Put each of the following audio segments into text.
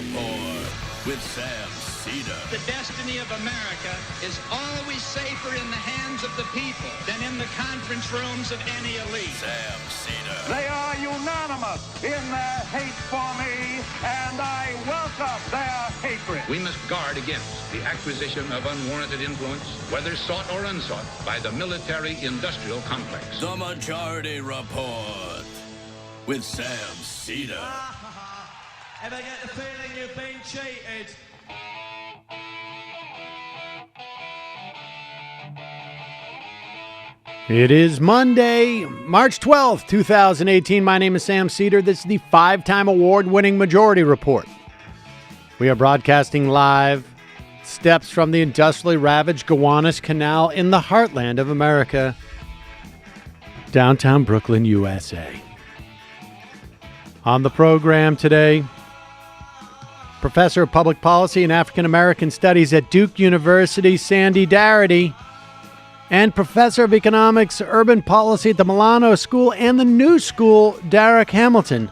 Report with Sam Cedar. The destiny of America is always safer in the hands of the people than in the conference rooms of any elite. Sam Cedar. They are unanimous in their hate for me, and I welcome their hatred. We must guard against the acquisition of unwarranted influence, whether sought or unsought, by the military-industrial complex. The Majority Report with Sam Cedar. Ever get the feeling you've been cheated? It is Monday, March 12th, 2018. My name is Sam Cedar. This is the 5-time award-winning Majority Report. We are broadcasting live steps from the industrially ravaged Gowanus Canal in the heartland of America, downtown Brooklyn, USA. On the program today, Professor of Public Policy and African American Studies at Duke University, Sandy Darity, and Professor of Economics, Urban Policy at the Milano School and the New School, Darrick Hamilton,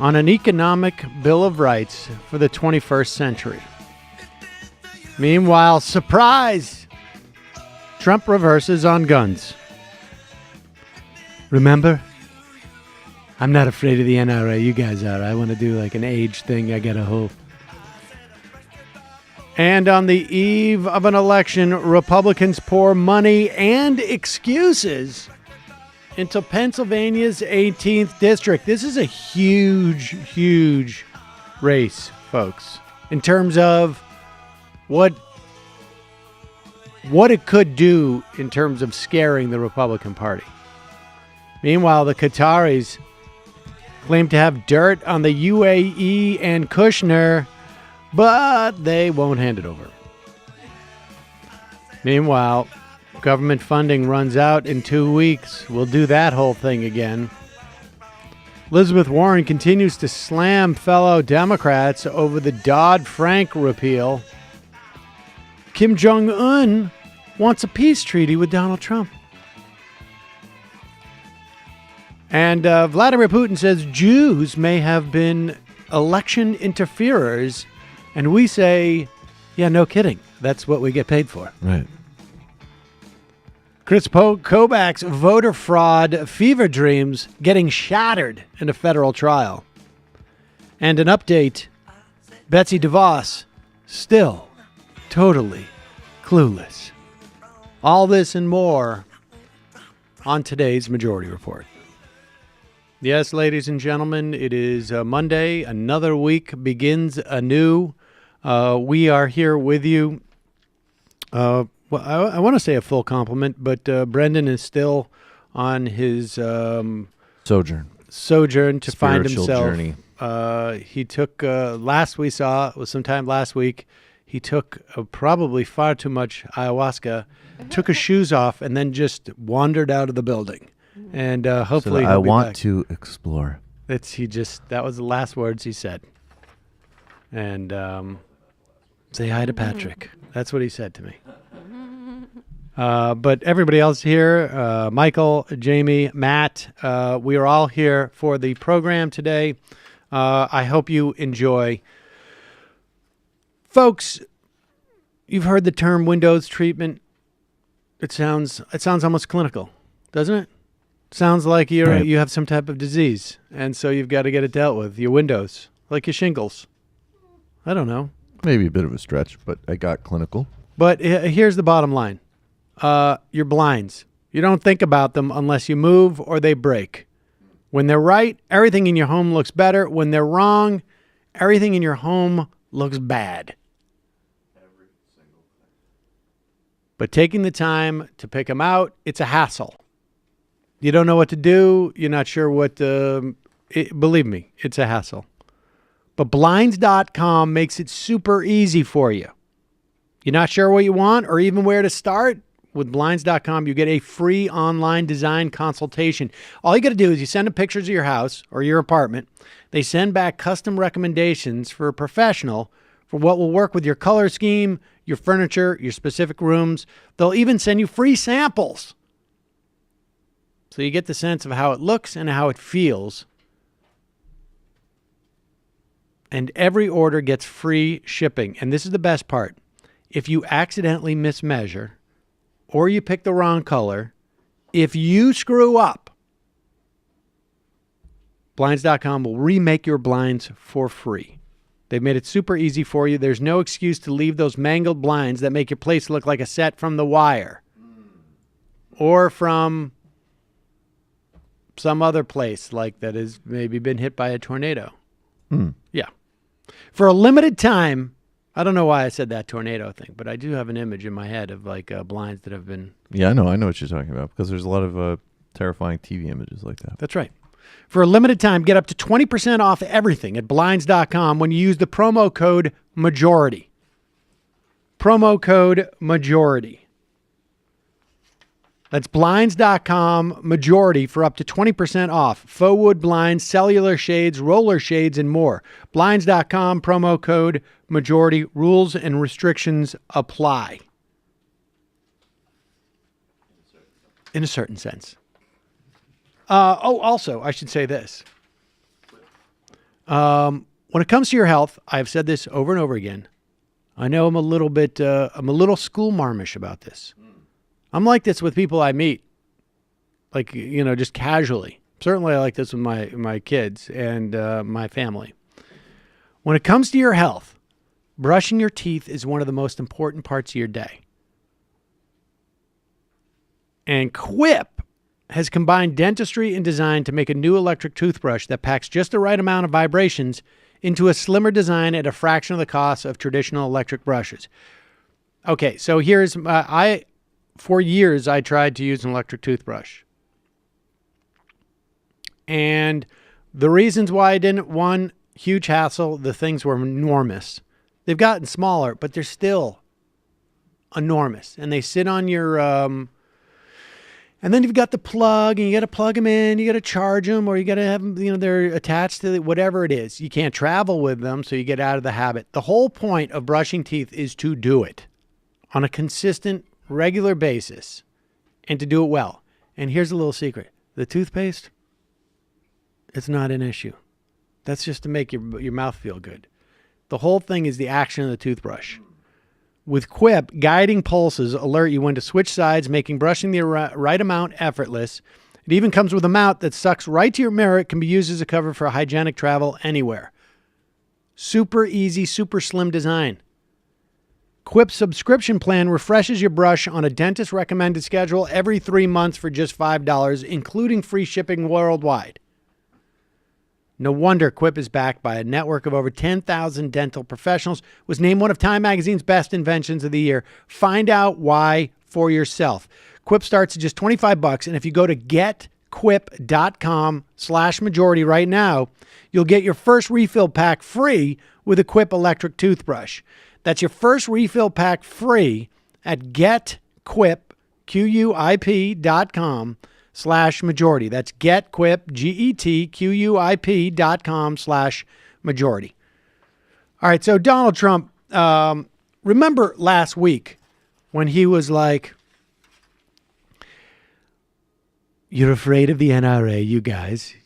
on an economic Bill of Rights for the 21st century. Meanwhile, surprise! Trump reverses on guns. Remember? I'm not afraid of the NRA. You guys are. I want to do like an age thing. I got a hope. And on the eve of an election, Republicans pour money and excuses into Pennsylvania's 18th district. This is a huge, huge race, folks, in terms of what it could do in terms of scaring the Republican Party. Meanwhile, the Qataris claim to have dirt on the UAE and Kushner, but they won't hand it over. Meanwhile, government funding runs out in 2 weeks. We'll do that whole thing again. Elizabeth Warren continues to slam fellow Democrats over the Dodd-Frank repeal. Kim Jong-un wants a peace treaty with Donald Trump. And Vladimir Putin says Jews may have been election interferers. And we say, yeah, no kidding. That's what we get paid for. Right. Chris Kobach's voter fraud fever dreams getting shattered in a federal trial. And an update, Betsy DeVos still totally clueless. All this and more on today's Majority Report. Yes, ladies and gentlemen, it is Monday. Another week begins anew. We are here with you. Well, I want to say a full complement, but Brendan is still on his sojourn to find himself. Journey. He took last we saw it was sometime last week. He took probably far too much ayahuasca, took his shoes off, and then just wandered out of the building. And hopefully, so I want to explore. That was the last words he said. And say hi to Patrick. That's what he said to me. But everybody else here, Michael, Jamie, Matt, we are all here for the program today. I hope you enjoy. Folks, you've heard the term Windows treatment. It sounds almost clinical, doesn't it? Sounds like you have some type of disease, and so you've got to get it dealt with. Your windows, like your shingles. I don't know. Maybe a bit of a stretch, but I got clinical. But here's the bottom line. Your blinds. You don't think about them unless you move or they break. When they're right, everything in your home looks better. When they're wrong, everything in your home looks bad. Every single thing. But taking the time to pick them out, it's a hassle. You don't know what to do. You're not sure what believe me, it's a hassle. But Blinds.com makes it super easy for you. You're not sure what you want or even where to start? With Blinds.com, you get a free online design consultation. All you got to do is you send them pictures of your house or your apartment. They send back custom recommendations for a professional for what will work with your color scheme, your furniture, your specific rooms. They'll even send you free samples. So you get the sense of how it looks and how it feels. And every order gets free shipping. And this is the best part. If you accidentally mismeasure or you pick the wrong color, if you screw up, Blinds.com will remake your blinds for free. They've made it super easy for you. There's no excuse to leave those mangled blinds that make your place look like a set from The Wire or from some other place like that has maybe been hit by a tornado. Yeah. For a limited time, I don't know why I said that tornado thing, but I do have an image in my head of like blinds that have been... Yeah, I know what you're talking about because there's a lot of terrifying TV images like that. That's right. For a limited time, get up to 20% off everything at Blinds.com when you use the promo code MAJORITY. Promo code MAJORITY. That's Blinds.com Majority for up to 20% off. Faux wood blinds, cellular shades, roller shades, and more. Blinds.com promo code Majority. Rules and restrictions apply. In a certain sense. Also, I should say this. When it comes to your health, I've said this over and over again. I know I'm a little school marmish about this. I'm like this with people I meet, like, just casually. Certainly I like this with my kids and my family. When it comes to your health, brushing your teeth is one of the most important parts of your day. And Quip has combined dentistry and design to make a new electric toothbrush that packs just the right amount of vibrations into a slimmer design at a fraction of the cost of traditional electric brushes. Okay, so here's for years, I tried to use an electric toothbrush. And the reasons why I didn't, one, huge hassle. The things were enormous. They've gotten smaller, but they're still enormous. And they sit on your, and then you've got the plug, and you got to plug them in, you got to charge them, or you got to have them, they're attached to whatever it is. You can't travel with them, so you get out of the habit. The whole point of brushing teeth is to do it on a consistent, regular basis and to do it well. And here's a little secret. The toothpaste, it's not an issue. That's just to make your mouth feel good. The whole thing is the action of the toothbrush. With Quip, guiding pulses alert you when to switch sides, making brushing the right amount effortless. It even comes with a mount that sucks right to your mirror. It can be used as a cover for hygienic travel anywhere. Super easy, super slim design. Quip's subscription plan refreshes your brush on a dentist-recommended schedule every 3 months for just $5, including free shipping worldwide. No wonder Quip is backed by a network of over 10,000 dental professionals, was named one of Time Magazine's best inventions of the year. Find out why for yourself. Quip starts at just $25, and if you go to getquip.com/majority right now, you'll get your first refill pack free with a Quip electric toothbrush. That's your first refill pack free at getquip.com/majority. That's getquip, getquip.com/majority. All right, so Donald Trump, remember last week when he was like, you're afraid of the NRA, you guys,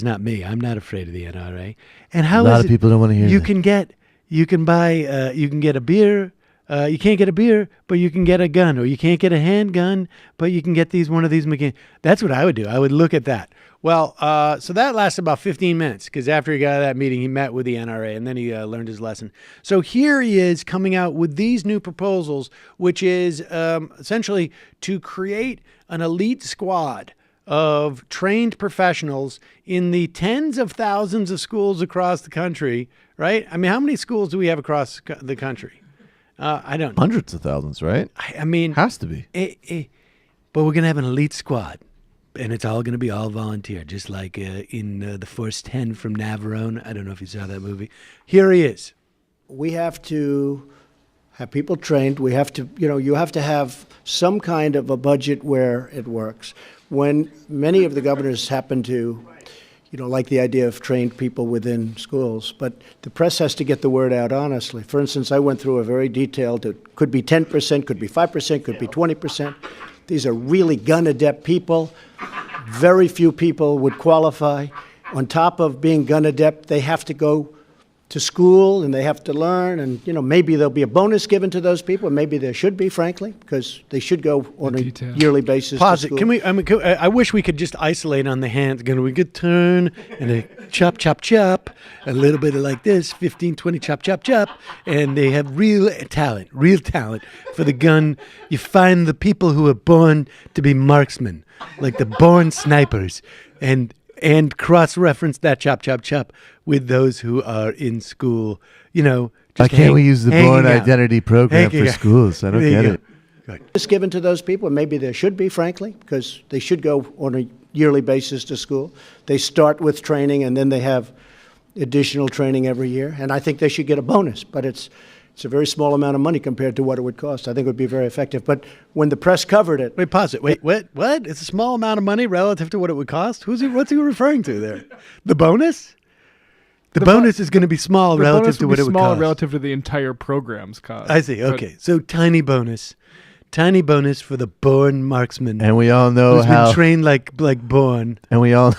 not me. I'm not afraid of the NRA. And how a lot of people don't want to hear that. You can get a beer. You can't get a beer, but you can get a gun, or you can't get a handgun, but you can get one of these mechanics. That's what I would do. I would look at that. Well, so that lasted about 15 minutes because after he got out of that meeting, he met with the NRA and then he learned his lesson. So here he is coming out with these new proposals, which is essentially to create an elite squad of trained professionals in the tens of thousands of schools across the country, right? I mean, how many schools do we have across the country? I don't know. Hundreds of thousands, right? I mean, has to be. But we're going to have an elite squad, and it's all going to be all volunteer, just like in The First 10 from Navarone. I don't know if you saw that movie. Here he is. We have to have people trained. We have to, you have to have some kind of a budget where it works. When many of the governors happen to, like the idea of trained people within schools, but the press has to get the word out honestly. For instance, I went through a very detailed, it could be 10%, could be 5%, could be 20%. These are really gun-adept people. Very few people would qualify. On top of being gun-adept, they have to go to school and they have to learn, and maybe there'll be a bonus given to those people. Maybe there should be, frankly, because they should go on a yearly basis. Pause to it. school. Can we? I wish we could just isolate on the hands. We could turn and a chop, chop, chop, a little bit of like this, 15, 20, chop, chop, chop, and they have real talent for the gun. You find the people who are born to be marksmen, like the born snipers, and cross-reference that chop, chop, chop with those who are in school, Why can't we use the Born Identity program for schools? I don't get it. It's given to those people. Maybe there should be, frankly, because they should go on a yearly basis to school. They start with training, and then they have additional training every year. And I think they should get a bonus, but it's a very small amount of money compared to what it would cost. I think it would be very effective. But when the press covered it... Wait, pause it. Wait, what? It's a small amount of money relative to what it would cost? What's he referring to there? The bonus? The bonus is going to be small relative to what it would cost. Small relative to the entire program's cost. I see. Okay. So tiny bonus for the born marksman. And we all know who's been trained like born. And we all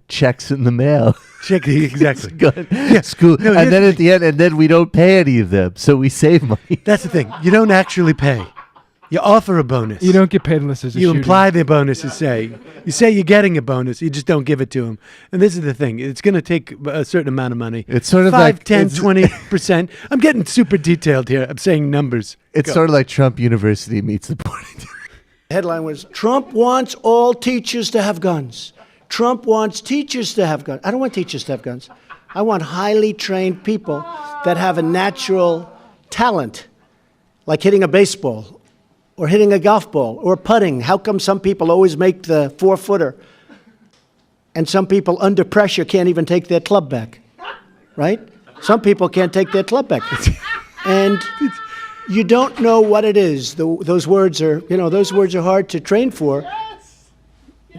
checks in the mail. Exactly. School. No, and then at the end, we don't pay any of them, so we save money. That's the thing. You don't actually pay. You offer a bonus. You don't get paid unless there's a shooting. You imply the bonus is you say you're getting a bonus, you just don't give it to them. And this is the thing. It's going to take a certain amount of money. It's sort of 5, like 10, 20%. I'm getting super detailed here. I'm saying numbers. It's sort of like Trump University meets the point. The headline was, Trump wants all teachers to have guns. Trump wants teachers to have guns. I don't want teachers to have guns. I want highly trained people that have a natural talent, like hitting a baseball or hitting a golf ball or putting. How come some people always make the 4-footer and some people under pressure can't even take their club back, right? Some people can't take their club back. And you don't know what it is. Those words are hard to train for.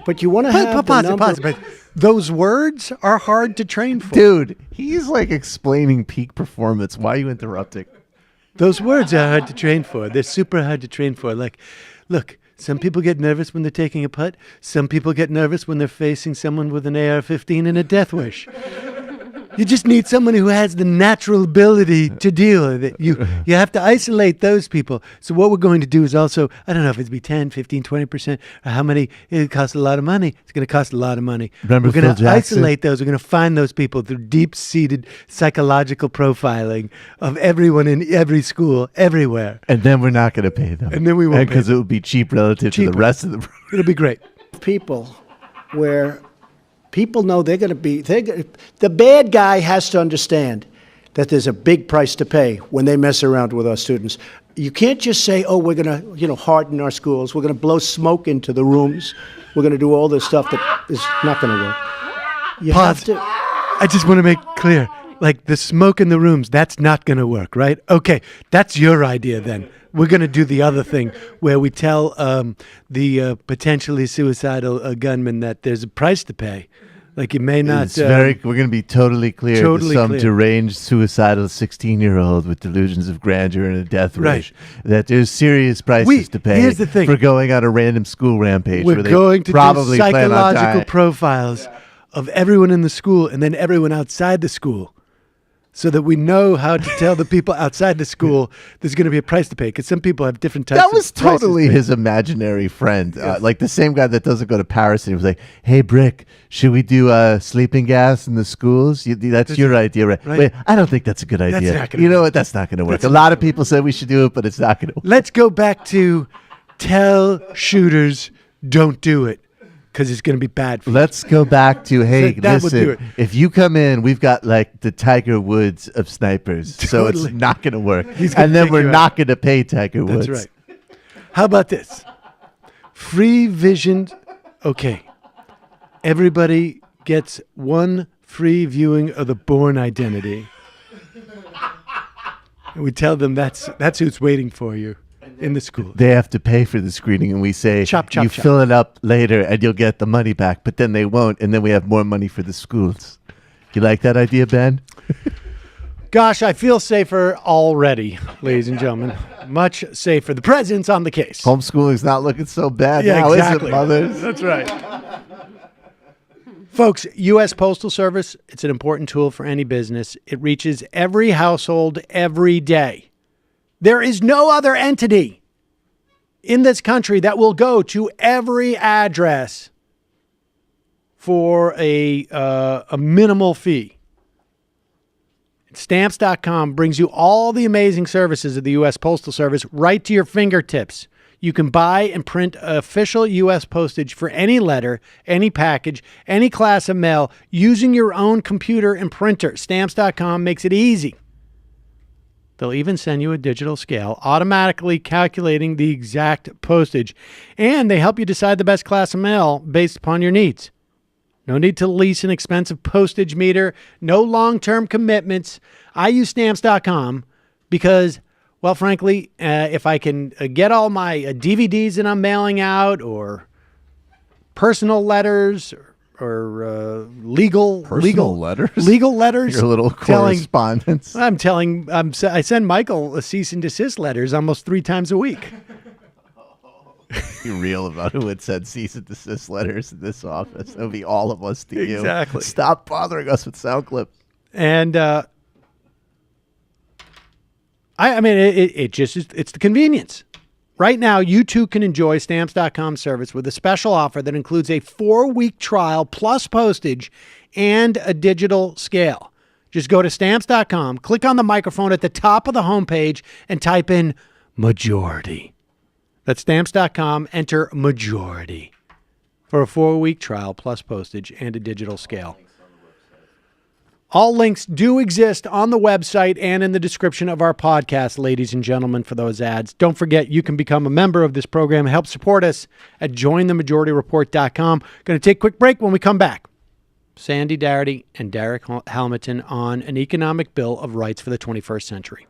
But you want to have the number. But those words are hard to train for. Dude, he's like explaining peak performance. Why are you interrupting? Those words are hard to train for. They're super hard to train for. Like, look, some people get nervous when they're taking a putt. Some people get nervous when they're facing someone with an AR-15 and a death wish. You just need someone who has the natural ability to deal with it. You have to isolate those people. So what we're going to do is also, I don't know if it's be 10, 15, 20%, or how many. It costs a lot of money. It's going to cost a lot of money. Remember we're going to Jackson? Isolate those. We're going to find those people through deep-seated psychological profiling of everyone in every school, everywhere. And then we're not going to pay them. And then we won't because it would be cheap relative to the rest of the program. It'll be great. People where people know they're going to be, the bad guy has to understand that there's a big price to pay when they mess around with our students. You can't just say, oh, we're going to, harden our schools. We're going to blow smoke into the rooms. We're going to do all this stuff that is not going to work. You have to. I just want to make clear, like the smoke in the rooms, that's not going to work, right? Okay, that's your idea then. We're going to do the other thing where we tell the potentially suicidal gunman that there's a price to pay. Like you may not. We're going to be totally clear to some deranged, suicidal 16-year-old with delusions of grandeur and a death wish that there's serious prices to pay here's the thing. for going on a random school rampage. We're where they going to probably do plan on psychological dying. profiles of everyone in the school and then everyone outside the school, so that we know how to tell the people outside the school there's going to be a price to pay, because some people have different types of That was prices totally to pay. his imaginary friend. Like the same guy that doesn't go to Paris, and he was like, hey, Brick, should we do sleeping gas in the schools? That's your idea, right? Wait, I don't think that's a good idea. not gonna You know work. what? That's not going to work. A lot of people said we should do it, but it's not going to work. Let's go back to tell shooters don't do it, because it's going to be bad for you. Let's go back to, hey, That would do listen, it. if you come in, we've got like the Tiger Woods of snipers, so it's Totally. not going to work. He's gonna And then take we're you out. not going to pay Tiger Woods. That's right. How about this? Free vision. Okay. Everybody gets one free viewing of the Bourne Identity. And we tell them that's who's waiting for you in the school. They have to pay for the screening, and we say, Chop, chop, you chop. fill it up later and you'll get the money back, but then they won't, and then we have more money for the schools. You like that idea, Ben? Gosh, I feel safer already, ladies and gentlemen. Much safer. The president's on the case. Homeschooling's not looking so bad Yeah, now, exactly. is it, mothers? That's right. Folks, U.S. Postal Service, it's an important tool for any business. It reaches every household every day. There is no other entity in this country that will go to every address for a minimal fee. Stamps.com brings you all the amazing services of the U.S. Postal Service right to your fingertips. You can buy and print official U.S. postage for any letter, any package, any class of mail using your own computer and printer. Stamps.com makes it easy. They'll even send you a digital scale, automatically calculating the exact postage. And they help you decide the best class of mail based upon your needs. No need to lease an expensive postage meter. No long-term commitments. I use Stamps.com because, well, frankly, if I can get all my DVDs that I'm mailing out or personal letters or legal letters, your little correspondence. I send Michael a cease and desist letters almost 3 times a week. Be real about who had said cease and desist letters in this office. It would be all of us to you. Exactly. Stop bothering us with sound clip. And I mean, it just is, it's the convenience. Right now, you too can enjoy Stamps.com service with a special offer that includes a 4-week trial plus postage and a digital scale. Just go to Stamps.com, click on the microphone at the top of the homepage, and type in majority. That's Stamps.com. Enter majority for a 4-week trial plus postage and a digital scale. All links do exist on the website and in the description of our podcast, ladies and gentlemen, for those ads. Don't forget, you can become a member of this program and help support us at jointhemajorityreport.com. Going to take a quick break. When we come back, Sandy Darity and Darrick Hamilton on an economic bill of rights for the 21st century.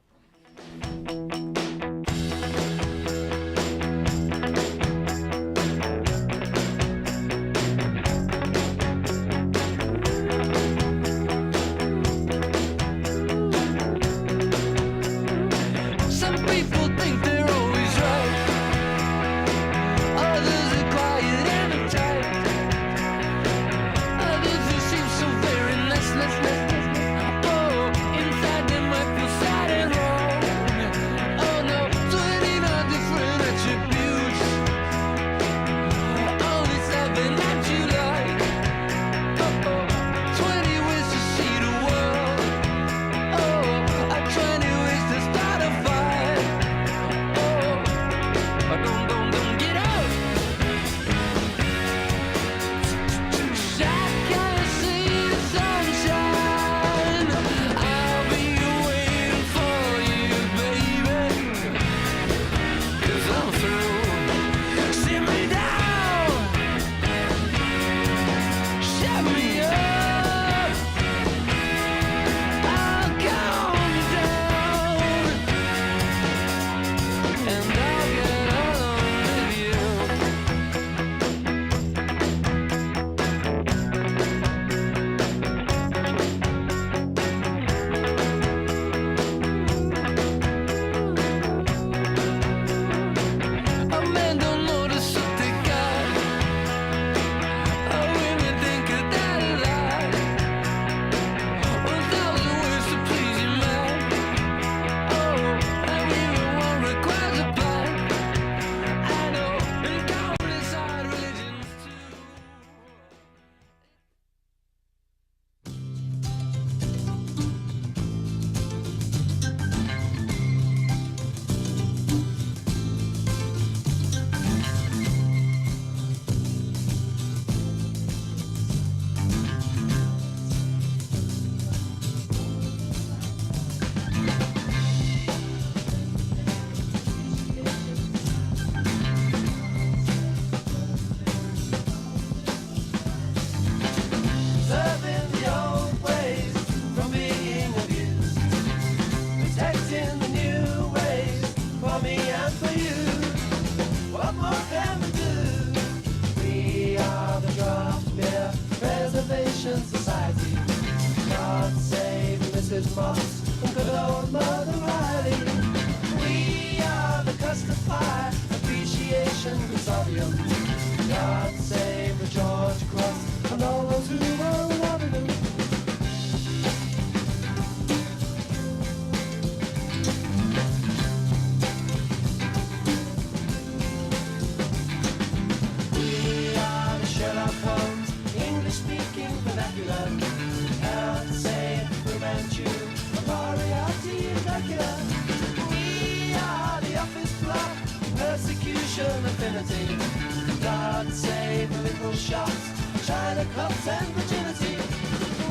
bottle shots, China cups and virginity.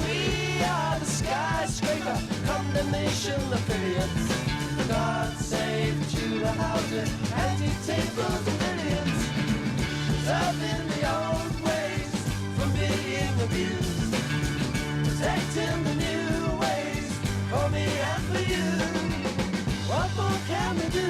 We are the skyscraper condemnation affiliates. God save Judah Houses, anti-tables and billions. Preserving the old ways from being abused. Protecting the new ways for me and for you. What more can we do?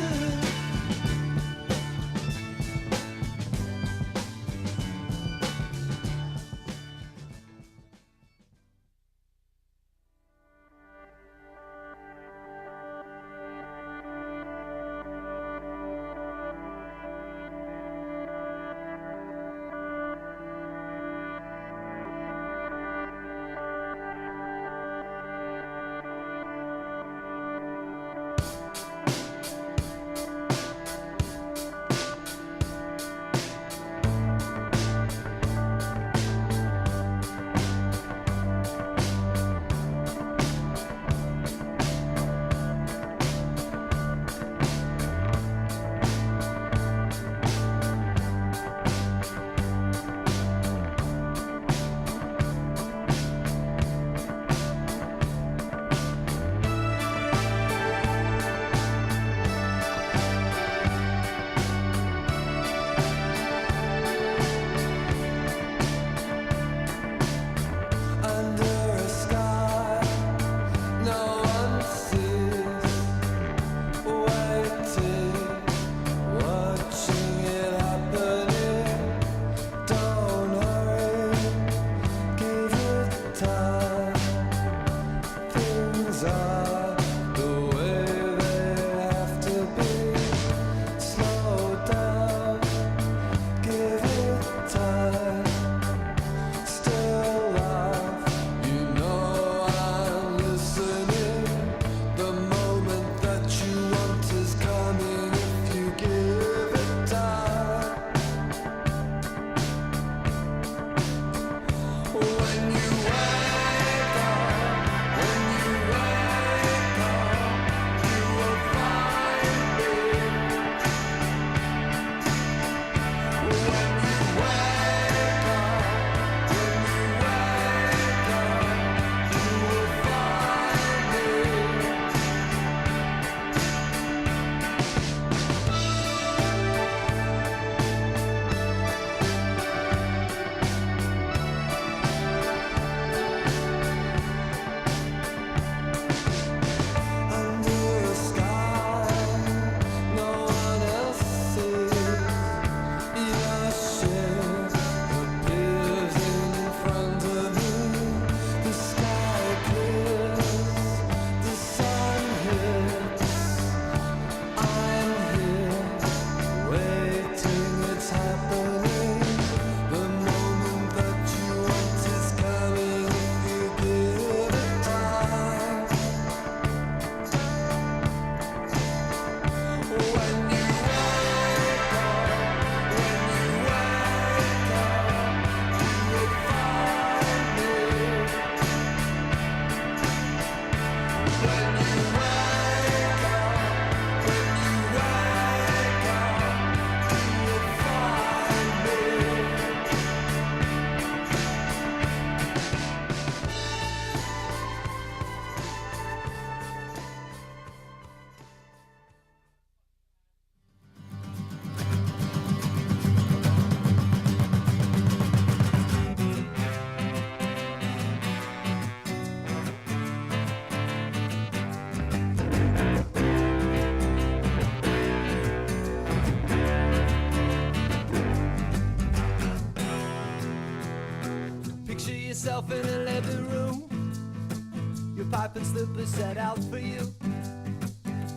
yourself in a living room, your pipe and slippers set out for you.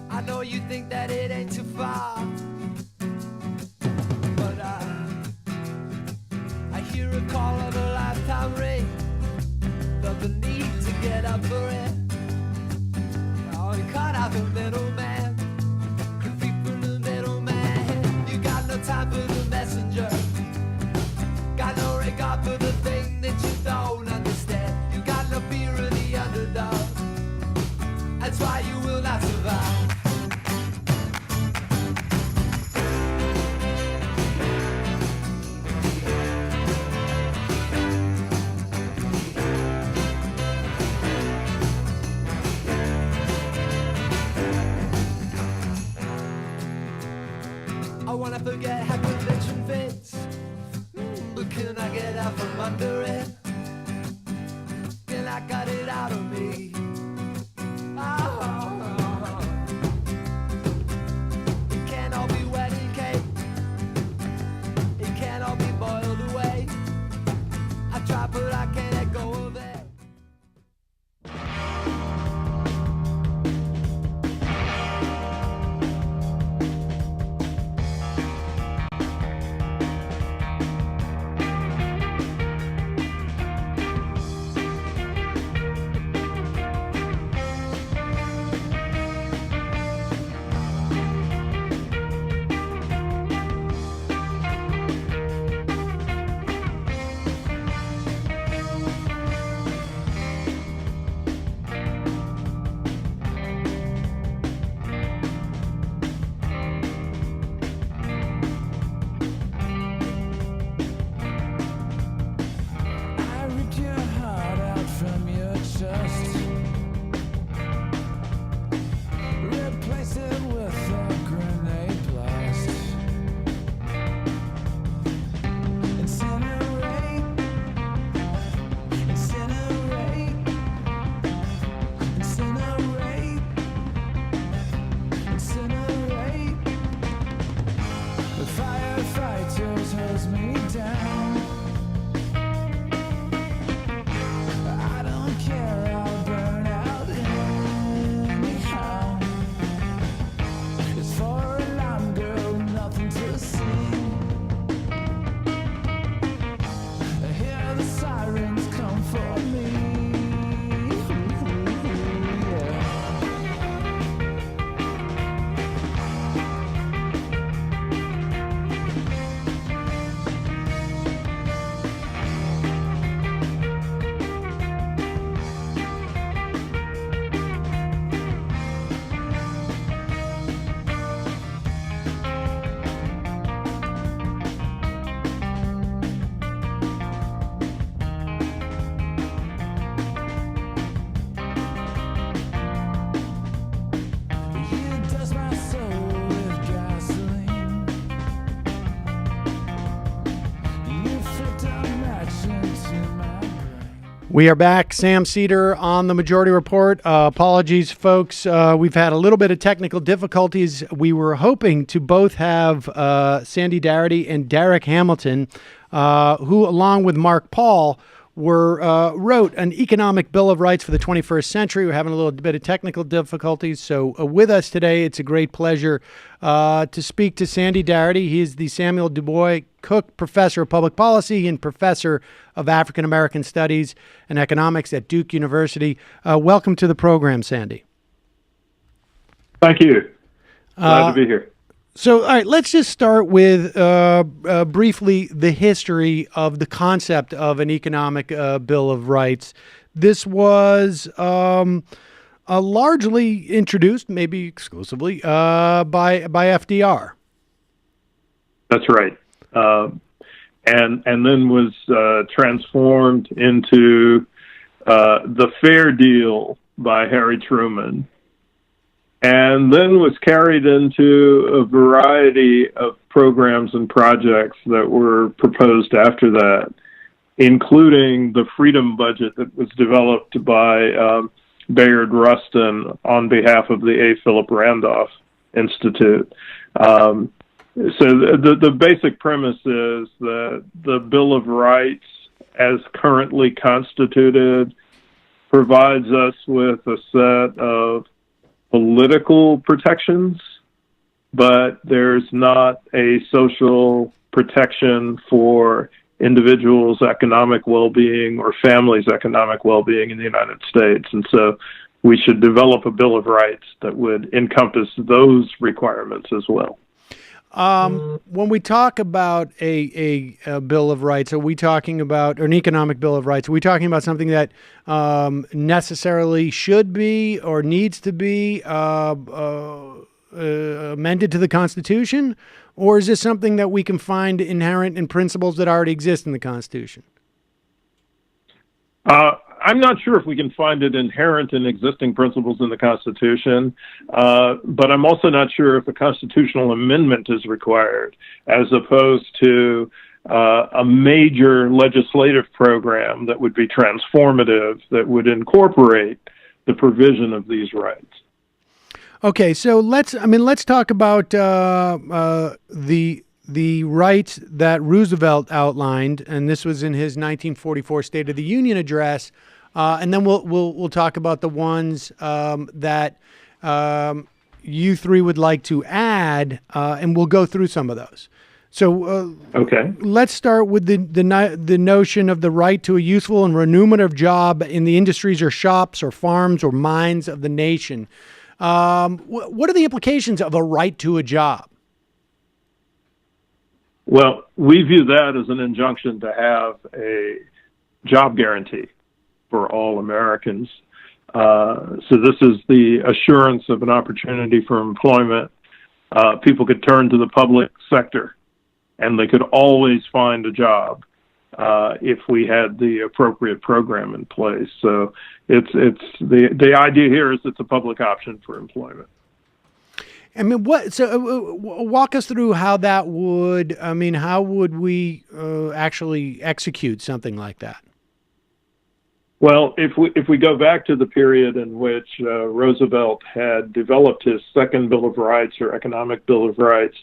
I know you think that it ain't too far, but I hear a call of a lifetime ring, felt the need to get up for it. Oh, you cut out the middleman, you free from the middleman. You got no time for the messenger, got no regard for the thing that you don't understand. You got no fear of the underdog, that's why you will not survive. We are back. Sam Cedar on the Majority Report. Apologies, folks. We've had a little bit of technical difficulties. We were hoping to both have Sandy Darity and Darrick Hamilton, who, along with Mark Paul, wrote an economic bill of rights for the 21st century. We're having a little bit of technical difficulties. So with us today, it's a great pleasure to speak to Sandy Darity. He is the Samuel Du Bois Cook Professor of Public Policy and Professor of African American Studies and Economics at Duke University. Welcome to the program, Sandy. Thank you. Glad to be here. So, all right, let's just start with briefly the history of the concept of an economic bill of rights. This was largely introduced, maybe exclusively, by FDR. That's right. And then was transformed into the Fair Deal by Harry Truman, and then was carried into a variety of programs and projects that were proposed after that, including the Freedom Budget that was developed by Bayard Rustin on behalf of the A. Philip Randolph Institute. So the basic premise is that the Bill of Rights, as currently constituted, provides us with a set of political protections, but there's not a social protection for individuals' economic well-being or families' economic well-being in the United States. And so we should develop a Bill of Rights that would encompass those requirements as well. When we talk about a Bill of Rights, are we talking about, or an economic Bill of Rights, are we talking about something that necessarily should be or needs to be amended to the Constitution? Or is this something that we can find inherent in principles that already exist in the Constitution? I'm not sure if we can find it inherent in existing principles in the Constitution, but I'm also not sure if a constitutional amendment is required, as opposed to a major legislative program that would be transformative, that would incorporate the provision of these rights. Okay, so let's talk about the rights that Roosevelt outlined, and this was in his 1944 State of the Union address. And then we'll talk about the ones that you three would like to add, and we'll go through some of those. So okay, let's start with the notion of the right to a useful and remunerative job in the industries or shops or farms or mines of the nation. What are the implications of a right to a job? Well, we view that as an injunction to have a job guarantee for all Americans. So this is the assurance of an opportunity for employment. People could turn to the public sector, and they could always find a job if we had the appropriate program in place. So it's the idea here is it's a public option for employment. I mean, walk us through how that would, how would we actually execute something like that? Well, if we go back to the period in which Roosevelt had developed his second Bill of Rights or Economic Bill of Rights,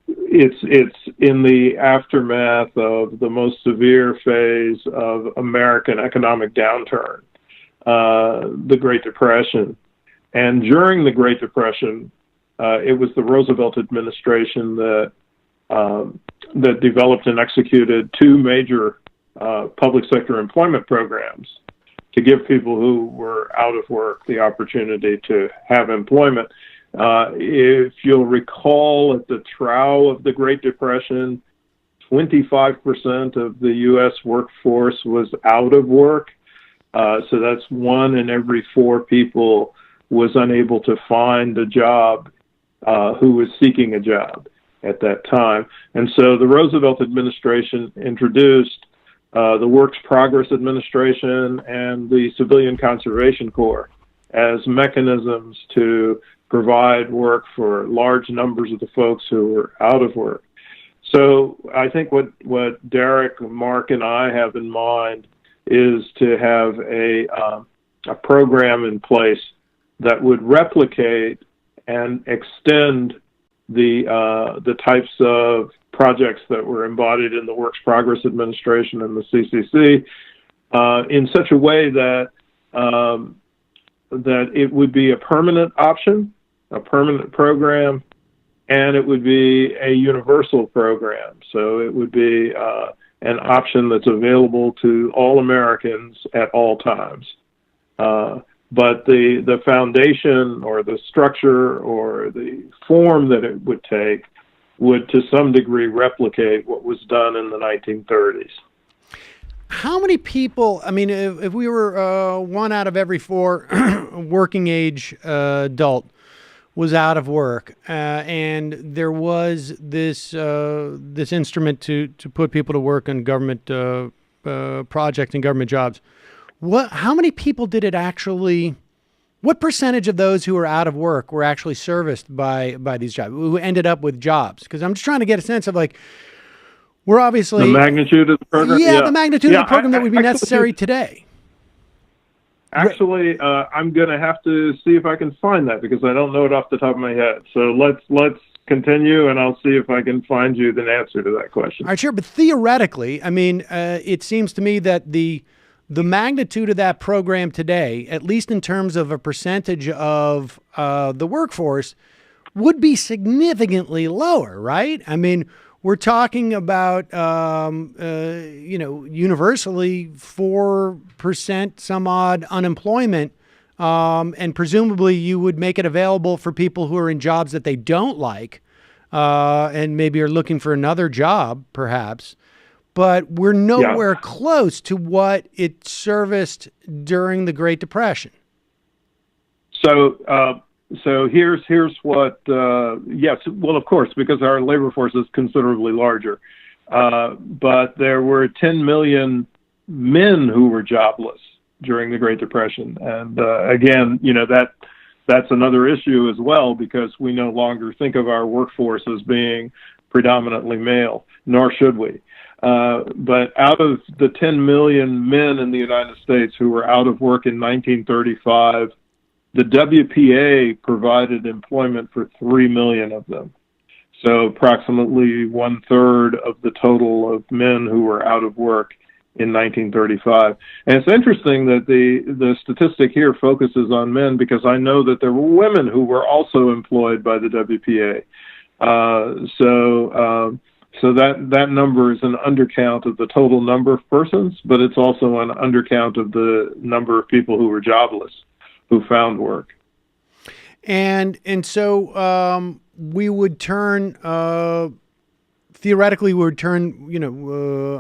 it's in the aftermath of the most severe phase of American economic downturn, the Great Depression. And during the Great Depression, it was the Roosevelt administration that developed and executed two major public sector employment programs to give people who were out of work the opportunity to have employment. If you'll recall, at the trough of the Great Depression, 25% of the U.S. workforce was out of work. So that's 1 in every 4 people was unable to find a job who was seeking a job at that time. And so the Roosevelt administration introduced the Works Progress Administration and the Civilian Conservation Corps as mechanisms to provide work for large numbers of the folks who were out of work. So I think what Darrick, Mark, and I have in mind is to have a program in place that would replicate and extend the types of projects that were embodied in the Works Progress Administration and the CCC in such a way that that it would be a permanent option, a permanent program, and it would be a universal program. So it would be an option that's available to all Americans at all times. But the foundation or the structure or the form that it would take would to some degree replicate what was done in the 1930s. How many people, I mean, if we were 1 out of every 4 working age adult was out of work, and there was this this instrument to put people to work on government projects and government jobs, how many people did it actually, what percentage of those who were out of work were actually serviced by these jobs, who ended up with jobs? Because I'm just trying to get a sense of, like, we're obviously... The magnitude of the program? Yeah, the magnitude of the program that would be necessary today. Actually, I'm going to have to see if I can find that, because I don't know it off the top of my head. So let's continue, and I'll see if I can find you the answer to that question. All right, sure. But theoretically, I mean, it seems to me that the magnitude of that program today, at least in terms of a percentage of the workforce, would be significantly lower, right? I mean, we're talking about, universally 4% some odd unemployment, and presumably you would make it available for people who are in jobs that they don't like, and maybe are looking for another job, perhaps. But we're nowhere close to what it serviced during the Great Depression. So here's what, yes, well, of course, because our labor force is considerably larger. But there were 10 million men who were jobless during the Great Depression. And again, that's another issue as well, because we no longer think of our workforce as being predominantly male, nor should we. But out of the 10 million men in the United States who were out of work in 1935, the WPA provided employment for 3 million of them. So approximately 1/3 of the total of men who were out of work in 1935. And it's interesting that the statistic here focuses on men, because I know that there were women who were also employed by the WPA. So that number is an undercount of the total number of persons, but it's also an undercount of the number of people who were jobless, who found work. And so we would turn, theoretically, we would turn,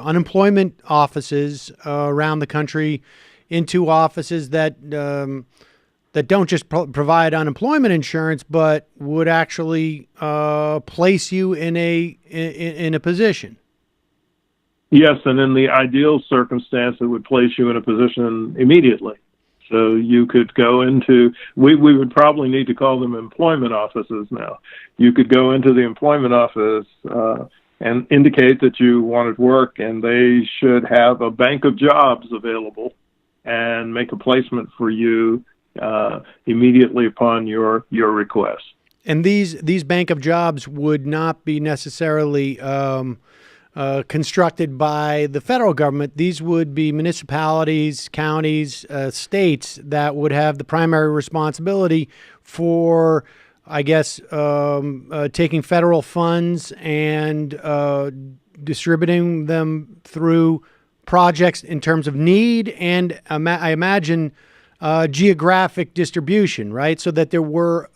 unemployment offices around the country into offices that don't just provide unemployment insurance, but would actually place you in a position. Yes, and in the ideal circumstance, it would place you in a position immediately. So you could go into, we would probably need to call them employment offices now. You could go into the employment office and indicate that you wanted work, and they should have a bank of jobs available and make a placement for you immediately upon your request. And these bank of jobs would not be necessarily constructed by the federal government. These would be municipalities, counties, states that would have the primary responsibility for, I guess, taking federal funds and distributing them through projects in terms of need and, I imagine, geographic distribution, right? So that there were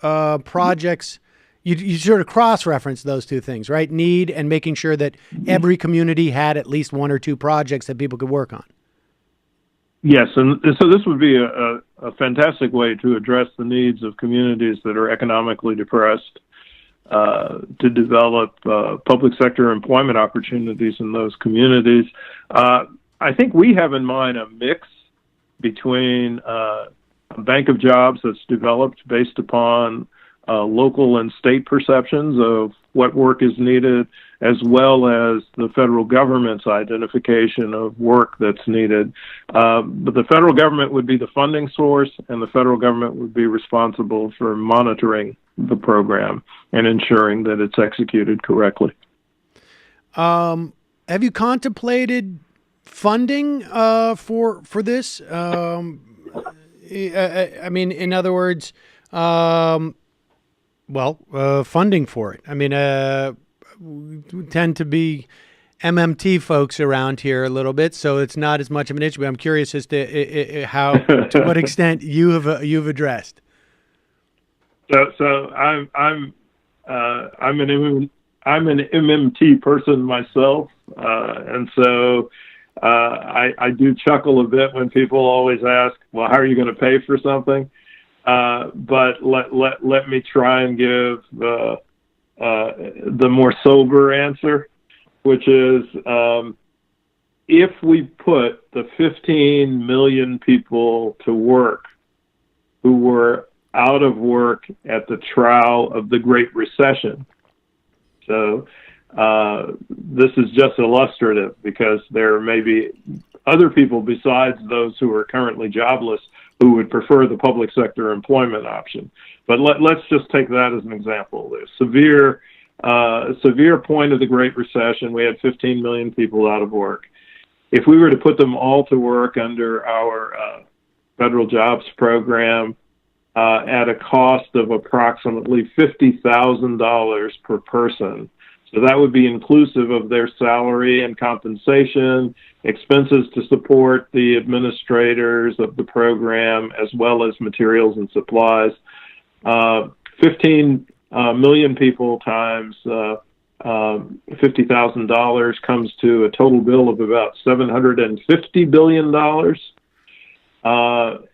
projects. You sort of cross-reference those two things, right? Need and making sure that every community had at least 1 or 2 projects that people could work on. Yes, and so this would be a fantastic way to address the needs of communities that are economically depressed, to develop public sector employment opportunities in those communities. I think we have in mind a mix between a bank of jobs that's developed based upon local and state perceptions of what work is needed, as well as the federal government's identification of work that's needed. But the federal government would be the funding source, and the federal government would be responsible for monitoring the program and ensuring that it's executed correctly. Have you contemplated funding for this? I mean, in other words, funding for it. I mean, we tend to be MMT folks around here a little bit, so it's not as much of an issue. But I'm curious as to how, to what extent you've addressed. So I'm an MMT person myself, and so I do chuckle a bit when people always ask, "Well, how are you going to pay for something?" But let me try and give the more sober answer, which is if we put the 15 million people to work who were out of work at the trial of the Great Recession. So this is just illustrative because there may be other people besides those who are currently jobless who would prefer the public sector employment option. But let's just take that as an example. There's severe point of the Great Recession. We had 15 million people out of work. If we were to put them all to work under our federal jobs program at a cost of approximately $50,000 per person, so that would be inclusive of their salary and compensation, expenses to support the administrators of the program, as well as materials and supplies. 15 million people times $50,000 comes to a total bill of about $750 billion.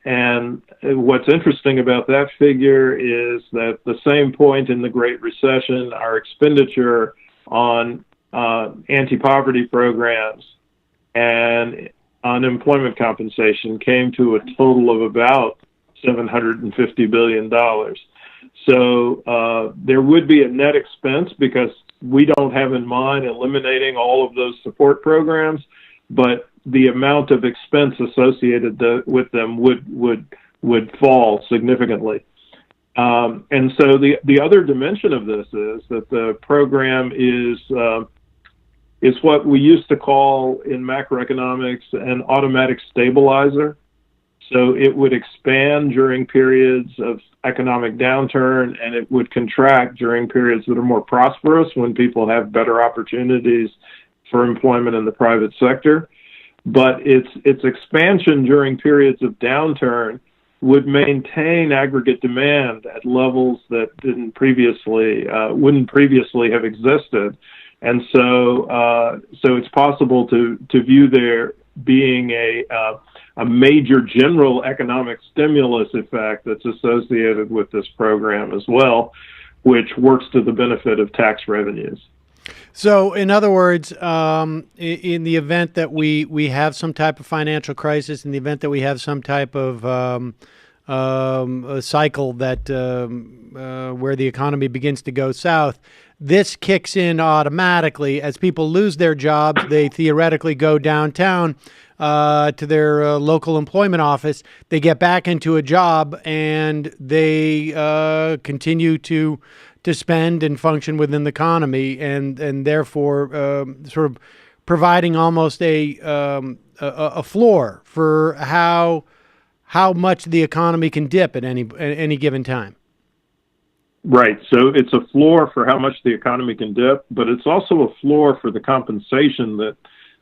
And what's interesting about that figure is that the same point in the Great Recession, our expenditure on anti-poverty programs and unemployment compensation came to a total of about $750 billion. So there would be a net expense because we don't have in mind eliminating all of those support programs, but the amount of expense associated with them would fall significantly. And so the other dimension of this is that the program is what we used to call in macroeconomics an automatic stabilizer. So it would expand during periods of economic downturn, and it would contract during periods that are more prosperous when people have better opportunities for employment in the private sector. But its expansion during periods of downturn would maintain aggregate demand at levels that wouldn't previously have existed. And so it's possible to view there being a major general economic stimulus effect that's associated with this program as well, which works to the benefit of tax revenues. So, in other words, in the event that we have some type of financial crisis, in the event that we have some type of a cycle that where the economy begins to go south, this kicks in automatically. As people lose their jobs, they theoretically go downtown to their local employment office. They get back into a job and they continue to spend and function within the economy, and therefore sort of providing almost a floor for how much the economy can dip at any given time. Right. So it's a floor for how much the economy can dip, but it's also a floor for the compensation that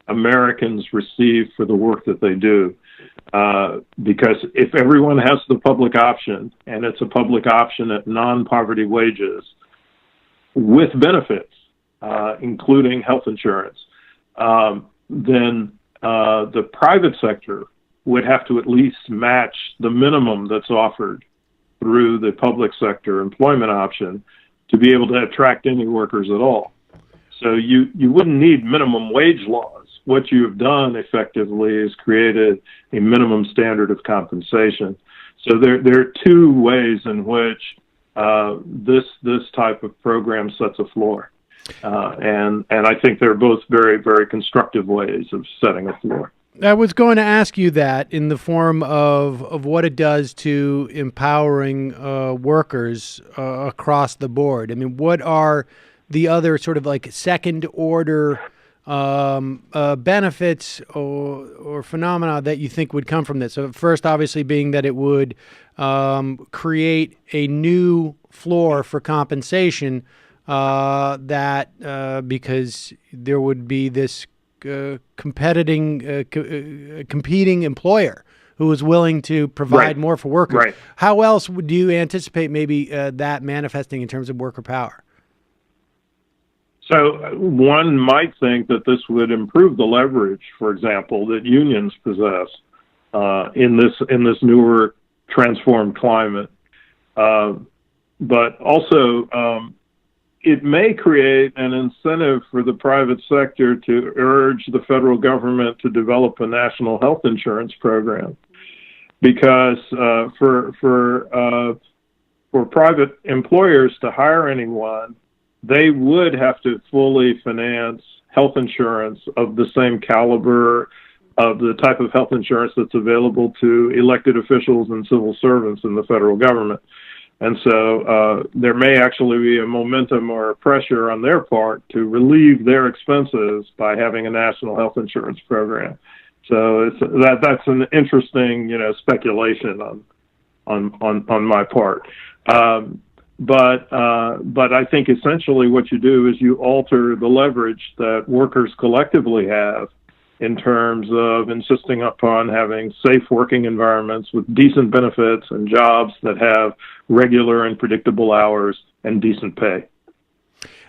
Americans receive for the work that they do. Because if everyone has the public option, and it's a public option at non-poverty wages with benefits, including health insurance, then the private sector would have to at least match the minimum that's offered through the public sector employment option to be able to attract any workers at all. So you wouldn't need minimum wage laws. What you have done effectively is created a minimum standard of compensation. So there are two ways in which this type of program sets a floor. And I think they're both very, very constructive ways of setting a floor. I was going to ask you that in the form of what it does to empowering workers across the board. I mean, what are the other sort of like second order benefits or phenomena that you think would come from this? So first, obviously, being that it would create a new floor for compensation because there would be this competing employer who is willing to provide more for workers. Right. How else would you anticipate maybe that manifesting in terms of worker power? So one might think that this would improve the leverage, for example, that unions possess in this newer transformed climate. But also, it may create an incentive for the private sector to urge the federal government to develop a national health insurance program, because for private employers to hire anyone, they would have to fully finance health insurance of the same caliber of the type of health insurance that's available to elected officials and civil servants in the federal government. And so there may actually be a momentum or a pressure on their part to relieve their expenses by having a national health insurance program. So that's an interesting, speculation on my part. But I think essentially what you do is you alter the leverage that workers collectively have in terms of insisting upon having safe working environments with decent benefits and jobs that have regular and predictable hours and decent pay.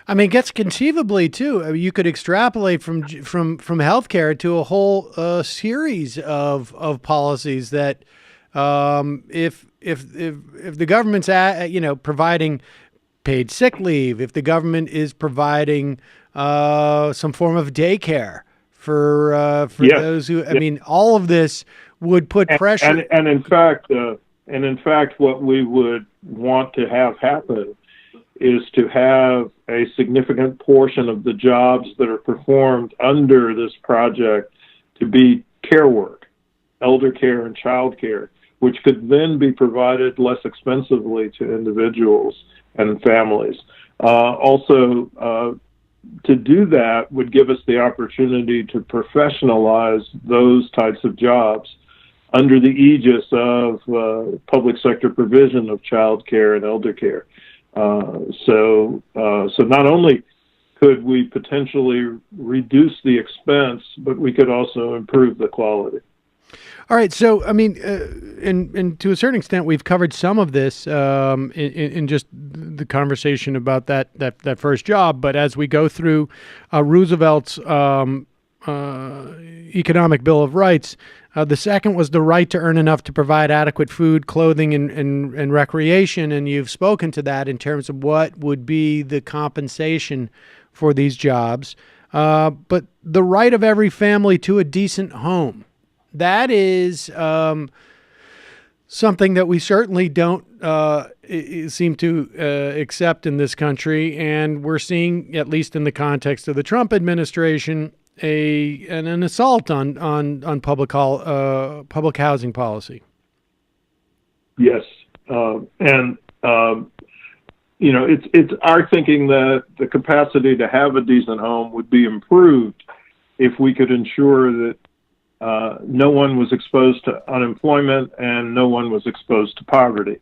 I mean, it gets conceivably too. I mean, you could extrapolate from healthcare to a whole series of policies that, if the government's providing paid sick leave, if the government is providing some form of daycare for those who, I mean, all of this would put pressure. And in fact, what we would want to have happen is to have a significant portion of the jobs that are performed under this project to be care work, elder care and child care, which could then be provided less expensively to individuals and families. Also, to do that would give us the opportunity to professionalize those types of jobs under the aegis of public sector provision of child care and elder care. So not only could we potentially reduce the expense, but we could also improve the quality. All right. So, I mean, and to a certain extent, we've covered some of this in just the conversation about that first job. But as we go through Roosevelt's Economic Bill of Rights, the second was the right to earn enough to provide adequate food, clothing, and recreation. And you've spoken to that in terms of what would be the compensation for these jobs. But the right of every family to a decent home. That is something that we certainly don't seem to accept in this country, and we're seeing, at least in the context of the Trump administration, an assault on public housing policy. Yes, and it's our thinking that the capacity to have a decent home would be improved if we could ensure that no one was exposed to unemployment and no one was exposed to poverty.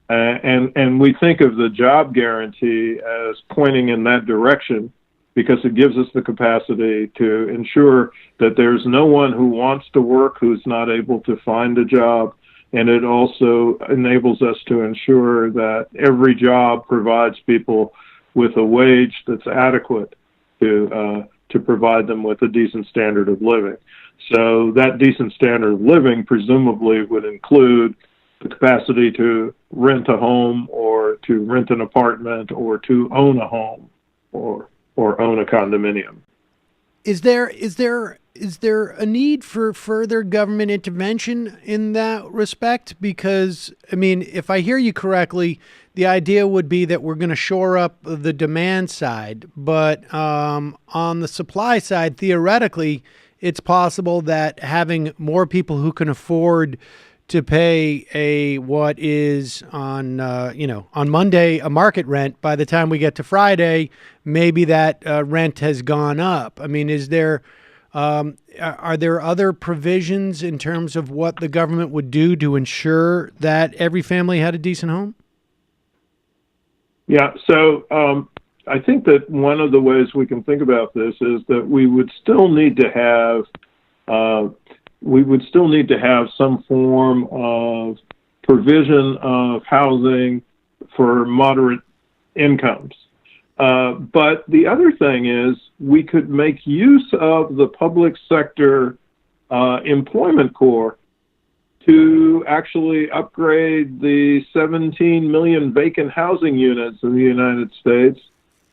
And we think of the job guarantee as pointing in that direction because it gives us the capacity to ensure that there's no one who wants to work who's not able to find a job. And it also enables us to ensure that every job provides people with a wage that's adequate to provide them with a decent standard of living. So that decent standard of living presumably would include the capacity to rent a home or to rent an apartment or to own a home or own a condominium. Is there is there a need for further government intervention in that respect? Because, I mean, if I hear you correctly, the idea would be that we're going to shore up the demand side. But on the supply side, theoretically, it's possible that having more people who can afford to pay what is on Monday a market rent, by the time we get to Friday, maybe that rent has gone up. I mean, are there other provisions in terms of what the government would do to ensure that every family had a decent home? Yeah, so I think that one of the ways we can think about this is that we would still need to have some form of provision of housing for moderate incomes. But the other thing is we could make use of the public sector employment corps to actually upgrade the 17 million vacant housing units in the United States.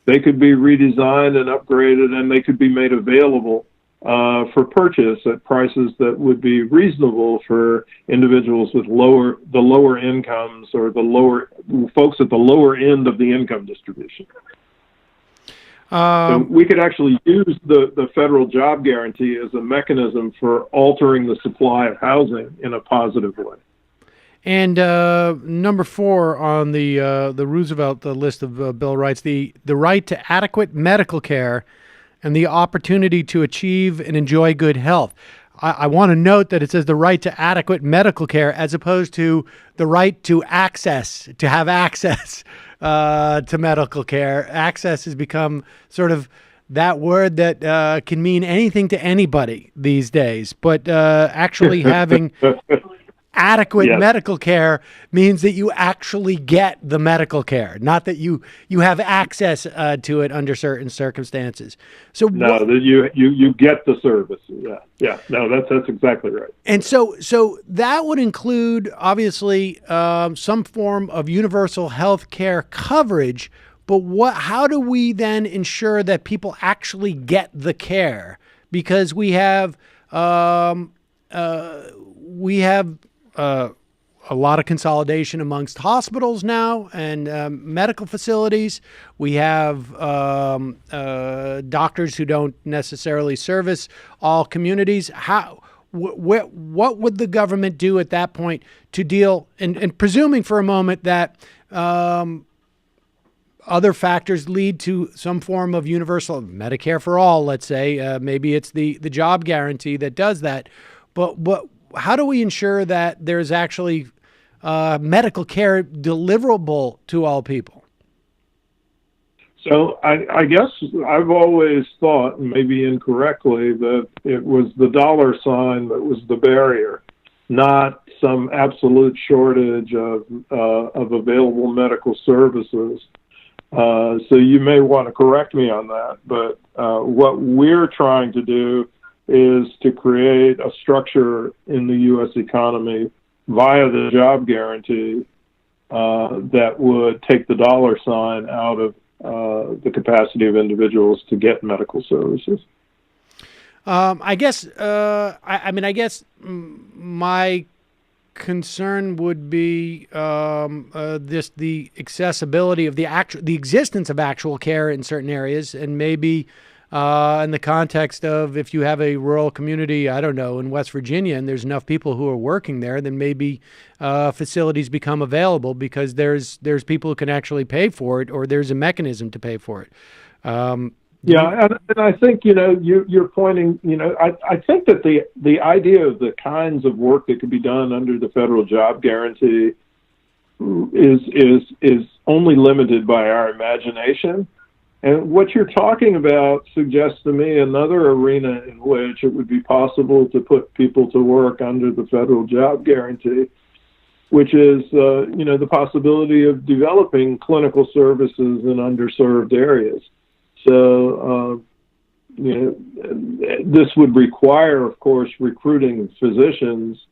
They could be redesigned and upgraded, and they could be made available for purchase at prices that would be reasonable for individuals with the lower incomes or the lower folks at the lower end of the income distribution. So we could actually use the federal job guarantee as a mechanism for altering the supply of housing in a positive way. And number 4 on the Roosevelt list of Bill of Rights, the right to adequate medical care and the opportunity to achieve and enjoy good health. I want to note that it says the right to adequate medical care as opposed to the right to have access to medical care. Access has become sort of that word that can mean anything to anybody these days. But actually having adequate medical care means that you actually get the medical care, not that you have access to it under certain circumstances. So that you get the service. Yeah. No, that's exactly right. And so that would include obviously some form of universal health care coverage. But how do we then ensure that people actually get the care? Because we have a lot of consolidation amongst hospitals now and medical facilities. We have doctors who don't necessarily service all communities. What would the government do at that point to deal, and presuming for a moment that other factors lead to some form of universal Medicare for all, let's say, maybe it's the job guarantee that does that. But how do we ensure that there's actually medical care deliverable to all people? So I guess I've always thought, maybe incorrectly, that it was the dollar sign that was the barrier, not some absolute shortage of available medical services. So you may want to correct me on that, but what we're trying to do is to create a structure in the U.S. economy via the job guarantee that would take the dollar sign out of the capacity of individuals to get medical services. I guess my concern would be the accessibility of the existence of actual care in certain areas, and maybe in the context of if you have a rural community, I don't know, in West Virginia, and there's enough people who are working there, then maybe facilities become available because there's people who can actually pay for it, or there's a mechanism to pay for it. And I think, you're pointing, I think that the idea of the kinds of work that could be done under the federal job guarantee is only limited by our imagination. And what you're talking about suggests to me another arena in which it would be possible to put people to work under the federal job guarantee, which is, the possibility of developing clinical services in underserved areas. So, this would require, of course, recruiting physicians,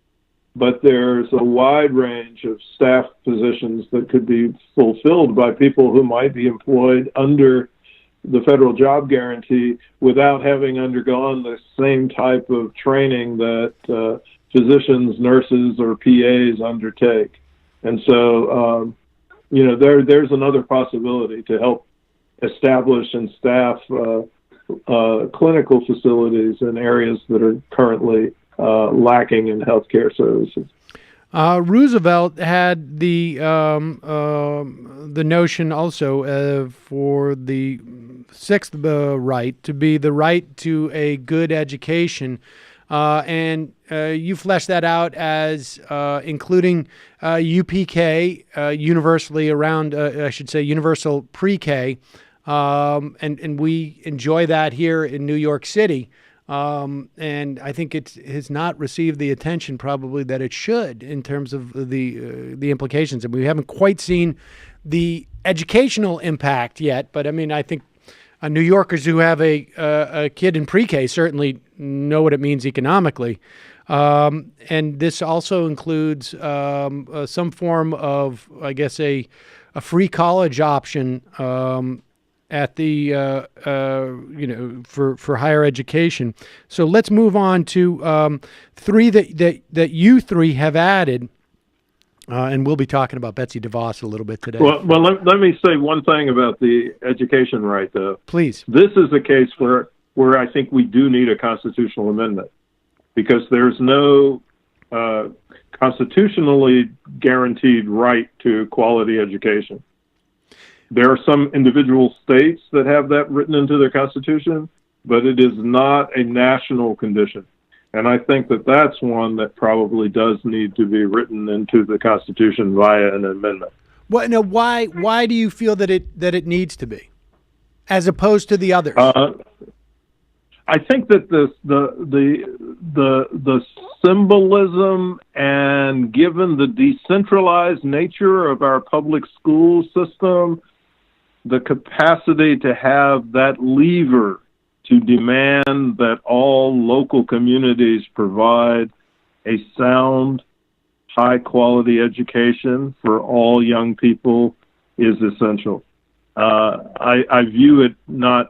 but there's a wide range of staff positions that could be fulfilled by people who might be employed under the federal job guarantee without having undergone the same type of training that physicians, nurses, or PAs undertake. And so, there's another possibility to help establish and staff clinical facilities in areas that are currently lacking in healthcare services. Roosevelt had the notion also for the sixth right to be the right to a good education, and you flesh that out as including UPK, universally around, I should say, universal pre-K, and we enjoy that here in New York City. And I think it has not received the attention probably that it should in terms of the implications. And we haven't quite seen the educational impact yet. But I mean, I think New Yorkers who have a kid in pre-K certainly know what it means economically. And this also includes some form of, I guess, a free college option at the for higher education. So let's move on to three that you three have added, and we'll be talking about Betsy DeVos a little bit today. Well, let me say one thing about the education right, though. Please. This is a case where I think we do need a constitutional amendment, because there's no constitutionally guaranteed right to quality education. There are some individual states that have that written into their constitution, but it is not a national condition. And I think that that's one that probably does need to be written into the Constitution via an amendment. Well, now, why do you feel that it needs to be, as opposed to the others? I think that the symbolism, and given the decentralized nature of our public school system, the capacity to have that lever to demand that all local communities provide a sound, high-quality education for all young people is essential. I view it not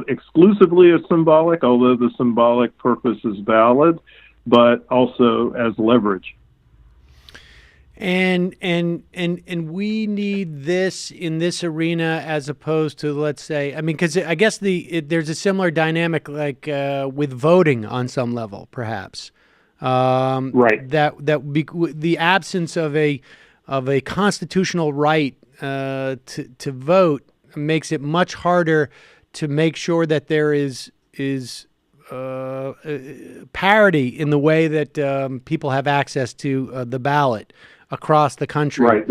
exclusively as symbolic, although the symbolic purpose is valid, but also as leverage. And we need this in this arena as opposed to, let's say, I mean, because I guess there's a similar dynamic like with voting on some level, perhaps. Right. The absence of a constitutional right to vote makes it much harder to make sure that there is parity in the way that people have access to the ballot across the country. Right.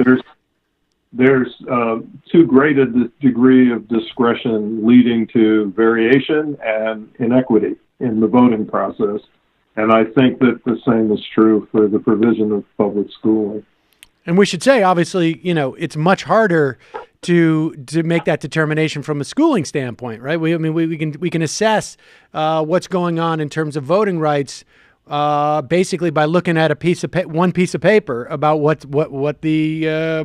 There's too great a degree of discretion leading to variation and inequity in the voting process. And I think that the same is true for the provision of public schooling. And we should say, obviously, it's much harder to make that determination from a schooling standpoint, right? We can assess what's going on in terms of voting rights basically by looking at one piece of paper about what the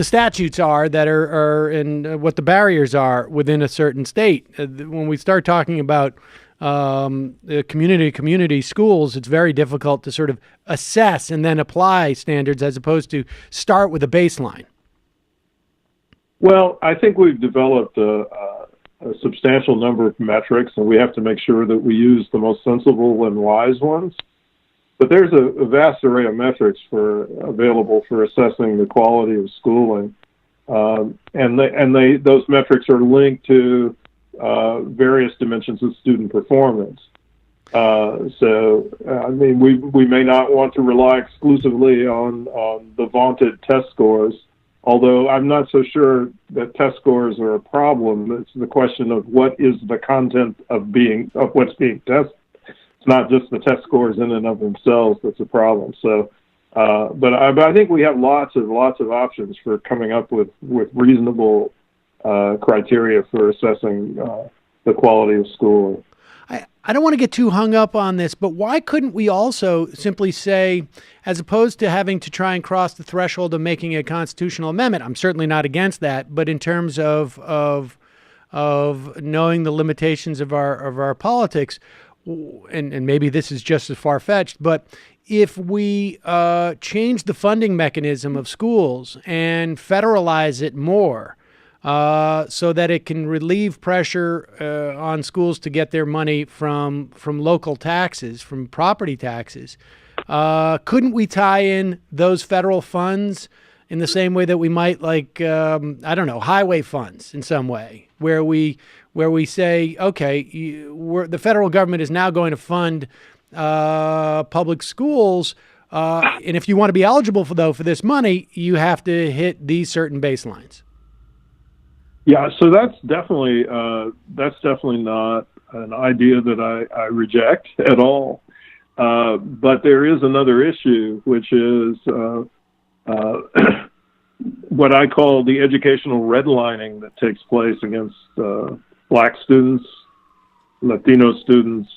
statutes are that are and what the barriers are within a certain state. When we start talking about community schools, it's very difficult to sort of assess and then apply standards as opposed to start with a baseline. Well, I think we've developed a substantial number of metrics, and we have to make sure that we use the most sensible and wise ones. But there's a vast array of metrics available for assessing the quality of schooling, and those metrics are linked to various dimensions of student performance. We may not want to rely exclusively on the vaunted test scores, although I'm not so sure that test scores are a problem. It's the question of what is the content of what's being tested. It's not just the test scores in and of themselves that's a problem. So, but I think we have lots of options for coming up with reasonable criteria for assessing the quality of schooling. I don't want to get too hung up on this, but why couldn't we also simply say, as opposed to having to try and cross the threshold of making a constitutional amendment, I'm certainly not against that, but in terms of of knowing the limitations of our politics, and maybe this is just as far-fetched, but if we change the funding mechanism of schools and federalize it more, so that it can relieve pressure on schools to get their money from local taxes, from property taxes, couldn't we tie in those federal funds in the same way that we might, like, I don't know, highway funds in some way, where we say, okay, the federal government is now going to fund public schools, and if you want to be eligible for this money, you have to hit these certain baselines. Yeah, so that's definitely not an idea that I reject at all. But there is another issue, which is what I call the educational redlining that takes place against Black students, Latino students,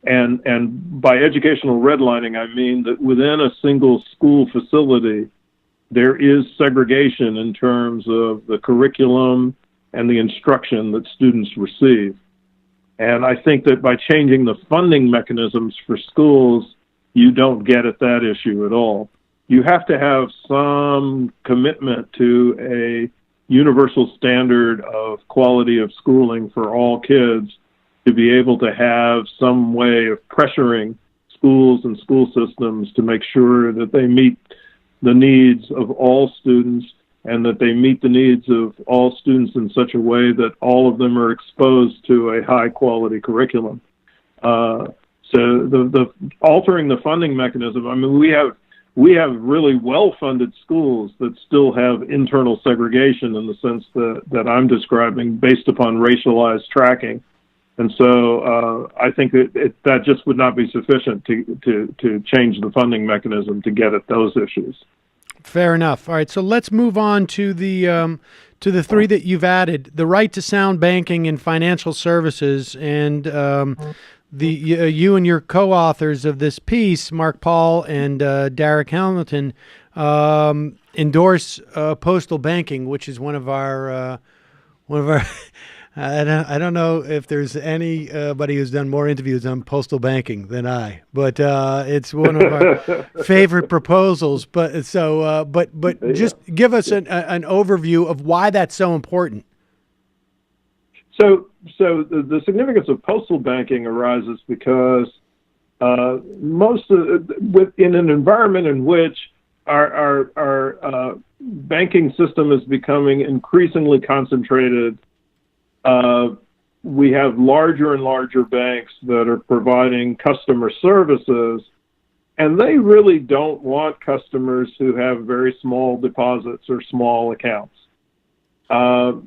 and by educational redlining, I mean that within a single school facility, there is segregation in terms of the curriculum and the instruction that students receive. And I think that by changing the funding mechanisms for schools, you don't get at that issue at all. You have to have some commitment to a universal standard of quality of schooling for all kids to be able to have some way of pressuring schools and school systems to make sure that they meet the needs of all students and that they meet the needs of all students in such a way that all of them are exposed to a high quality curriculum. So the altering the funding mechanism, I mean, we have really well-funded schools that still have internal segregation in the sense that I'm describing based upon racialized tracking. And so I think that just would not be sufficient to change the funding mechanism to get at those issues. Fair enough. All right, so let's move on to the three that you've added: the right to sound banking and financial services, and you and your co-authors of this piece, Mark Paul and Darrick Hamilton, endorse postal banking, which is one of our. I don't know if there's anybody who's done more interviews on postal banking than I, but it's one of our favorite proposals. But just give us an overview of why that's so important. So the significance of postal banking arises because in an environment in which our banking system is becoming increasingly concentrated. We have larger and larger banks that are providing customer services, and they really don't want customers who have very small deposits or small accounts. So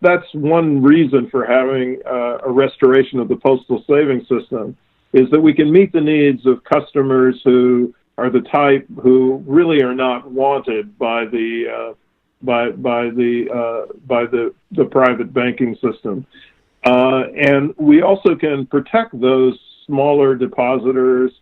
that's one reason for having a restoration of the postal savings system, is that we can meet the needs of customers who are the type who really are not wanted by the private banking system, and we also can protect those smaller depositors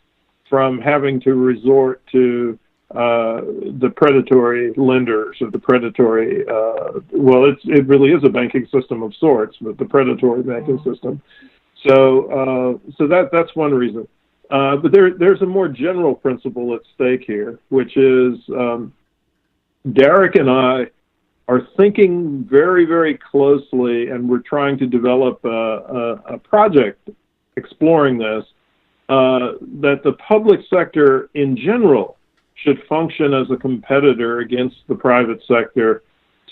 from having to resort to the predatory lenders or the predatory. It really is a banking system of sorts, but the predatory banking system. So that's one reason. But there's a more general principle at stake here, which is. Darrick and I are thinking very, very closely, and we're trying to develop a project exploring this, that the public sector in general should function as a competitor against the private sector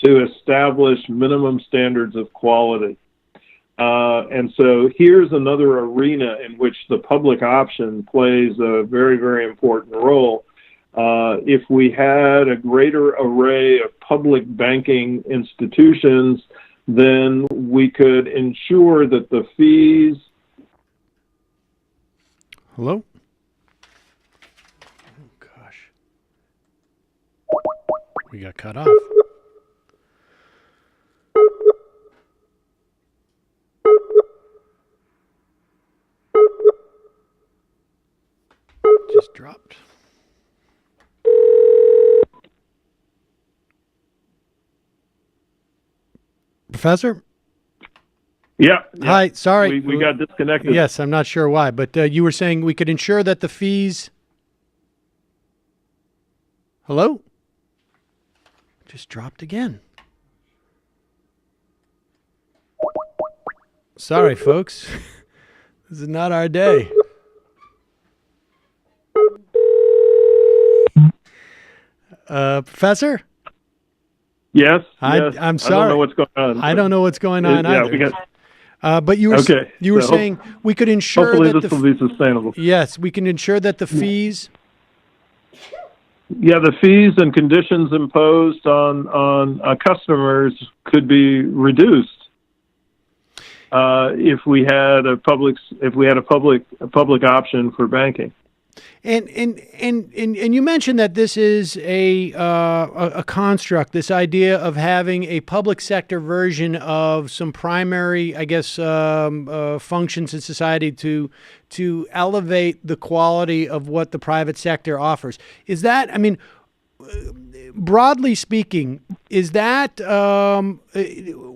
to establish minimum standards of quality. And so here's another arena in which the public option plays a very, very important role. If we had a greater array of public banking institutions, then we could ensure that the fees. Hello? Oh, gosh. We got cut off. Just dropped. Professor? Yeah. Hi, sorry. We got disconnected. Yes, I'm not sure why, but you were saying we could ensure that the fees... Hello? Just dropped again. Sorry, folks. This is not our day. Professor? Yes. I'm sorry. I don't know what's going on. I don't know what's going on Yeah, either. we got. But you were Okay, you were so saying we could ensure hopefully that this will be sustainable. Yes, we can ensure that the fees. Yeah, the fees and conditions imposed on customers could be reduced if we had a public option for banking. And you mentioned that this is a construct, this idea of having a public sector version of some primary, I guess, functions in society to elevate the quality of what the private sector offers. Is that, I mean, broadly speaking, is that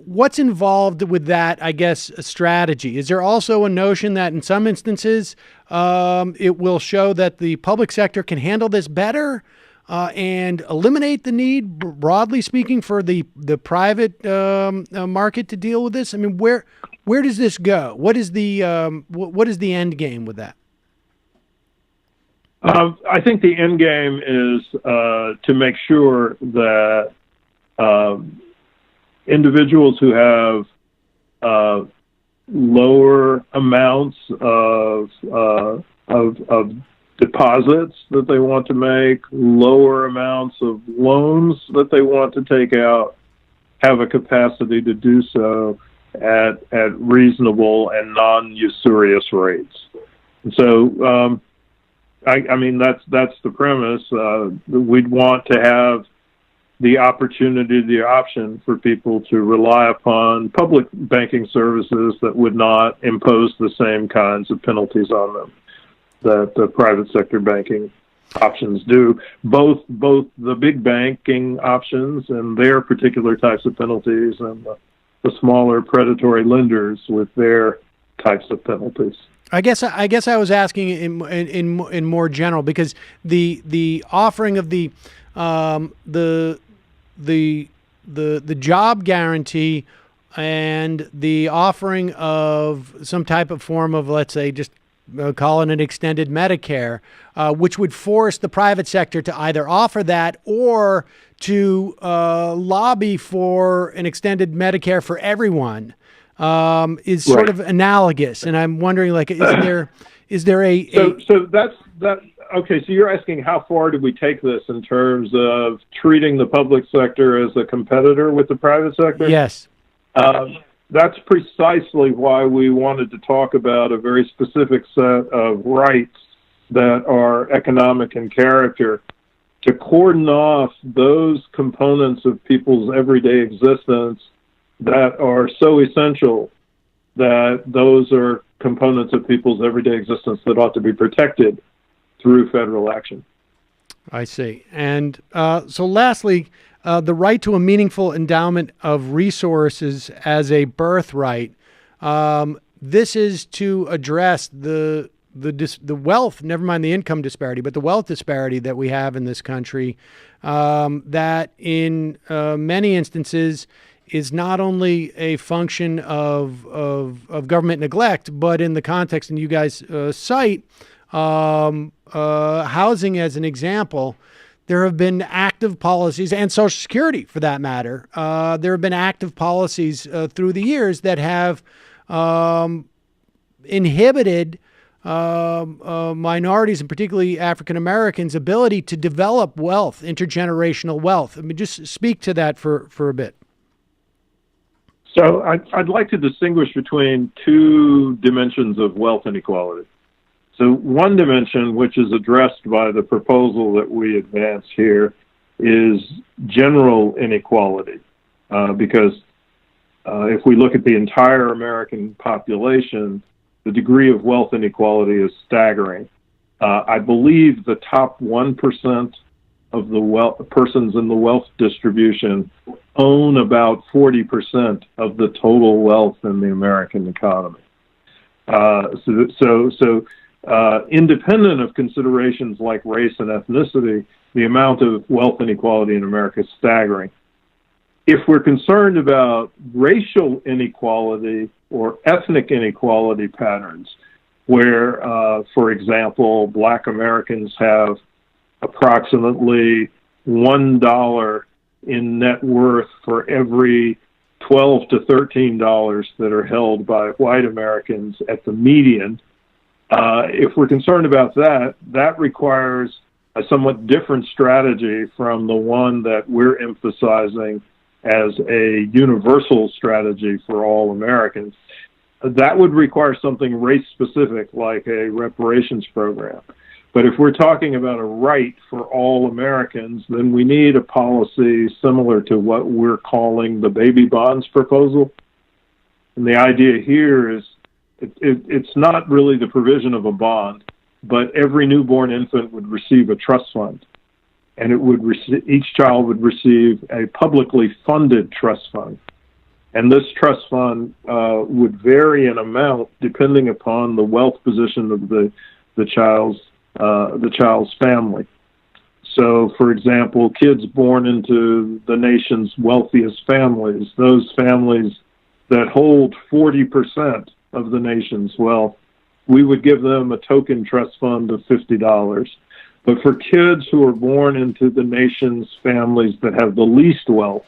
what's involved with that, I guess, strategy? Is there also a notion that in some instances it will show that the public sector can handle this better and eliminate the need, broadly speaking, for the private market to deal with this? I mean, where does this go? What is the end game with that? I think the end game is to make sure that individuals who have lower amounts of deposits that they want to make, lower amounts of loans that they want to take out, have a capacity to do so at reasonable and non-usurious rates. And so, I mean, that's the premise. We'd want to have the opportunity, the option for people to rely upon public banking services that would not impose the same kinds of penalties on them that the private sector banking options do. Both the big banking options and their particular types of penalties, and the smaller predatory lenders with their types of penalties. I guess I was asking in more general, because the offering of the job guarantee and the offering of some type of form of, let's say, just call it an extended Medicare, which would force the private sector to either offer that or to lobby for an extended Medicare for everyone. Is sort of analogous, and I'm wondering, like, is there a so that's that? Okay, so you're asking how far do we take this in terms of treating the public sector as a competitor with the private sector? Yes. That's precisely why we wanted to talk about a very specific set of rights that are economic in character, to cordon off those components of people's everyday existence that are so essential that those are components of people's everyday existence that ought to be protected through federal action. I see. And so lastly, the right to a meaningful endowment of resources as a birthright. This is to address the wealth, never mind the income disparity, but the wealth disparity that we have in this country, that in many instances is not only a function of government neglect, but in the context, and you guys cite housing as an example, there have been active policies, and Social Security for that matter, there have been active policies through the years that have inhibited minorities, and particularly African Americans' ability to develop wealth, intergenerational wealth. I mean, just speak to that for a bit. So I'd like to distinguish between two dimensions of wealth inequality. So one dimension, which is addressed by the proposal that we advance here, is general inequality, because if we look at the entire American population, the degree of wealth inequality is staggering. I believe the top 1% of the persons in the wealth distribution own about 40% of the total wealth in the American economy. Independent of considerations like race and ethnicity, the amount of wealth inequality in America is staggering. If we're concerned about racial inequality or ethnic inequality patterns, where, for example, Black Americans have approximately $1 in net worth for every $12 to $13 that are held by white Americans at the median. If we're concerned about that, that requires a somewhat different strategy from the one that we're emphasizing as a universal strategy for all Americans. That would require something race-specific, like a reparations program. But if we're talking about a right for all Americans, then we need a policy similar to what we're calling the baby bonds proposal. And the idea here is it's not really the provision of a bond, but every newborn infant would receive a trust fund. And each child would receive a publicly funded trust fund. And this trust fund would vary in amount depending upon the wealth position of the child's family. So, for example, kids born into the nation's wealthiest families, those families that hold 40% of the nation's wealth, we would give them a token trust fund of $50. But for kids who are born into the nation's families that have the least wealth,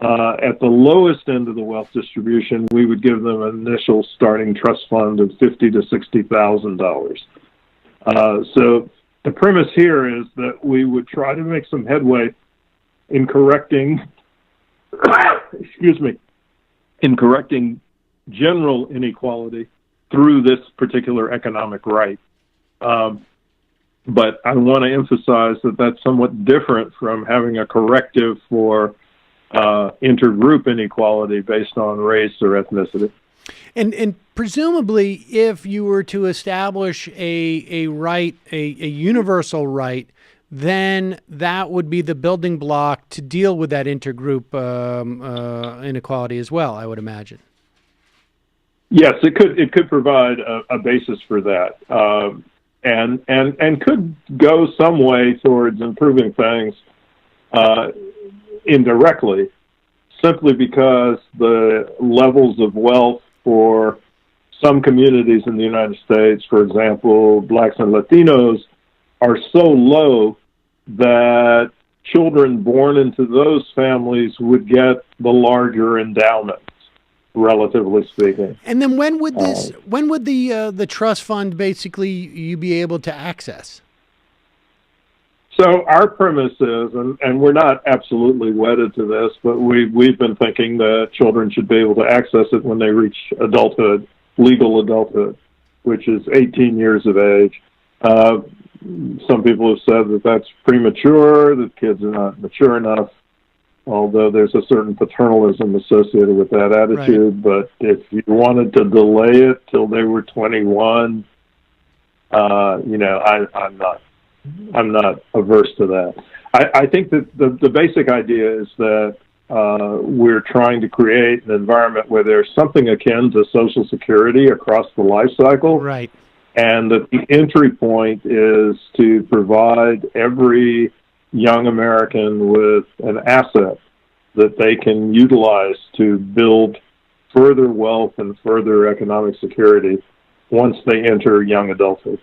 at the lowest end of the wealth distribution, we would give them an initial starting trust fund of $50,000 to $60,000. So the premise here is that we would try to make some headway in correcting, in correcting general inequality through this particular economic right. But I want to emphasize that that's somewhat different from having a corrective for intergroup inequality based on race or ethnicity. And presumably, if you were to establish a right, a universal right, then that would be the building block to deal with that intergroup inequality as well, I would imagine. Yes, it could provide a basis for that, and could go some way towards improving things indirectly, simply because the levels of wealth for some communities in the United States, for example, Blacks and Latinos, are so low that children born into those families would get the larger endowments, relatively speaking. And then when would the trust fund basically you be able to access? So our premise is, and we're not absolutely wedded to this, but we've been thinking that children should be able to access it when they reach adulthood, legal adulthood, which is 18 years of age. Some people have said that that's premature, that kids are not mature enough, although there's a certain paternalism associated with that attitude. Right. But if you wanted to delay it till they were 21, I'm not averse to that. I think that the basic idea is that we're trying to create an environment where there's something akin to Social Security across the life cycle. Right. And that the entry point is to provide every young American with an asset that they can utilize to build further wealth and further economic security once they enter young adulthood.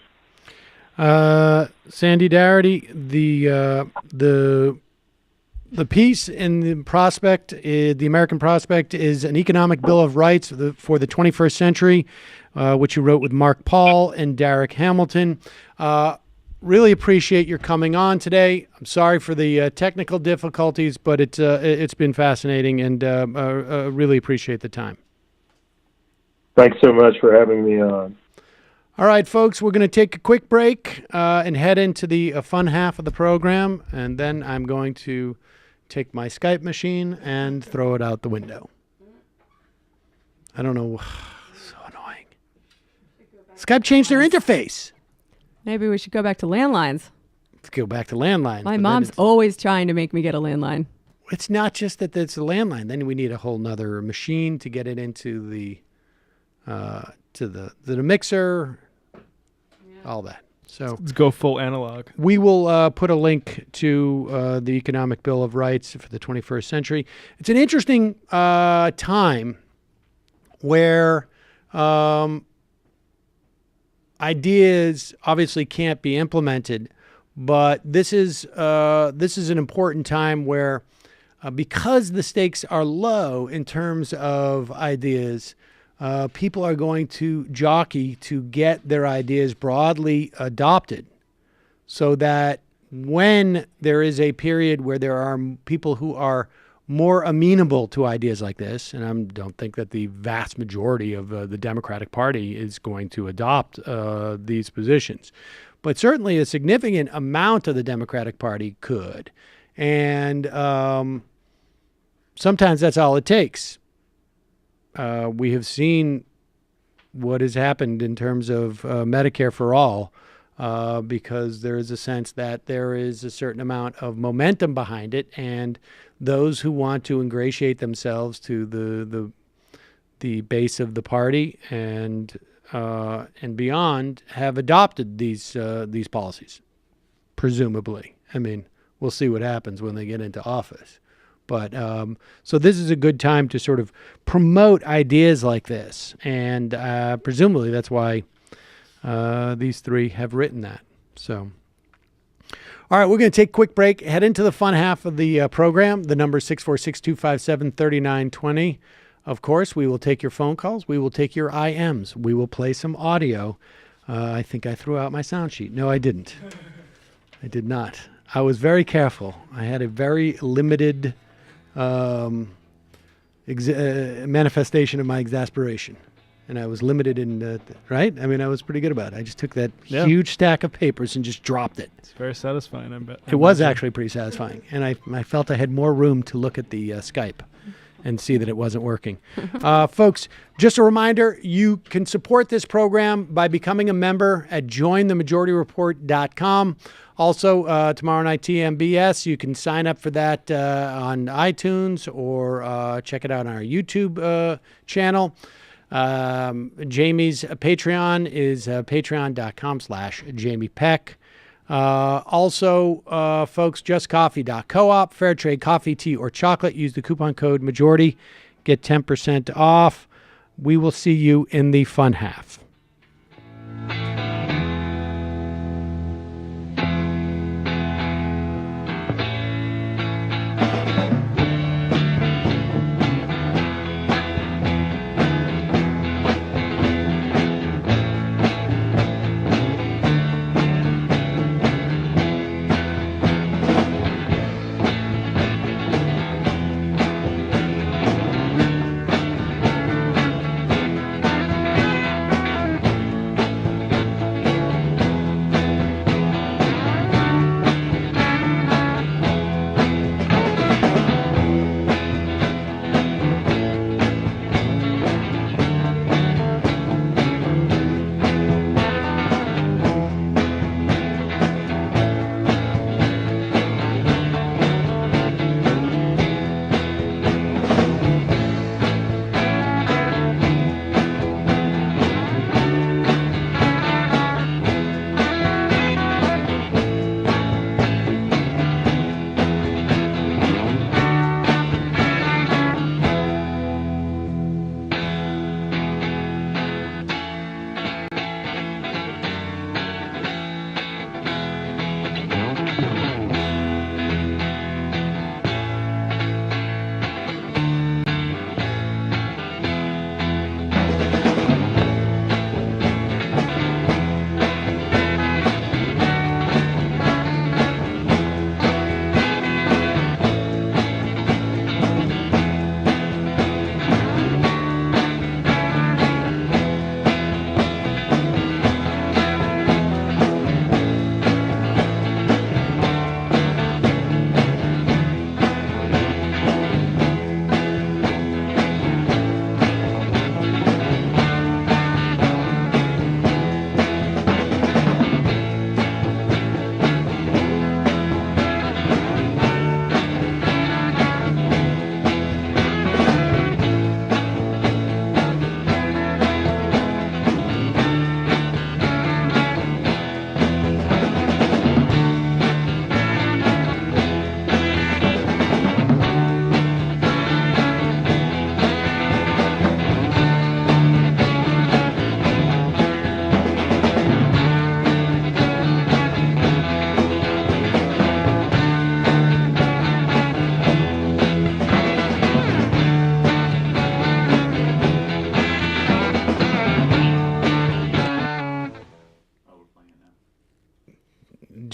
Sandy Darity, the piece in the Prospect, the American Prospect, is an economic bill of rights for the 21st century, which you wrote with Mark Paul and Darrick Hamilton. Really appreciate your coming on today. I'm sorry for the technical difficulties, but it's been fascinating, and really appreciate the time. Thanks so much for having me on. All right, folks, we're going to take a quick break and head into the fun half of the program, and then I'm going to take my Skype machine and throw it out the window. I don't know. So annoying. Skype changed their interface. Maybe we should go back to landlines. go back to landlines. My mom's always trying to make me get a landline. It's not just that it's a landline. Then we need a whole nother machine to get it into the mixer, all that. So let's go full analog. We will put a link to the Economic Bill of Rights for the 21st century. It's an interesting time where ideas obviously can't be implemented, but this is an important time where because the stakes are low in terms of ideas, people are going to jockey to get their ideas broadly adopted so that when there is a period where there are people who are more amenable to ideas like this, and I don't think that the vast majority of the Democratic Party is going to adopt these positions, but certainly a significant amount of the Democratic Party could. And sometimes that's all it takes. We have seen what has happened in terms of Medicare for all, because there is a sense that there is a certain amount of momentum behind it, and those who want to ingratiate themselves to the base of the party and beyond have adopted these policies, presumably. I mean, we'll see what happens when they get into office. But so this is a good time to sort of promote ideas like this. And presumably that's why these three have written that. So, all right, we're going to take a quick break, head into the fun half of the program. The number is 646-257-3920. Of course, we will take your phone calls. We will take your IMs. We will play some audio. I think I threw out my sound sheet. No, I didn't. I did not. I was very careful. I had a very limited manifestation of my exasperation, and I was limited in right. I mean, I was pretty good about it. I just took that huge stack of papers and just dropped it. It's very satisfying. I bet it was actually pretty satisfying, and I felt I had more room to look at the Skype and see that it wasn't working. Folks, just a reminder, you can support this program by becoming a member at jointhemajorityreport.com. Also, tomorrow night, TMBS, you can sign up for that on iTunes or check it out on our YouTube channel. Jamie's Patreon is patreon.com/Jamie Peck. Also, folks, justcoffee.coop, fair trade coffee, tea, or chocolate. Use the coupon code majority. Get 10% off. We will see you in the fun half.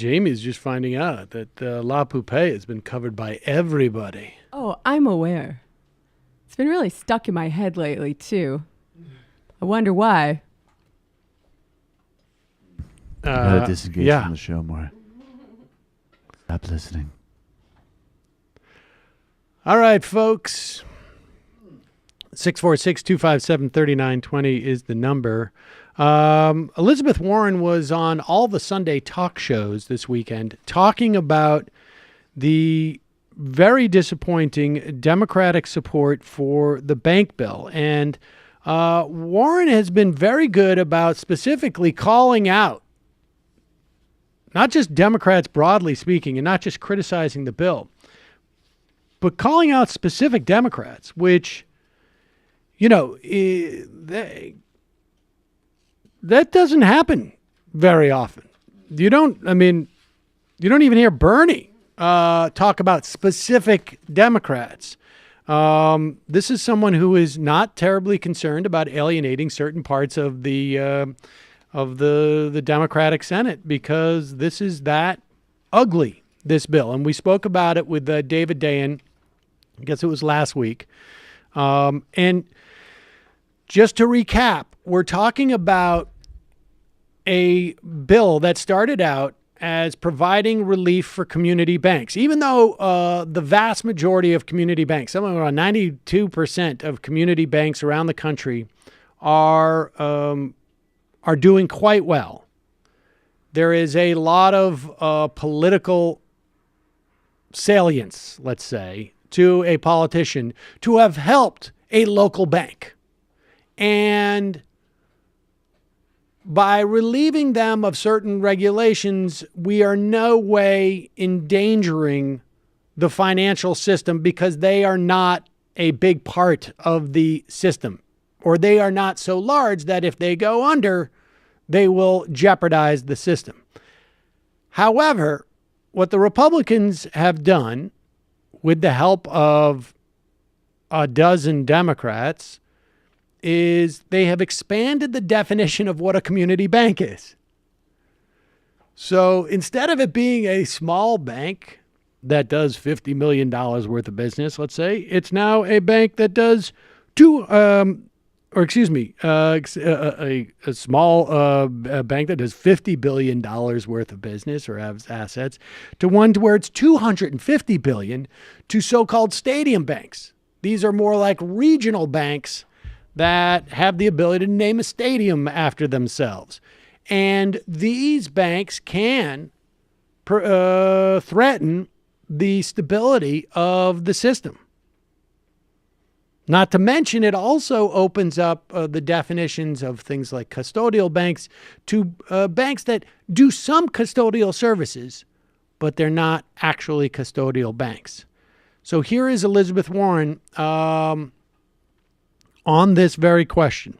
Jamie's just finding out that La Poupée has been covered by everybody. Oh, I'm aware. It's been really stuck in my head lately, too. I wonder why. Gotta disengage yeah. from the show more. Stop listening. All right, folks. 646-257-3920 is the number. Elizabeth Warren was on all the Sunday talk shows this weekend talking about the very disappointing Democratic support for the bank bill. And Warren has been very good about specifically calling out not just Democrats broadly speaking and not just criticizing the bill, but calling out specific Democrats, which, you know, that doesn't happen very often. You don't even hear Bernie talk about specific Democrats. This is someone who is not terribly concerned about alienating certain parts of the Democratic Senate, because this is that ugly, this bill. And we spoke about it with David Dayen, I guess it was last week. And just to recap, we're talking about a bill that started out as providing relief for community banks, even though the vast majority of community banks, somewhere around 92% of community banks around the country are doing quite well. There is a lot of political salience, let's say, to a politician to have helped a local bank. And by relieving them of certain regulations, we are no way endangering the financial system, because they are not a big part of the system, or they are not so large that if they go under, they will jeopardize the system. However, what the Republicans have done, with the help of a dozen Democrats, is they have expanded the definition of what a community bank is. So instead of it being a small bank that does $50 million worth of business, let's say, it's now a bank that does a small bank that does $50 billion worth of business or has assets, to one where it's $250 billion, to so-called stadium banks. These are more like regional banks that have the ability to name a stadium after themselves. And these banks can threaten the stability of the system. Not to mention, it also opens up the definitions of things like custodial banks to banks that do some custodial services, but they're not actually custodial banks. So here is Elizabeth Warren on this very question.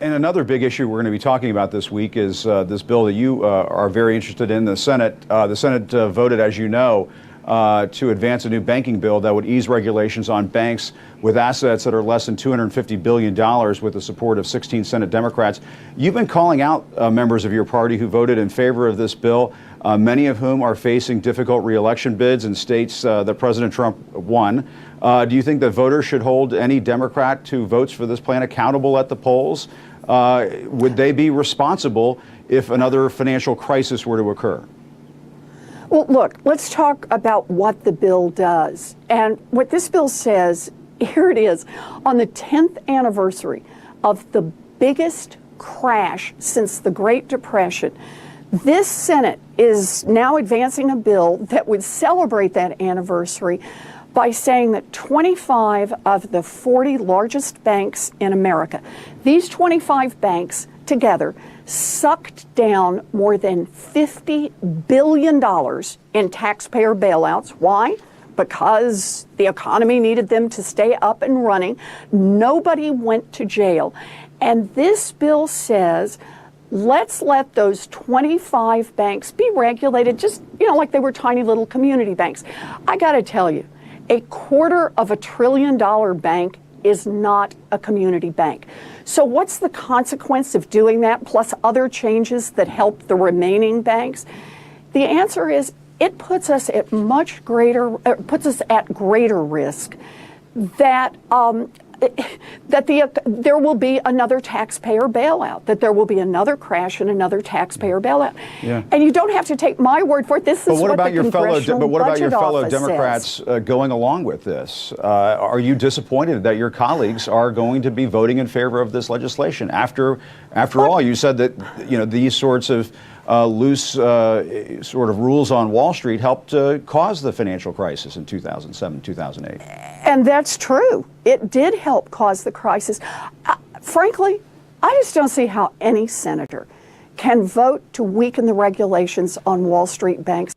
And another big issue we're going to be talking about this week is this bill that you are very interested in. The Senate voted, as you know, to advance a new banking bill that would ease regulations on banks with assets that are less than $250 billion, with the support of 16 Senate Democrats. You've been calling out members of your party who voted in favor of this bill, many of whom are facing difficult reelection bids in states that President Trump won. Do you think that voters should hold any Democrat who votes for this plan accountable at the polls? Would they be responsible if another financial crisis were to occur? Well, look, let's talk about what the bill does. And what this bill says, here it is, on the 10th anniversary of the biggest crash since the Great Depression, this Senate is now advancing a bill that would celebrate that anniversary by saying that 25 of the 40 largest banks in America, these 25 banks together sucked down more than $50 billion in taxpayer bailouts. Why? Because the economy needed them to stay up and running. Nobody went to jail. And this bill says, let's let those 25 banks be regulated just, like they were tiny little community banks. I got to tell you, $250 billion bank is not a community bank. So what's the consequence of doing that, plus other changes that help the remaining banks? The answer is it puts us at greater risk that there will be another taxpayer bailout, that there will be another crash and another taxpayer bailout. Yeah. And you don't have to take my word for it. This is what the Congressional Budget Office Democrats says. Going along with this? Are you disappointed that your colleagues are going to be voting in favor of this legislation? After all, you said that these sorts of loose sort of rules on Wall Street helped cause the financial crisis in 2007, 2008. And that's true. It did help cause the crisis. Frankly, I just don't see how any senator can vote to weaken the regulations on Wall Street banks.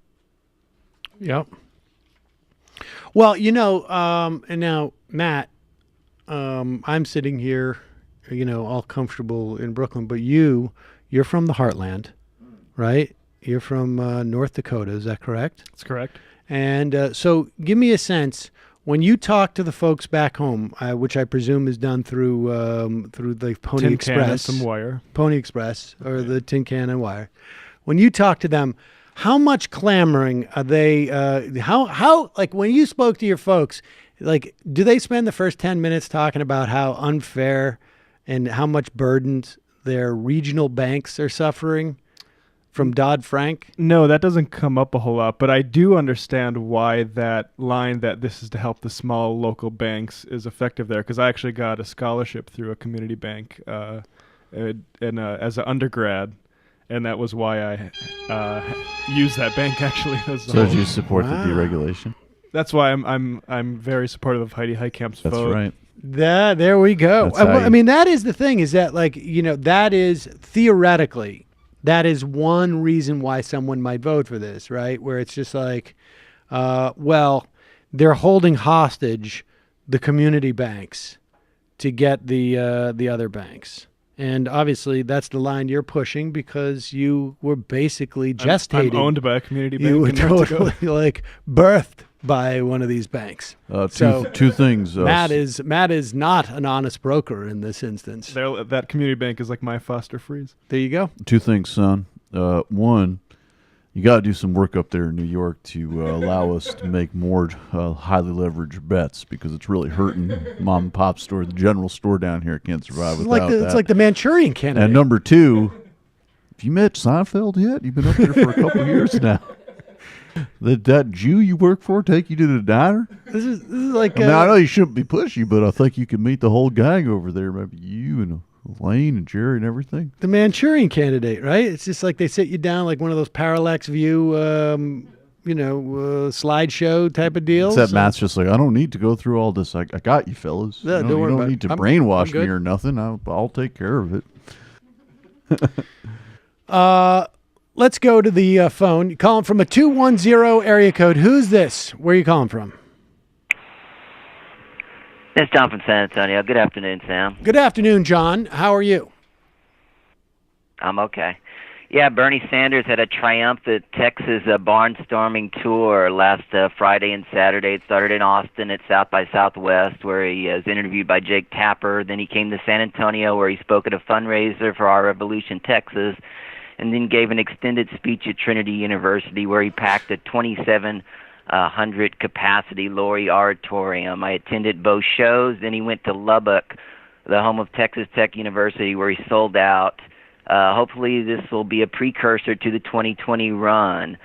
Yep. Well, and now, Matt, I'm sitting here, all comfortable in Brooklyn, but you're from the heartland, right? You're from North Dakota, is that correct? That's correct. And so give me a sense, when you talk to the folks back home, which I presume is done through the Pony Tin Express. can and some wire. Pony Express, or the tin can and wire. When you talk to them, how much clamoring are they, how like when you spoke to your folks, like, do they spend the first 10 minutes talking about how unfair and how much burdened their regional banks are suffering from Dodd-Frank? No, that doesn't come up a whole lot, but I do understand why that line that this is to help the small local banks is effective there, because I actually got a scholarship through a community bank as an undergrad, and that was why I used that bank actually. So do you support the deregulation? That's why I'm very supportive of Heidi Heitkamp's vote. That's right. There we go. I mean, that is the thing, is that, like, that is theoretically, that is one reason why someone might vote for this, right? Where it's just like, well, they're holding hostage the community banks to get the other banks. And obviously that's the line you're pushing, because you were basically gestating. I'm owned by a community bank. You were in North totally Dakota. like birthed by one of these banks. Two things. Matt is not an honest broker in this instance. That community bank is like my Foster Freeze. There you go. Two things, son. One, you got to do some work up there in New York to allow us to make more highly leveraged bets, because it's really hurting mom and pop store. The general store down here can't survive without that. It's like the Manchurian Candidate. And number two, have you met Seinfeld yet? You've been up there for a couple of years now. Did that Jew you work for take you to the diner? This is like. I know you shouldn't be pushy, but I think you can meet the whole gang over there. Maybe you and Lane and Jerry and everything. The Manchurian Candidate, right? It's just like they sit you down like one of those parallax view, slideshow type of deals. Except Matt's just like, I don't need to go through all this. I got you, fellas. Yeah, you don't don't need to brainwash me or nothing. I'll take care of it. Let's go to the phone. You calling from a 210 area code. Who's this? Where are you calling from? It's John from San Antonio. Good afternoon, Sam. Good afternoon, John. How are you? I'm okay. Yeah, Bernie Sanders had a triumphant Texas barnstorming tour last Friday and Saturday. It started in Austin at South by Southwest, where he was interviewed by Jake Tapper. Then he came to San Antonio, where he spoke at a fundraiser for Our Revolution, Texas, and then gave an extended speech at Trinity University, where he packed a 2,700 capacity Laurie Auditorium. I attended both shows. Then he went to Lubbock, the home of Texas Tech University, where he sold out. Hopefully this will be a precursor to the 2020 run.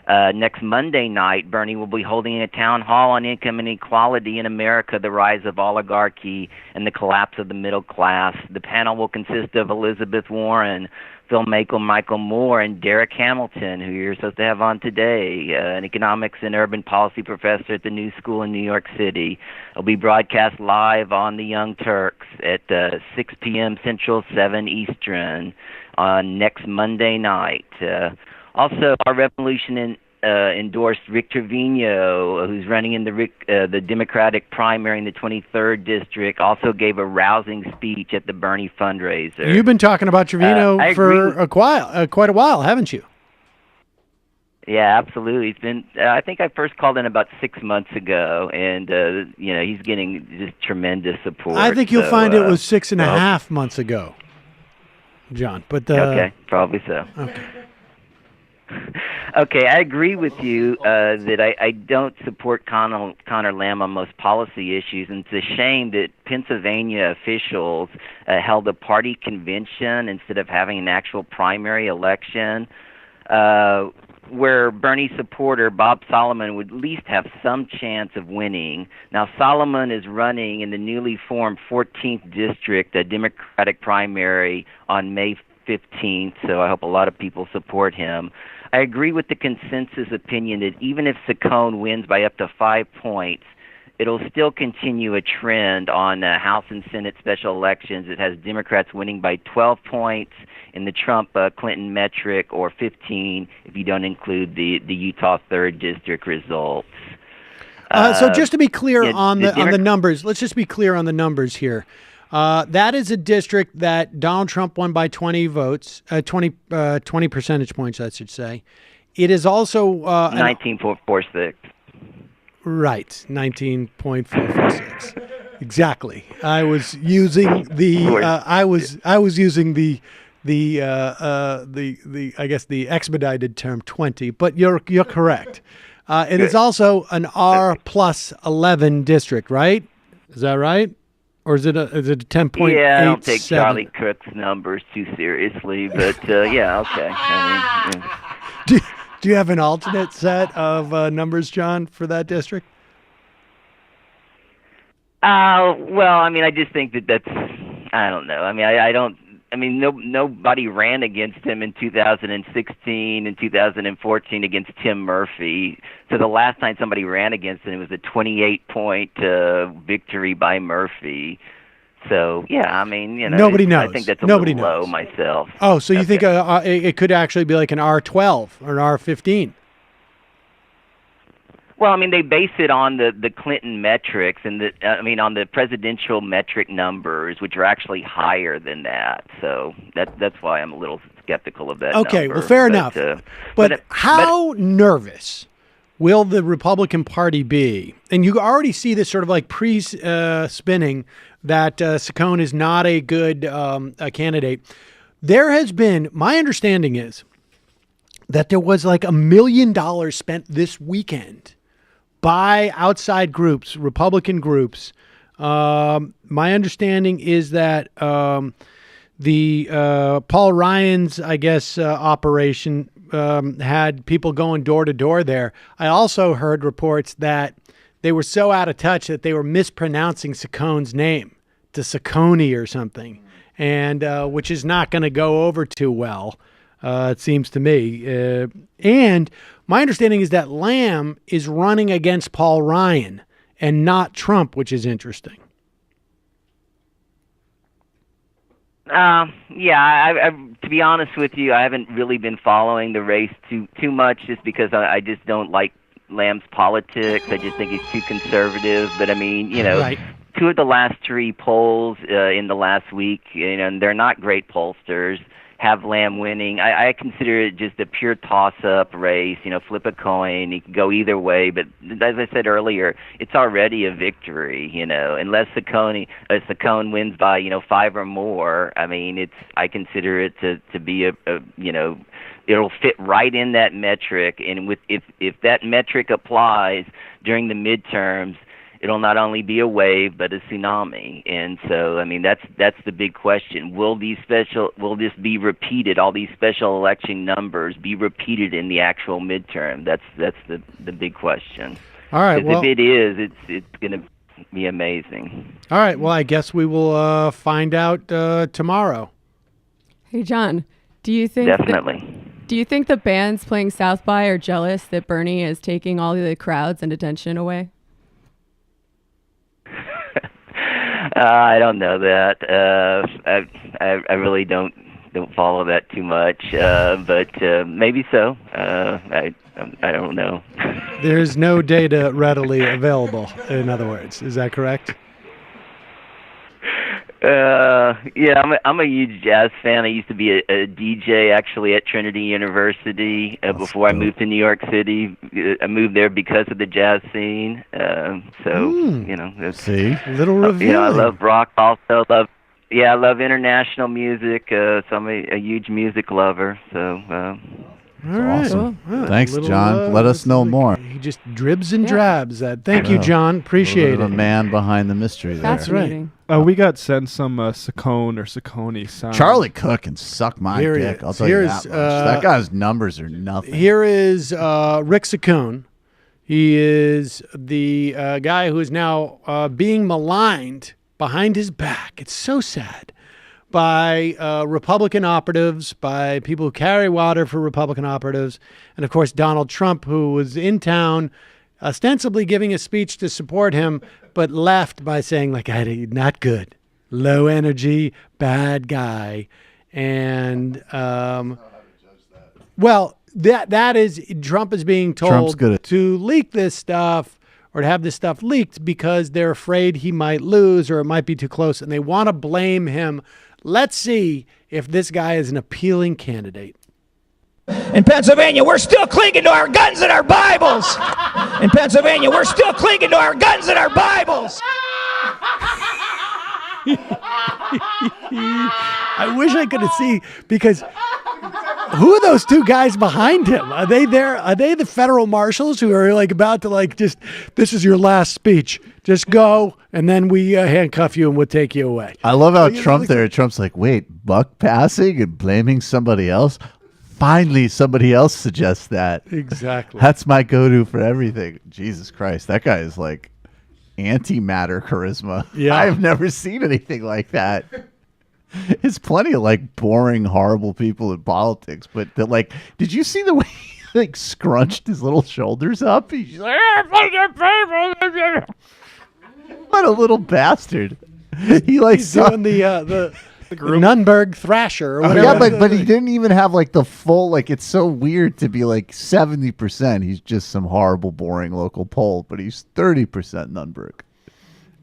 Next Monday night, Bernie will be holding a town hall on income inequality in America, the rise of oligarchy and the collapse of the middle class. The panel will consist of Elizabeth Warren, filmmaker Michael Moore, and Darrick Hamilton, who you're supposed to have on today, an economics and urban policy professor at the New School in New York City. It'll be broadcast live on the Young Turks at 6 p.m. Central, 7 Eastern on next Monday night. Also, Our Revolution endorsed Rick Trevino, who's running in the Democratic primary in the 23rd District, also gave a rousing speech at the Bernie fundraiser. You've been talking about Trevino for quite a while, haven't you? Yeah, absolutely. It's been. I think I first called in about 6 months ago, and he's getting just tremendous support. I think you'll find it was 6.5 months ago, John. But okay, probably so. Okay. Okay, I agree with you that I don't support Connor Lamb on most policy issues, and it's a shame that Pennsylvania officials held a party convention instead of having an actual primary election, where Bernie supporter Bob Solomon would at least have some chance of winning. Now, Solomon is running in the newly formed 14th District, a Democratic primary on May 15th, so I hope a lot of people support him. I agree with the consensus opinion that even if Saccone wins by up to 5 points, it'll still continue a trend on House and Senate special elections. It has Democrats winning by 12 points in the Trump-Clinton metric, or 15 if you don't include the Utah 3rd District results. So just to be clear yeah, on the numbers, let's just be clear on the numbers here. That is a district that Donald Trump won by 20 votes, 20 percentage points, I should say. It is also 19.46. Right, 19.446. Exactly. I was using the I was using the I guess the expedited term 20, but you're correct. It is also an R plus 11 district, right? Is that right? Or is it a 10.87? Yeah, I don't take Charlie Cook's numbers too seriously, but yeah, okay. I mean, yeah. Do you have an alternate set of numbers, John, for that district? Well, I mean, I just think that's, I don't know. I mean, I don't. I mean, nobody ran against him in 2016 and 2014 against Tim Murphy. So the last time somebody ran against him, it was a 28-point victory by Murphy. So yeah, I mean, you know, nobody knows. I think that's a Nobody little knows. low myself. Oh, so you think it could actually be like an R12 or an R15? Well, I mean, they base it on the Clinton metrics and on the presidential metric numbers, which are actually higher than that. So that's why I'm a little skeptical of that. Okay, number. well, fair enough. But how nervous will the Republican Party be? And you already see this sort of like spinning that Saccone is not a good candidate. There has been, my understanding is that there was like $1 million spent this weekend by outside groups, Republican groups. My understanding is that the Paul Ryan's, I guess, operation had people going door to door there. I also heard reports that they were so out of touch that they were mispronouncing Saccone's name to Saccone or something, and which is not going to go over too well, it seems to me. And my understanding is that Lamb is running against Paul Ryan and not Trump, which is interesting. Yeah, to be honest with you, I haven't really been following the race too much, just because I just don't like Lamb's politics. I just think he's too conservative. But I mean, you know, Right. 2 of the last 3 polls in the last week, you know, and they're not great pollsters, have Lamb winning. I consider it just a pure toss-up race, you know, flip a coin. You can go either way, but as I said earlier, it's already a victory, you know, unless Saccone wins by, you know, 5 or more. I mean, I consider it to be a you know, it'll fit right in that metric, and if that metric applies during the midterms, it'll not only be a wave but a tsunami. And so, I mean, that's the big question. Will this be repeated? All these special election numbers be repeated in the actual midterm? That's the big question. All right. 'Cause Well, if it is, it's going to be amazing. all right. Well, I guess we will find out tomorrow. Hey, John, do you think Definitely. Do you think the bands playing South by are jealous that Bernie is taking all the crowds and attention away? I don't know that. I really don't follow that too much, but maybe so. I don't know. There's no data readily available, in other words. Is that correct? Yeah, I'm a huge jazz fan. I used to be a DJ actually at Trinity University before I moved to New York City. I moved there because of the jazz scene. You know, See, little review. You know, I love rock. Also, I love international music. So I'm a huge music lover. So. All right. Awesome. Well, Thanks, little, John. Let us know more. He just dribs and drabs that. Thank you, John. Appreciate it. A man behind the mystery there. That's right. We got sent some Saccone or Saccone sound. Charlie Cook can suck my Here he dick. is. I'll tell you Here's, that much. That guy's numbers are nothing. Here is Rick Saccone. He is the guy who is now being maligned behind his back. It's so sad. By Republican operatives, by people who carry water for Republican operatives, and of course Donald Trump, who was in town ostensibly giving a speech to support him, but left by saying, like, not good, low energy, bad guy. And, well, that is, Trump is being told to leak this stuff or to have this stuff leaked because they're afraid he might lose or it might be too close, and they want to blame him. Let's see if this guy is an appealing candidate. In Pennsylvania, we're still clinging to our guns and our Bibles. In Pennsylvania, we're still clinging to our guns and our Bibles. I wish I could have seen, because who are those two guys behind him? Are they there? Are they the federal marshals who are like about to like just, this is your last speech. Just go, and then we handcuff you and we'll take you away. I love how Trump's like, wait, buck passing and blaming somebody else? Finally, somebody else suggests that. Exactly. That's my go-to for everything. Jesus Christ, that guy is like antimatter charisma. Yeah. I've never seen anything like that. It's plenty of like boring, horrible people in politics, but like, did you see the way he like scrunched his little shoulders up? He's like, what a little bastard. He like He's doing the Nunberg Thrasher or whatever. Yeah, but he didn't even have like the full, like, it's so weird to be like 70%. He's just some horrible, boring local poll, but he's 30% Nunberg.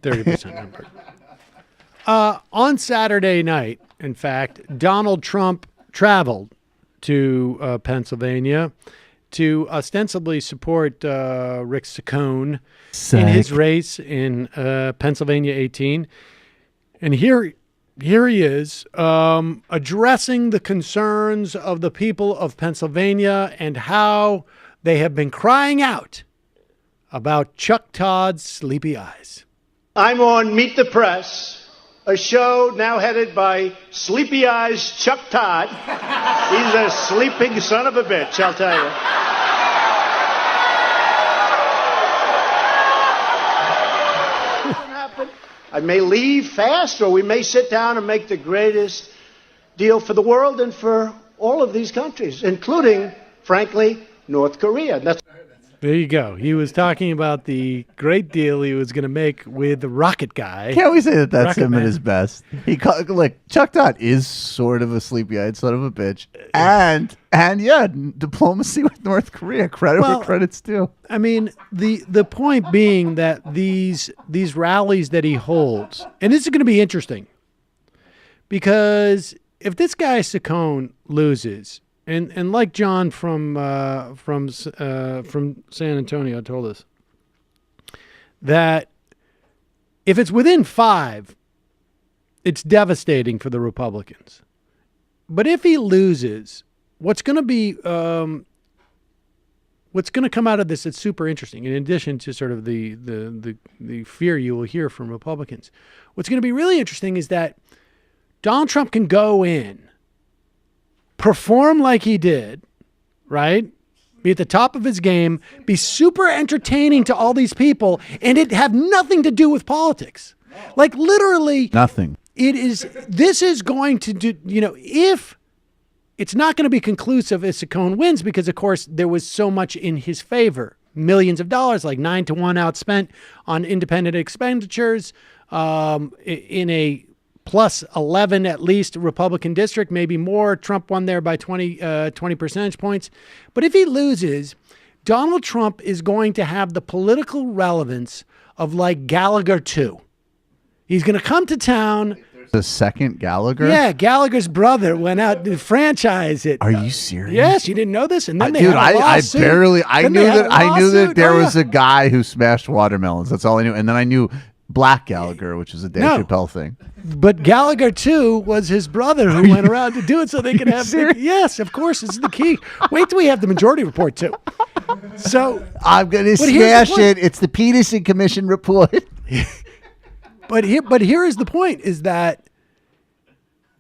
30% Nunberg. On Saturday night, in fact, Donald Trump traveled to Pennsylvania to ostensibly support Rick Saccone in his race in Pennsylvania 18. And here he is addressing the concerns of the people of Pennsylvania and how they have been crying out about Chuck Todd's sleepy eyes. I'm on Meet the Press, a show now headed by Sleepy Eyes Chuck Todd. He's a sleeping son of a bitch, I'll tell you. I may leave fast, or we may sit down and make the greatest deal for the world and for all of these countries, including, frankly, North Korea. There you go. He was talking about the great deal he was going to make with the Rocket Guy. Can't we say that that's Rocket him Man. at his best? Like, Chuck Todd is sort of a sleepy-eyed son of a bitch. And yeah, diplomacy with North Korea. Credit where credit's due. I mean, the point being that these rallies that he holds, and this is going to be interesting, because if this guy Saccone loses, and like John from San Antonio told us, that if it's within 5, it's devastating for the Republicans. But if he loses, what's going to come out of this that's super interesting, in addition to sort of the fear you will hear from Republicans, what's going to be really interesting is that Donald Trump can go in, perform like he did, right? Be at the top of his game, be super entertaining to all these people, and it have nothing to do with politics. Like literally nothing. This is going to do, if it's not going to be conclusive if Saccone wins, because of course there was so much in his favor, millions of dollars, like 9-1 outspent on independent expenditures, in a plus 11 at least Republican district, maybe more. Trump won there by 20 percentage points. But if he loses, Donald Trump is going to have the political relevance of like Gallagher 2. He's going to come to town. The second Gallagher? Yeah, Gallagher's brother went out to franchise it. Are you serious? Yes, you didn't know this? And then they Dude, had a lawsuit. I knew that there was a guy who smashed watermelons. That's all I knew. And then I knew Black Gallagher, which is a Dave Chappelle thing. But Gallagher too was his brother who went around to do it so they could have. Yes, of course, this is the key. Wait till we have the Majority Report too. So I'm gonna smash it. It's the Peterson Commission report. But here is the point: is that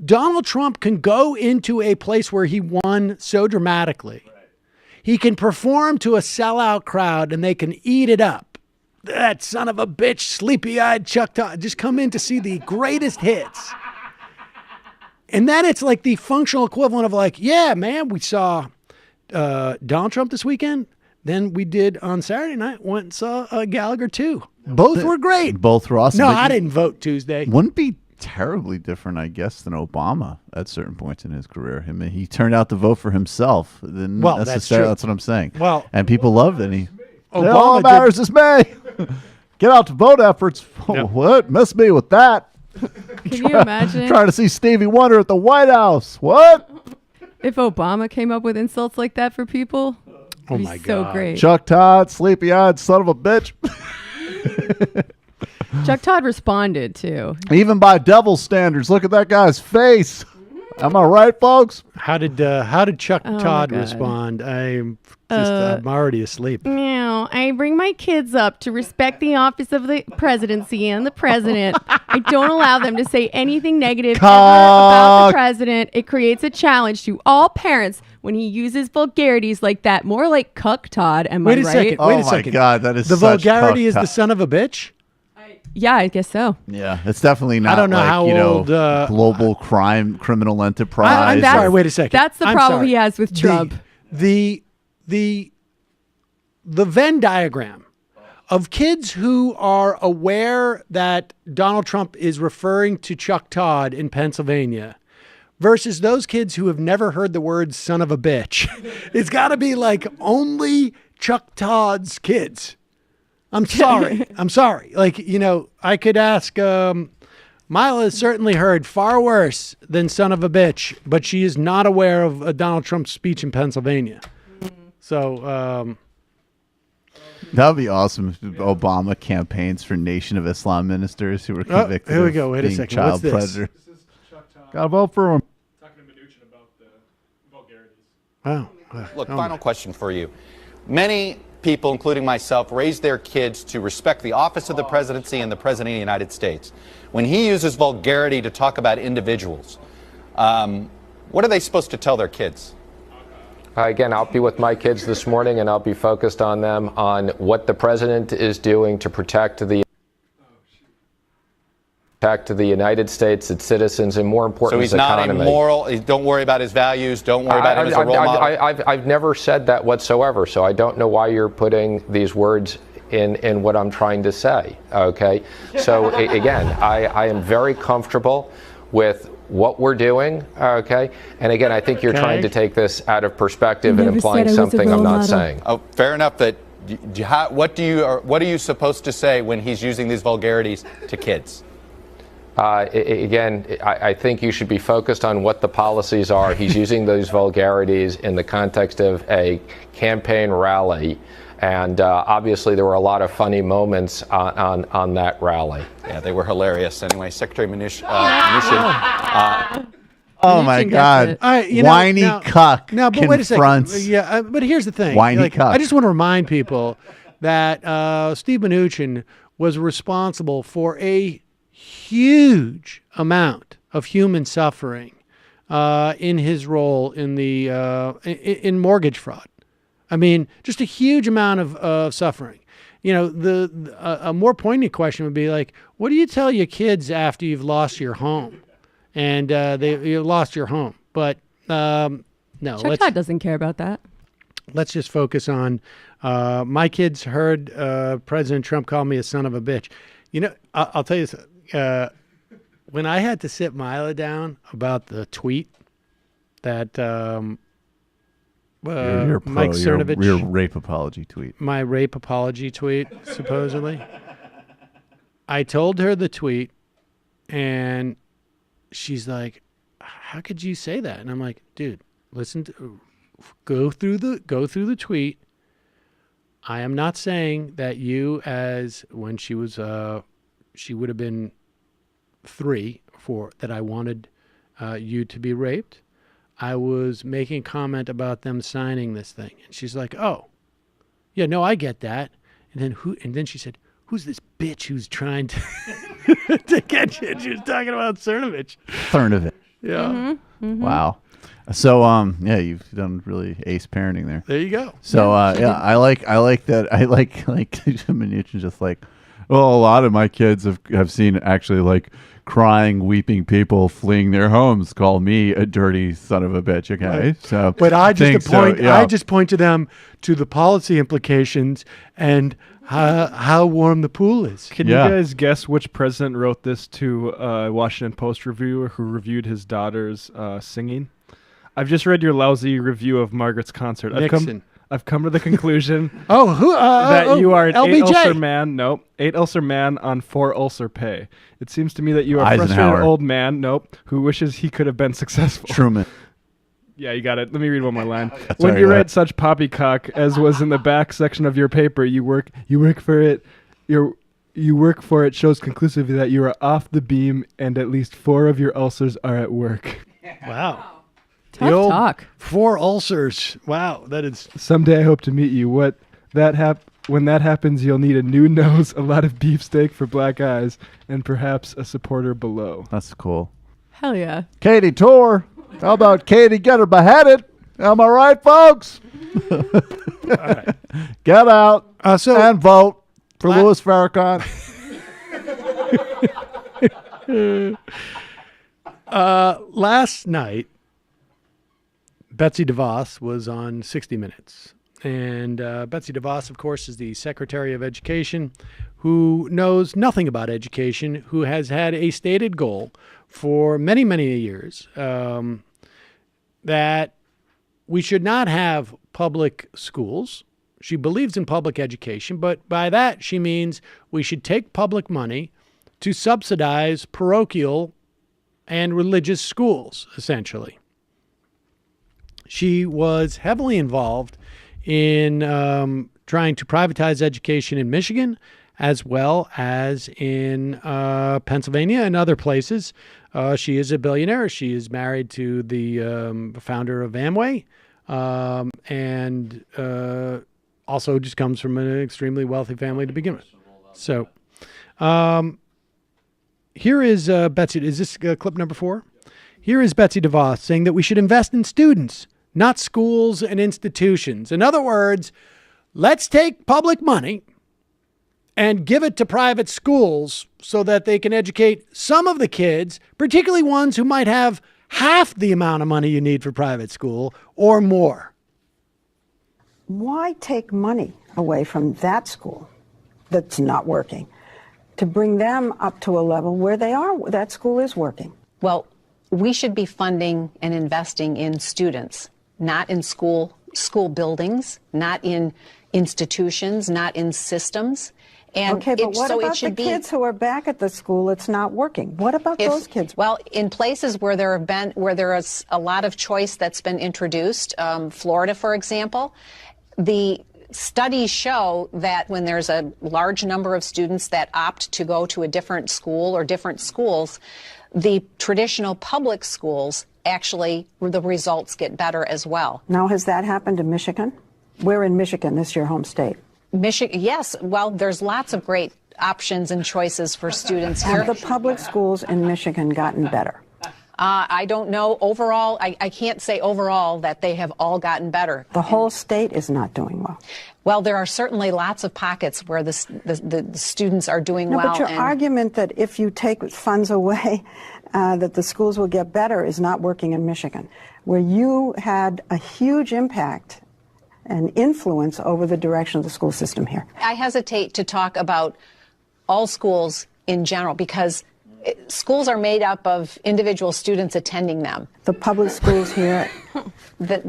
Donald Trump can go into a place where he won so dramatically. He can perform to a sellout crowd and they can eat it up. That son of a bitch, sleepy-eyed Chuck Todd, just come in to see the greatest hits. And then it's like the functional equivalent of like, yeah, man, we saw Donald Trump this weekend. Then we did on Saturday night, went and saw Gallagher too. Both were great. Both were awesome. No, I didn't vote Tuesday. Wouldn't be terribly different, I guess, than Obama at certain points in his career. I mean, he turned out to vote for himself. Well, that's true. That's what I'm saying. Well, and people loved it. And Obama all that matters is May. Get out to vote efforts. Oh, what? Miss me with that. Can you imagine? Trying to see Stevie Wonder at the White House. What? If Obama came up with insults like that for people, oh it'd my be so God. great. Chuck Todd, sleepy-eyed son of a bitch. Chuck Todd responded too. Even by devil standards, look at that guy's face. Am I right, folks? How did Chuck Todd respond? I'm already asleep. No, I bring my kids up to respect the office of the presidency and the president. I don't allow them to say anything negative ever about the president. It creates a challenge to all parents when he uses vulgarities like that. More like cuck Todd, am I right? Wait a second. Oh my God, that is the such vulgarity is cuck the son of a bitch? Yeah, I guess so. Yeah, it's definitely not. I don't know like, how old, global criminal enterprise. I'm sorry. Wait a second. That's the problem he has with Trump. The Venn diagram of kids who are aware that Donald Trump is referring to Chuck Todd in Pennsylvania versus those kids who have never heard the word son of a bitch. It's got to be like only Chuck Todd's kids. I'm sorry. I'm sorry. Like, I could ask, Mila has certainly heard far worse than son of a bitch, but she is not aware of Donald Trump's speech in Pennsylvania. So, that would be awesome if Obama campaigns for Nation of Islam ministers who were convicted here we go. Wait a being second. child predators. Gotta vote for him. Wow. Look, final question for you. Many people, including myself, raise their kids to respect the office of the presidency and the president of the United States. When he uses vulgarity to talk about individuals, what are they supposed to tell their kids? Again, I'll be with my kids this morning, and I'll be focused on them on what the president is doing to protect the United States, its citizens, and more important, so he's its not economy. immoral. Don't worry about his values. Don't worry about him as a role model. I've never said that whatsoever. So I don't know why you're putting these words in what I'm trying to say. Okay. So again, I am very comfortable with what we're doing. Okay. And again, I think you're trying to take this out of perspective and implying something I'm not saying. Oh, fair enough. That what are you supposed to say when he's using these vulgarities to kids? Again, I think you should be focused on what the policies are. He's using those vulgarities in the context of a campaign rally. And obviously, there were a lot of funny moments on that rally. Yeah, they were hilarious. Anyway, Secretary Mnuchin. Oh my God! Whiny cuck. No, but wait a second. confronts Yeah, but here's the thing. whiny cuck. I just want to remind people that Steve Mnuchin was responsible for a huge amount of human suffering in his role in the in mortgage fraud. I mean, just a huge amount of suffering. A more poignant question would be like, what do you tell your kids after you've lost your home and you lost your home? But no, Chuck Todd doesn't care about that. Let's just focus on my kids heard President Trump call me a son of a bitch. I'll tell you something. When I had to sit Mila down about the tweet that Mike Cernovich, your rape apology tweet, my rape apology tweet, supposedly, I told her the tweet, and she's like, "How could you say that?" And I'm like, "Dude, listen, go through the tweet. I am not saying that you, as when she was she would have been 3 or 4 that I wanted you to be raped. I was making a comment about them signing this thing. And she's like, oh, yeah, no, I get that. And then she said, who's this bitch who's trying to, to get you? She was talking about Cernovich. Yeah. Wow. So yeah, you've done really ace parenting there. There you go. So yeah, I like that. I like Mnuchin just like, well, a lot of my kids have seen actually like crying, weeping people fleeing their homes call me a dirty son of a bitch. Okay, Right. so but I just point. yeah. I just point to them to the policy implications and how warm the pool is. Can you guys guess which president wrote this to a Washington Post reviewer who reviewed his daughter's singing? I've just read your lousy review of Margaret's concert. Nixon. I've come to the conclusion who that you are an LBJ. 8 ulcer man. Nope. 8 ulcer man on 4 ulcer pay. It seems to me that you are a frustrated Eisenhower. old man. Nope. Who wishes he could have been successful. Truman. Yeah, you got it. Let me read one more line. That's When all you right. write such poppycock as was in the back section of your paper, you work for it. You work for it shows conclusively that you are off the beam and at least 4 of your ulcers are at work. Wow. Tough the old talk. 4 ulcers. Wow, that is. Someday I hope to meet you. When that happens, you'll need a new nose, a lot of beefsteak for black eyes, and perhaps a supporter below. That's cool. Hell yeah. Katie Tor. How about Katie get her beheaded? Am I right, folks? Get out and vote for Louis Farrakhan. Last night, Betsy DeVos was on 60 Minutes. And Betsy DeVos, of course, is the Secretary of Education who knows nothing about education, who has had a stated goal for many, many years that we should not have public schools. She believes in public education, but by that she means we should take public money to subsidize parochial and religious schools, essentially. She was heavily involved in trying to privatize education in Michigan, as well as in Pennsylvania and other places. She is a billionaire. She is married to the founder of Amway, and also just comes from an extremely wealthy family to begin with. So here is Betsy. Is this clip number 4? Here is Betsy DeVos saying that we should invest in students, not schools and institutions. In other words, let's take public money and give it to private schools so that they can educate some of the kids, particularly ones who might have half the amount of money you need for private school or more. Why take money away from that school that's not working to bring them up to a level where that school is working? Well, we should be funding and investing in students, not in school buildings, not in institutions, not in systems. And okay, but what about the kids who are back at the school it's not working? What about those kids? Well, in places where there is a lot of choice that's been introduced, Florida, for example, the studies show that when there's a large number of students that opt to go to a different school or different schools, the traditional public schools actually, the results get better as well. Now, has that happened in Michigan? We're in Michigan. This is your home state. Michigan, yes. Well, there's lots of great options and choices for students here. Have the public schools in Michigan gotten better? I don't know. Overall, I can't say overall that they have all gotten better. The whole state is not doing well. Well, there are certainly lots of pockets where the students are doing well. But your argument that if you take funds away, that the schools will get better is not working in Michigan, where you had a huge impact and influence over the direction of the school system here. I hesitate to talk about all schools in general because schools are made up of individual students attending them. The public schools here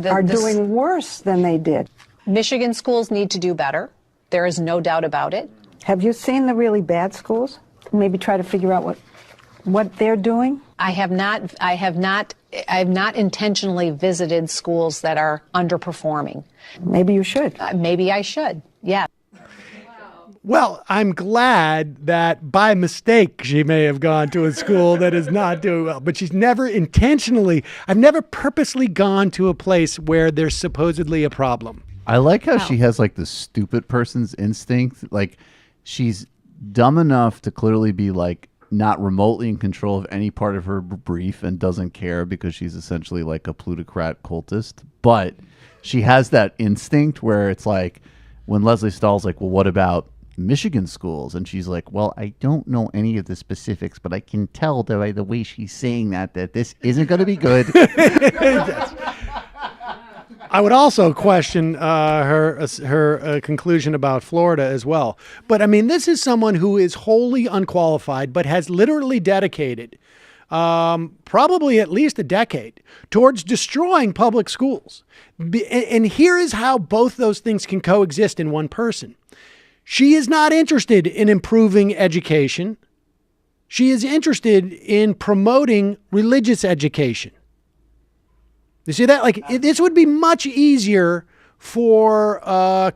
are doing worse than they did. Michigan schools need to do better. There is no doubt about it. Have you seen the really bad schools? Maybe try to figure out what they're doing? I have not intentionally visited schools that are underperforming. Maybe you should. Maybe I should. Yeah. Well, I'm glad that by mistake she may have gone to a school that is not doing well, but she's never intentionally, I've never purposely gone to a place where there's supposedly a problem. I like how she has like the stupid person's instinct. Like she's dumb enough to clearly be like not remotely in control of any part of her brief and doesn't care because she's essentially like a plutocrat cultist. But she has that instinct where it's like when Leslie Stahl's like, well, what about Michigan schools? And she's like, well, I don't know any of the specifics, but I can tell by the way she's saying that this isn't going to be good. I would also question her conclusion about Florida as well. But I mean, this is someone who is wholly unqualified, but has literally dedicated probably at least a decade towards destroying public schools. And here is how both those things can coexist in one person. She is not interested in improving education. She is interested in promoting religious education. You see that? Like, this would be much easier for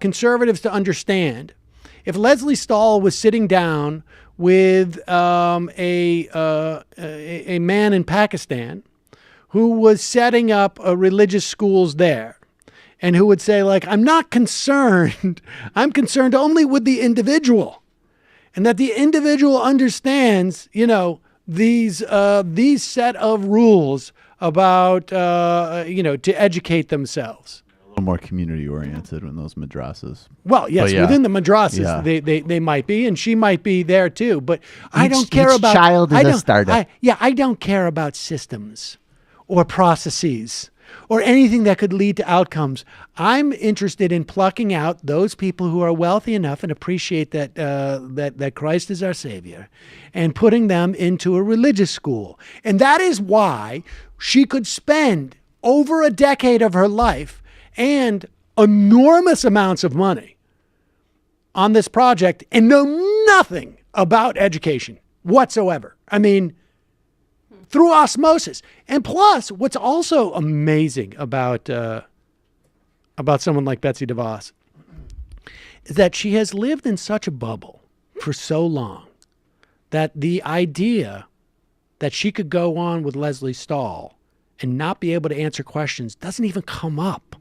conservatives to understand if Leslie Stahl was sitting down with a man in Pakistan who was setting up religious schools there, and who would say, like, I'm not concerned. I'm concerned only with the individual, and that the individual understands, you know, these set of rules about, to educate themselves. A little more community oriented in those madrasas. Well, yes, within the madrasas, they might be, and she might be there too. But I don't care about child is a startup. I don't care about systems or processes or anything that could lead to outcomes. I'm interested in plucking out those people who are wealthy enough and appreciate that Christ is our Savior, and putting them into a religious school. And that is why she could spend over a decade of her life and enormous amounts of money on this project and know nothing about education whatsoever. I mean, through osmosis. And plus, what's also amazing about someone like Betsy DeVos is that she has lived in such a bubble for so long that the idea that she could go on with Leslie Stahl and not be able to answer questions doesn't even come up.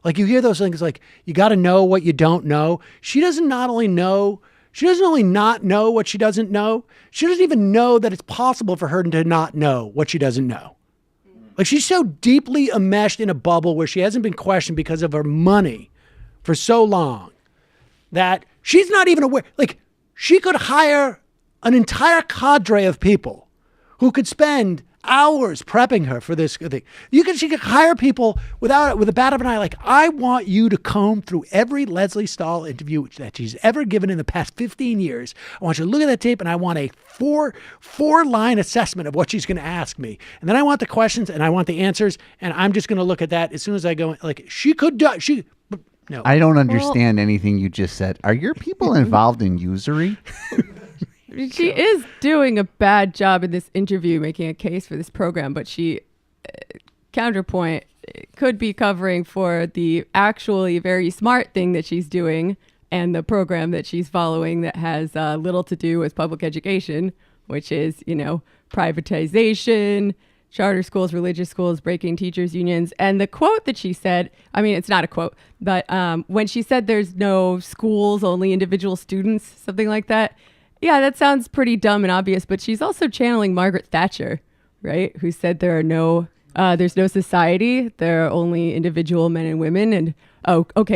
Like, you hear those things like, you got to know what you don't know. She doesn't only not know what she doesn't know, she doesn't even know that it's possible for her to not know what she doesn't know. Like, she's so deeply enmeshed in a bubble where she hasn't been questioned because of her money for so long that she's not even aware. Like, she could hire an entire cadre of people who could spend hours prepping her for this thing. She could hire people with a bat of an eye. Like, I want you to comb through every Leslie Stahl interview that she's ever given in the past 15 years. I want you to look at that tape, and I want a four-line assessment of what she's going to ask me. And then I want the questions, and I want the answers, and I'm just going to look at that as soon as I go. Like, she could do. No. I don't understand anything you just said. Are your people involved in usury? She is doing a bad job in this interview making a case for this program, but she, counterpoint, could be covering for the actually very smart thing that she's doing and the program that she's following that has little to do with public education, which is, privatization, charter schools, religious schools, breaking teachers' unions. And the quote that she said, I mean, it's not a quote, but when she said there's no schools, only individual students, something like that. Yeah, that sounds pretty dumb and obvious, but she's also channeling Margaret Thatcher, right? Who said there's no society, there are only individual men and women. And,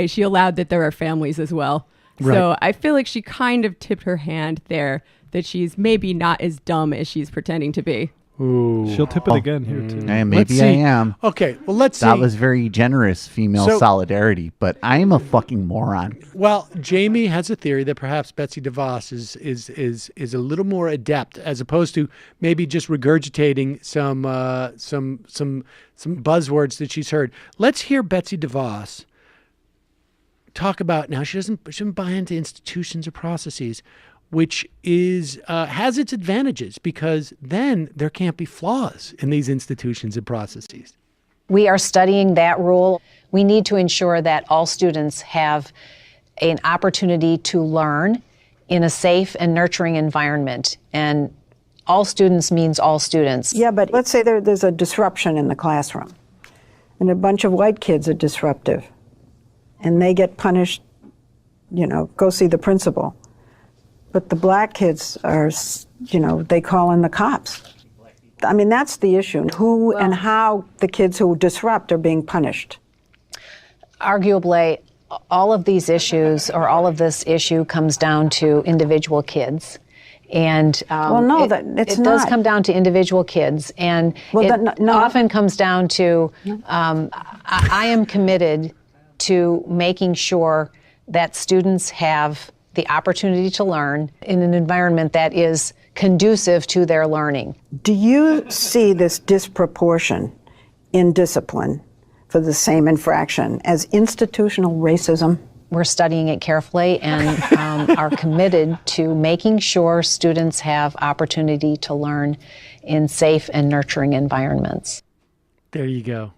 she allowed that there are families as well. Right. So I feel like she kind of tipped her hand there, that she's maybe not as dumb as she's pretending to be. Ooh. She'll tip it again here, too. Hey, maybe I am. Okay, well, let's see. That was very generous female solidarity, but I am a fucking moron. Well, Jamie has a theory that perhaps Betsy DeVos is a little more adept, as opposed to maybe just regurgitating some buzzwords that she's heard. Let's hear Betsy DeVos talk about, now she shouldn't buy into institutions or processes, which is has its advantages, because then there can't be flaws in these institutions and processes. We are studying that rule. We need to ensure that all students have an opportunity to learn in a safe and nurturing environment. And all students means all students. Yeah, but let's say there's a disruption in the classroom, and a bunch of white kids are disruptive, and they get punished, go see the principal. But the black kids are, they call in the cops. I mean, that's the issue. Who and how the kids who disrupt are being punished. Arguably, all of these issues, or all of this issue, comes down to individual kids. And it's it does not. come down to individual kids, and often comes down to I am committed to making sure that students have the opportunity to learn in an environment that is conducive to their learning. Do you see this disproportion in discipline for the same infraction as institutional racism? We're studying it carefully and are committed to making sure students have opportunity to learn in safe and nurturing environments. There you go.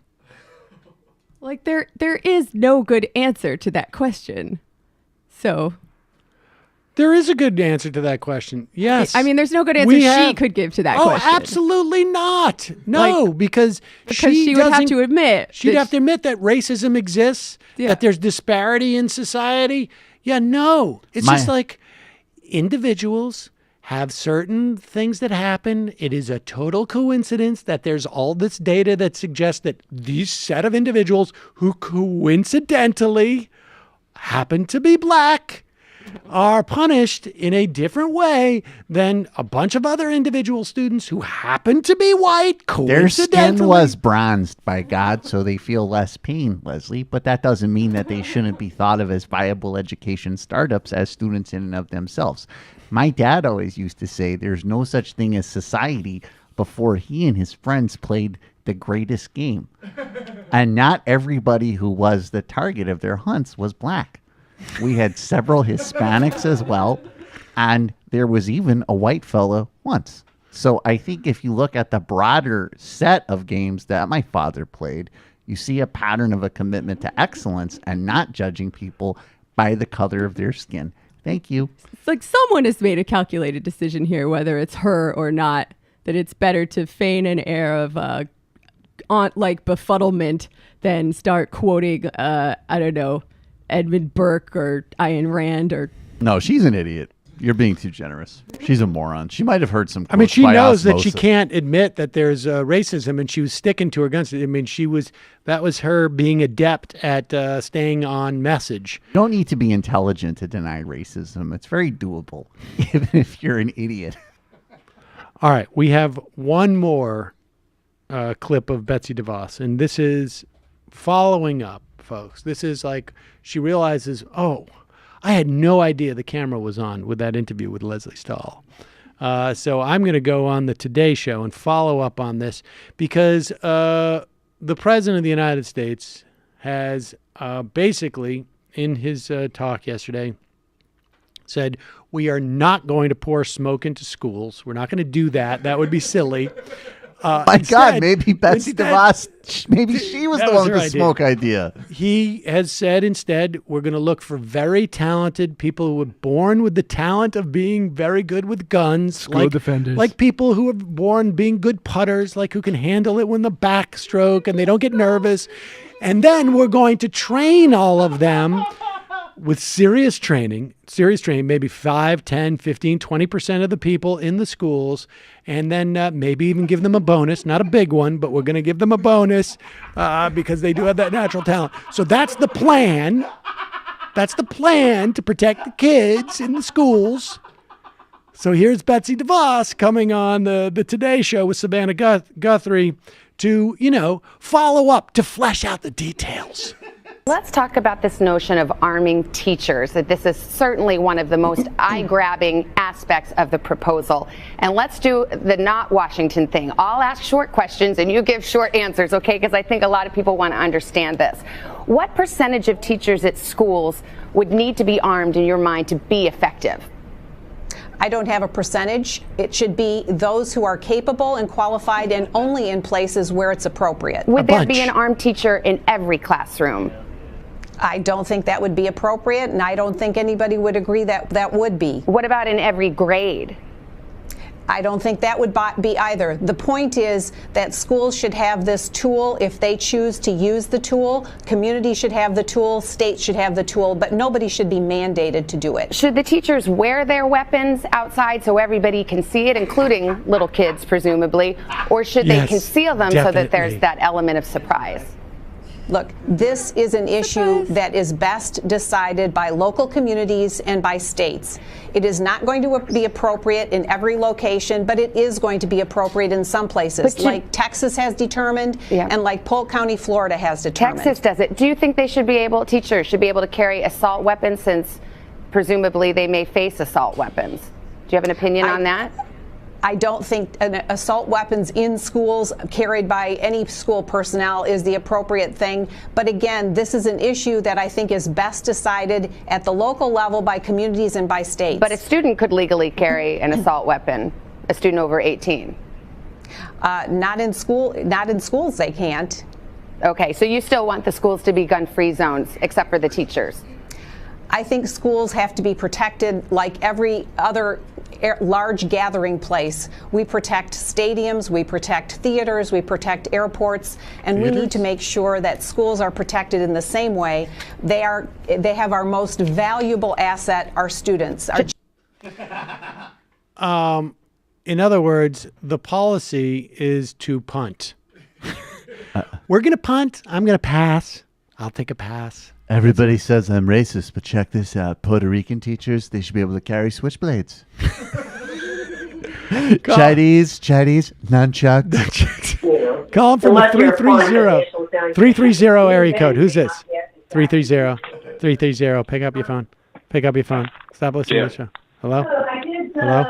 Like there is no good answer to that question. So there is a good answer to that question. Yes. I mean, there's no good answer she could give to that question. Oh, absolutely not. No, because she would have to admit. She'd have to admit that racism exists, that there's disparity in society. Yeah, no. It's just like individuals have certain things that happen. It is a total coincidence that there's all this data that suggests that these set of individuals who coincidentally happen to be black are punished in a different way than a bunch of other individual students who happen to be white coincidentally. Their skin was bronzed by God, so they feel less pain, Leslie, but that doesn't mean that they shouldn't be thought of as viable education startups as students in and of themselves. My dad always used to say there's no such thing as society before he and his friends played the greatest game. And not everybody who was the target of their hunts was black. We had several Hispanics as well, and there was even a white fella once. So I think if you look at the broader set of games that my father played, you see a pattern of a commitment to excellence and not judging people by the color of their skin. Thank you. It's like someone has made a calculated decision here, whether it's her or not, that it's better to feign an air of befuddlement than start quoting, I don't know, Edmund Burke or Ayn Rand or... No, she's an idiot. You're being too generous. She's a moron. She might have heard some quotes. I mean, she knows that she osmosis. can't admit that there's racism, and she was sticking to her guns. I mean, that was her being adept at staying on message. You don't need to be intelligent to deny racism. It's very doable, even if you're an idiot. All right, we have one more clip of Betsy DeVos, and this is following up, folks. This is like she realizes, oh, I had no idea the camera was on with that interview with Leslie Stahl. So I'm going to go on the Today Show and follow up on this because the President of the United States has basically, in his talk yesterday, said, we are not going to pour smoke into schools. We're not going to do that. That would be silly. My God, maybe Betsy DeVos, maybe she was the one with the smoke idea. He has said instead, we're going to look for very talented people who were born with the talent of being very good with guns. School defenders. Like people who are born being good putters, like who can handle it when the backstroke and they don't get nervous. And then we're going to train all of them with serious training, maybe 5, 10, 15, 20% of the people in the schools, and then maybe even give them a bonus, not a big one, but we're going to give them a bonus because they do have that natural talent. So that's the plan. That's the plan to protect the kids in the schools. So here's Betsy DeVos coming on the Today Show with Savannah Guthrie to, follow up, to flesh out the details. Let's talk about this notion of arming teachers, that this is certainly one of the most eye-grabbing aspects of the proposal. And let's do the not Washington thing. I'll ask short questions and you give short answers, okay? Because I think a lot of people want to understand this. What percentage of teachers at schools would need to be armed in your mind to be effective? I don't have a percentage. It should be those who are capable and qualified and only in places where it's appropriate. Would there be an armed teacher in every classroom? I don't think that would be appropriate, and I don't think anybody would agree that that would be. What about in every grade? I don't think that would be either. The point is that schools should have this tool if they choose to use the tool. Communities should have the tool, states should have the tool, but nobody should be mandated to do it. Should the teachers wear their weapons outside so everybody can see it, including little kids, presumably, or should they conceal them so that there's that element of surprise? Look, this is an issue that is best decided by local communities and by states. It is not going to be appropriate in every location, but it is going to be appropriate in some places, like Texas has determined and like Polk County, Florida has determined. Texas does it. Do you think they should be able, teachers should be able to carry assault weapons since presumably they may face assault weapons? Do you have an opinion on that? I don't think assault weapons in schools carried by any school personnel is the appropriate thing. But again, this is an issue that I think is best decided at the local level by communities and by states. But a student could legally carry an assault weapon, a student over 18. Not in schools they can't. Okay, so you still want the schools to be gun-free zones, except for the teachers? I think schools have to be protected like every other large gathering place. We protect stadiums, we protect theaters, we protect airports, and we need to make sure that schools are protected in the same way. They have our most valuable asset, our students. In other words, the policy is to punt. We're going to punt. I'm going to pass. I'll take a pass. Everybody says I'm racist, but check this out. Puerto Rican teachers, they should be able to carry switchblades. Chinese, nunchucks. Call them from the 330 area code. Who's this? 330. Pick up your phone. Stop listening to the show. Hello? Hello?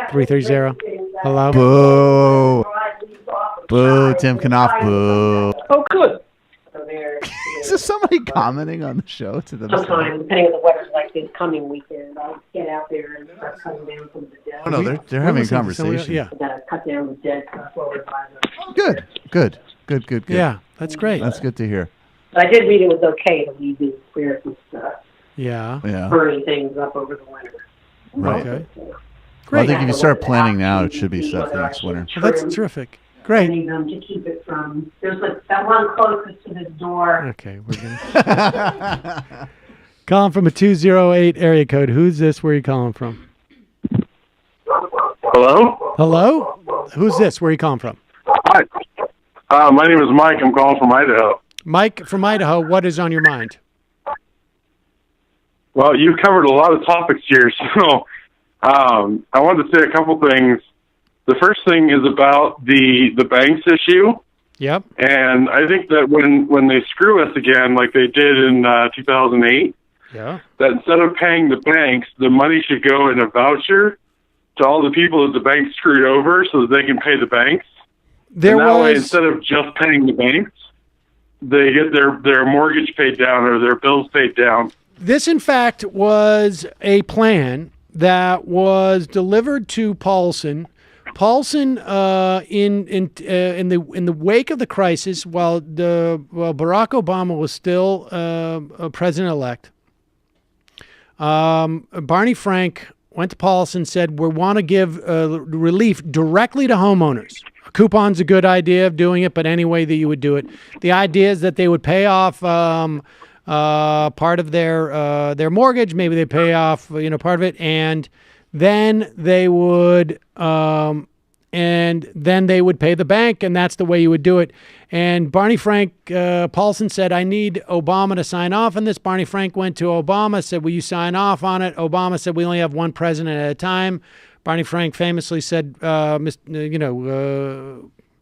330. Hello? Boo. Boo, Tim Knopf. Boo. Oh, good. Is there somebody commenting on the show to themselves? Sometime, depending on the weather, like this coming weekend, I'll get out there and start cutting down some of the dead. Oh, no, they're having a conversation. Yeah. Cut down the dead stuff over by the... Good. Yeah, that's great. That's good to hear. But I did read it was okay to leave the spirits and Yeah. burning things up over the winter. Right. Okay. Well, I Great. think if you start planning now, it should be set for next winter. Well, that's terrific. Great. I need them to keep it from... There's like that one closest to the door. Okay, we're going to... Calling from a 208 area code. Who's this? Where are you calling from? Hello? Who's this? Where are you calling from? Hi. My name is Mike. I'm calling from Idaho. Mike from Idaho. What is on your mind? Well, you've covered a lot of topics here, so I wanted to say a couple things. The first thing is about the banks issue. Yep. And I think that when they screw us again, like they did in 2008, yeah, that instead of paying the banks, the money should go in a voucher to all the people that the banks screwed over so that they can pay the banks. Way, instead of just paying the banks, they get their mortgage paid down or their bills paid down. This, in fact, was a plan that was delivered to Paulson. Paulson, in the wake of the crisis, while Barack Obama was still president-elect, Barney Frank went to Paulson and said, "We want to give relief directly to homeowners. A coupon's a good idea of doing it, but any way that you would do it. The idea is that they would pay off part of their mortgage. Maybe they pay off part of it, and then they would pay the bank, and that's the way you would do it." And Barney Frank, Paulson said, "I need Obama to sign off on this." Barney Frank went to Obama, said, "Will you sign off on it?" Obama said, "We only have one president at a time." Barney Frank famously said,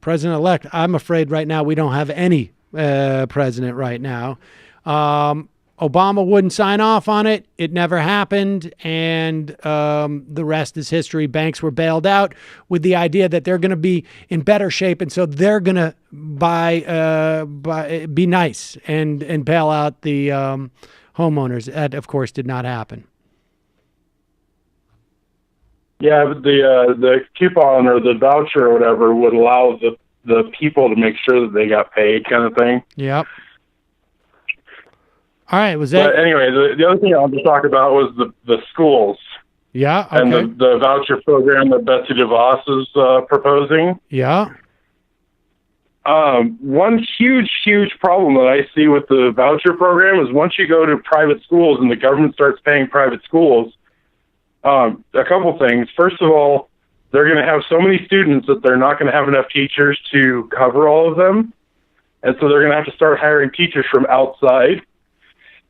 President-elect, I'm afraid right now we don't have any president right now. Obama wouldn't sign off on it. It never happened. And the rest is history. Banks were bailed out with the idea that they're going to be in better shape. And so they're going to be nice and bail out the homeowners. That, of course, did not happen. Yeah, but the coupon or the voucher or whatever would allow the people to make sure that they got paid kind of thing. Yep. All right, was that? But anyway, the other thing I wanted to talk about was the schools. Yeah, okay. And the voucher program that Betsy DeVos is proposing. Yeah. One huge problem that I see with the voucher program is once you go to private schools and the government starts paying private schools, a couple things. First of all, they're going to have so many students that they're not going to have enough teachers to cover all of them. And so they're going to have to start hiring teachers from outside.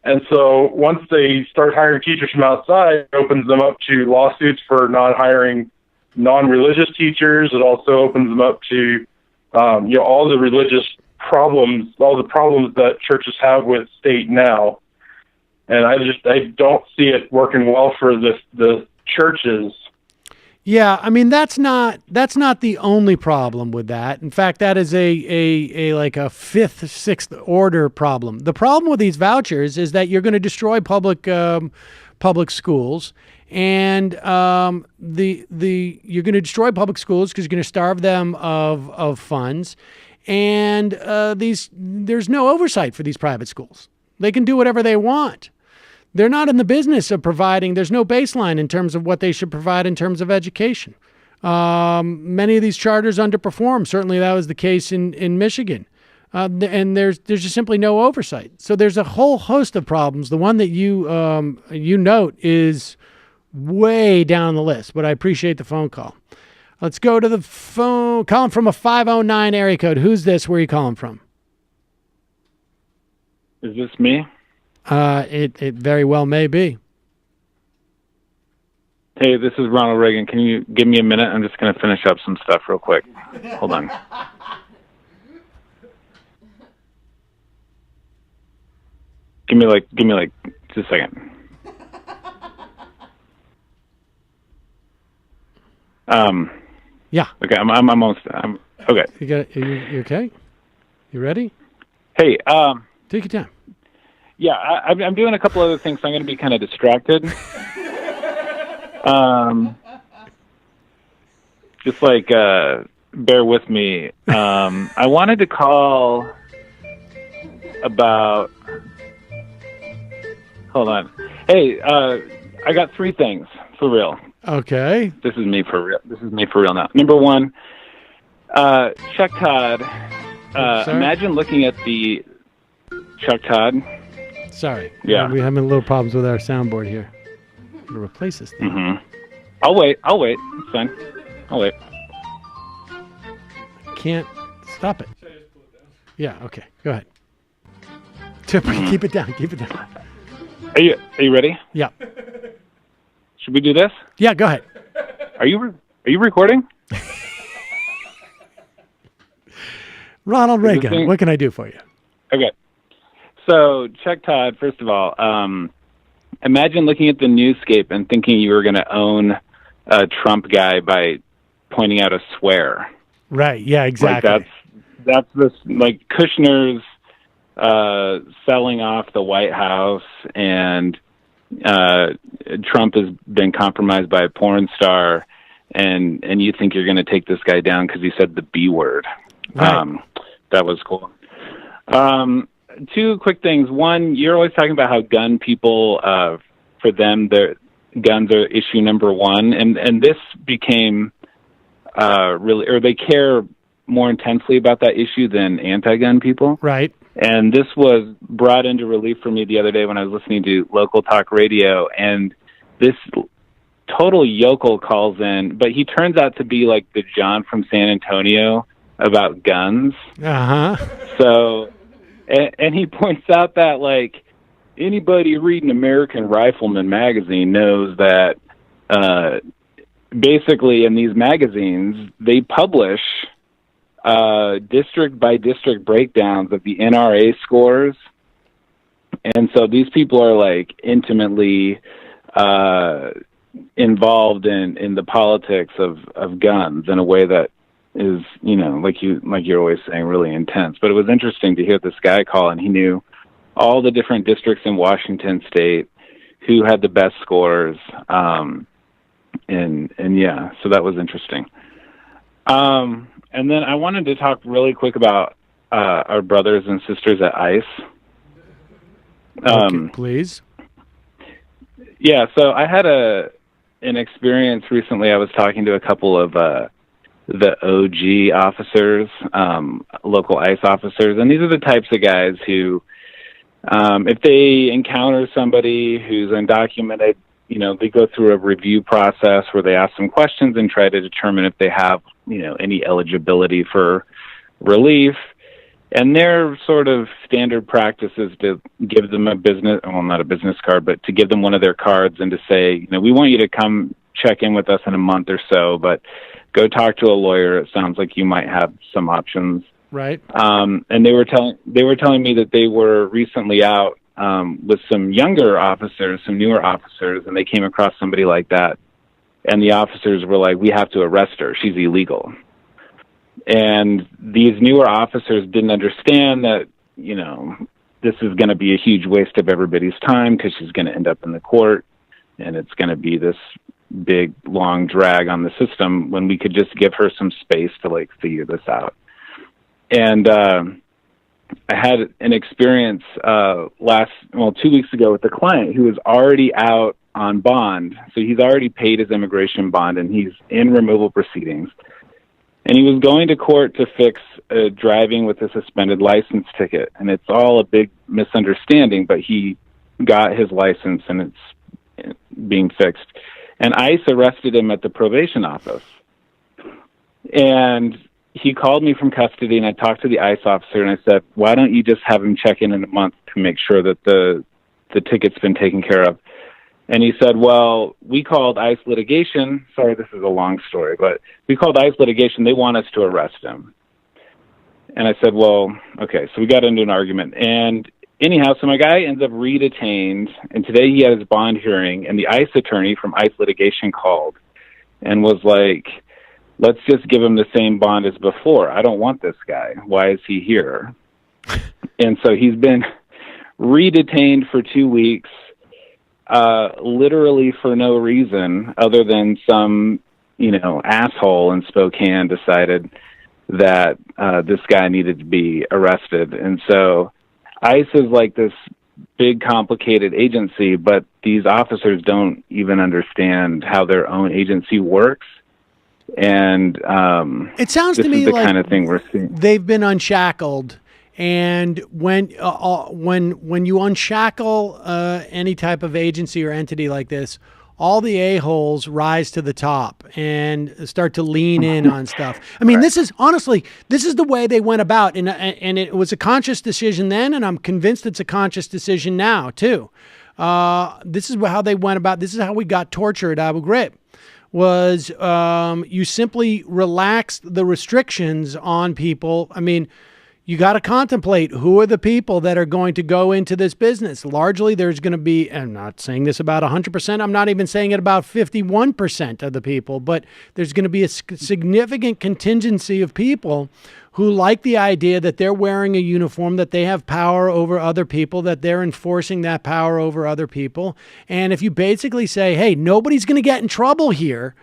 And so once they start hiring teachers from outside, it opens them up to lawsuits for not hiring non-religious teachers. It also opens them up to, all the religious problems, all the problems that churches have with state now. And I don't see it working well for the churches. Yeah, I mean that's not the only problem with that. In fact, that is a like a fifth, sixth order problem. The problem with these vouchers is that you're going to destroy public schools, and you're going to destroy public schools because you're going to starve them of funds, and there's no oversight for these private schools. They can do whatever they want. They're not in the business of providing. There's no baseline in terms of what they should provide in terms of education. Many of these charters underperform. Certainly that was the case in Michigan. And there's just simply no oversight. So there's a whole host of problems. The one that you note is way down the list, but I appreciate the phone call. Let's go to the phone. Calling from a 509 area code. Who's this? Where are you calling from? Is this me? It very well may be. Hey, this is Ronald Reagan. Can you give me a minute? I'm just going to finish up some stuff real quick. Hold on. Give me like just a second. Yeah. Okay, I'm almost. Okay. You okay? You ready? Hey. Take your time. Yeah, I'm doing a couple other things, so I'm going to be kind of distracted. Just like, bear with me. I wanted to call about... Hold on. Hey, I got 3 things, for real. Okay. This is me for real. This is me for real now. Number 1, Chuck Todd. Imagine looking at the... Chuck Todd. Sorry. Yeah. We're having a little problems with our soundboard here. I'm going to replace this thing. Mm-hmm. I'll wait. It's fine. I'll wait. Can't stop it. Yeah, okay. Go ahead. Keep it down. Keep it down. Are you ready? Yeah. Should we do this? Yeah, go ahead. Are you recording? Ronald Reagan, what can I do for you? Okay. So, Chuck Todd, first of all, imagine looking at the newscape and thinking you were going to own a Trump guy by pointing out a swear. Right, yeah, exactly. Like that's this, like, Kushner's selling off the White House, and Trump has been compromised by a porn star, and you think you're going to take this guy down because he said the B word. Right. That was cool. 2 quick things. One, you're always talking about how gun people, for them, their guns are issue number 1, and this became they care more intensely about that issue than anti-gun people. Right. And this was brought into relief for me the other day when I was listening to local talk radio, and this total yokel calls in, but he turns out to be like the John from San Antonio about guns. Uh-huh. So, and he points out that, like, anybody reading American Rifleman magazine knows that basically in these magazines, they publish district by district breakdowns of the NRA scores. And so these people are, like, intimately involved in the politics of guns in a way that is, like you're always saying, really intense. But it was interesting to hear this guy call, and he knew all the different districts in Washington State, who had the best scores, and yeah, so that was interesting. And then I wanted to talk really quick about our brothers and sisters at ICE. Please. Yeah, so I had an experience recently. I was talking to a couple of the OG officers, local ICE officers, and these are the types of guys who, if they encounter somebody who's undocumented, they go through a review process where they ask some questions and try to determine if they have, any eligibility for relief. And their sort of standard practice is to give them not a business card, but to give them one of their cards and to say, we want you to come check in with us in a month or so, but go talk to a lawyer. It sounds like you might have some options. Right. And they were telling me that they were recently out with some younger officers, some newer officers, and they came across somebody like that. And the officers were like, we have to arrest her. She's illegal. And these newer officers didn't understand that, this is going to be a huge waste of everybody's time because she's going to end up in the court and it's going to be this big, long drag on the system when we could just give her some space to figure this out. And I had an experience 2 weeks ago with a client who was already out on bond. So he's already paid his immigration bond and he's in removal proceedings. And he was going to court to fix driving with a suspended license ticket. And it's all a big misunderstanding, but he got his license and it's being fixed. And ICE arrested him at the probation office. And he called me from custody, and I talked to the ICE officer, and I said, why don't you just have him check in a month to make sure that the ticket's been taken care of? And he said, well, we called ICE litigation. Sorry, this is a long story, but we called ICE litigation. They want us to arrest him. And I said, well, okay. So we got into an argument. And anyhow, so my guy ends up re-detained. And today he had his bond hearing. And the ICE attorney from ICE litigation called and was like, let's just give him the same bond as before. I don't want this guy. Why is he here? And so he's been re-detained for 2 weeks. Literally for no reason other than some, asshole in Spokane decided that this guy needed to be arrested. And so ICE is like this big, complicated agency, but these officers don't even understand how their own agency works. And it sounds to me the like kind of thing we're seeing. They've been unshackled. And when you unshackle any type of agency or entity like this, all the a-holes rise to the top and start to lean in on stuff. I mean, this is the way they went about, and it was a conscious decision then, and I'm convinced it's a conscious decision now too. This is how they went about. This is how we got torture at Abu Ghraib. Was you simply relaxed the restrictions on people. I mean, you got to contemplate who are the people that are going to go into this business. Largely, there's going to be, I'm not saying this about 100%, I'm not even saying it about 51% of the people, but there's going to be a significant contingency of people who like the idea that they're wearing a uniform, that they have power over other people, that they're enforcing that power over other people. And if you basically say, hey, nobody's going to get in trouble here,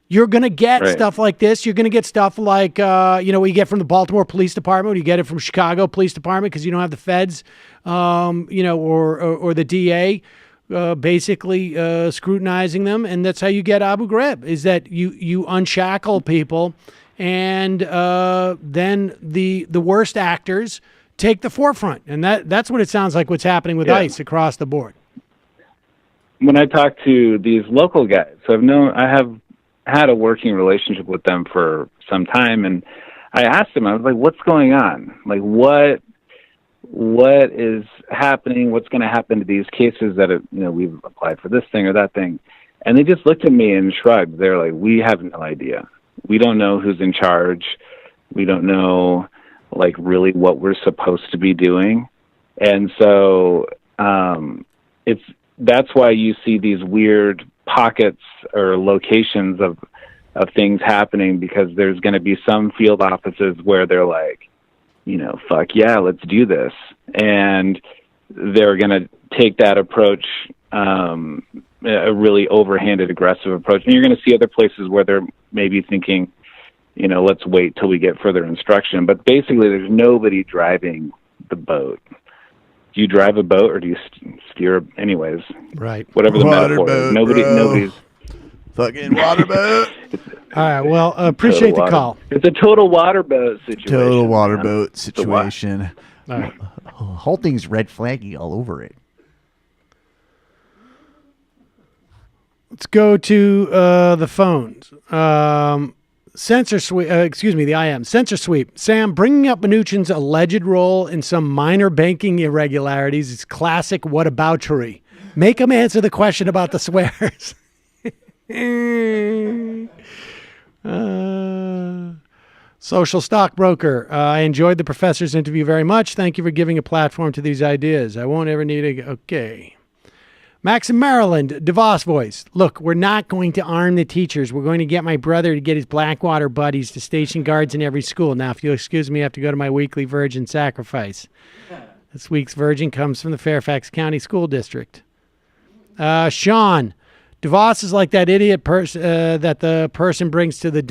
you're going to get stuff like this. You're going to get stuff like, what you get from the Baltimore Police Department, or you get it from Chicago Police Department because you don't have the feds, or the DA basically scrutinizing them. And that's how you get Abu Ghraib, is that you unshackle people, and then the worst actors take the forefront. And that's what it sounds like what's happening with ICE across the board. When I talk to these local guys, I have had a working relationship with them for some time, and I asked them, I was like, what's going on? Like, what is happening? What's going to happen to these cases that, we've applied for this thing or that thing? And they just looked at me and shrugged. They're like, we have no idea. We don't know who's in charge. We don't know, really what we're supposed to be doing. And so that's why you see these weird pockets or locations of things happening, because there's going to be some field offices where they're like, fuck yeah, let's do this. And they're going to take that approach, a really overhanded, aggressive approach. And you're going to see other places where they're maybe thinking, let's wait till we get further instruction. But basically, there's nobody driving the boat. Do you drive a boat or do you steer? Anyways, right. Whatever the Water metaphor is, boat, nobody's. Fucking water boat. All right. Well, appreciate the call. It's a total water boat situation. Total water man. boat situation. All right. Whole thing's red flaggy all over it. Let's go to the phones. Censor sweep. Excuse me, the IM. Censor sweep. Sam, bringing up Mnuchin's alleged role in some minor banking irregularities is classic whataboutery. Make him answer the question about the swears. Social stockbroker. I enjoyed the professor's interview very much. Thank you for giving a platform to these ideas. I won't ever need a... Okay. Max in Maryland, DeVos voice. Look, we're not going to arm the teachers. We're going to get my brother to get his Blackwater buddies to station guards in every school. Now, if you'll excuse me, I have to go to my weekly Virgin sacrifice. This week's Virgin comes from the Fairfax County School District. Sean, DeVos is like that idiot that the person brings to the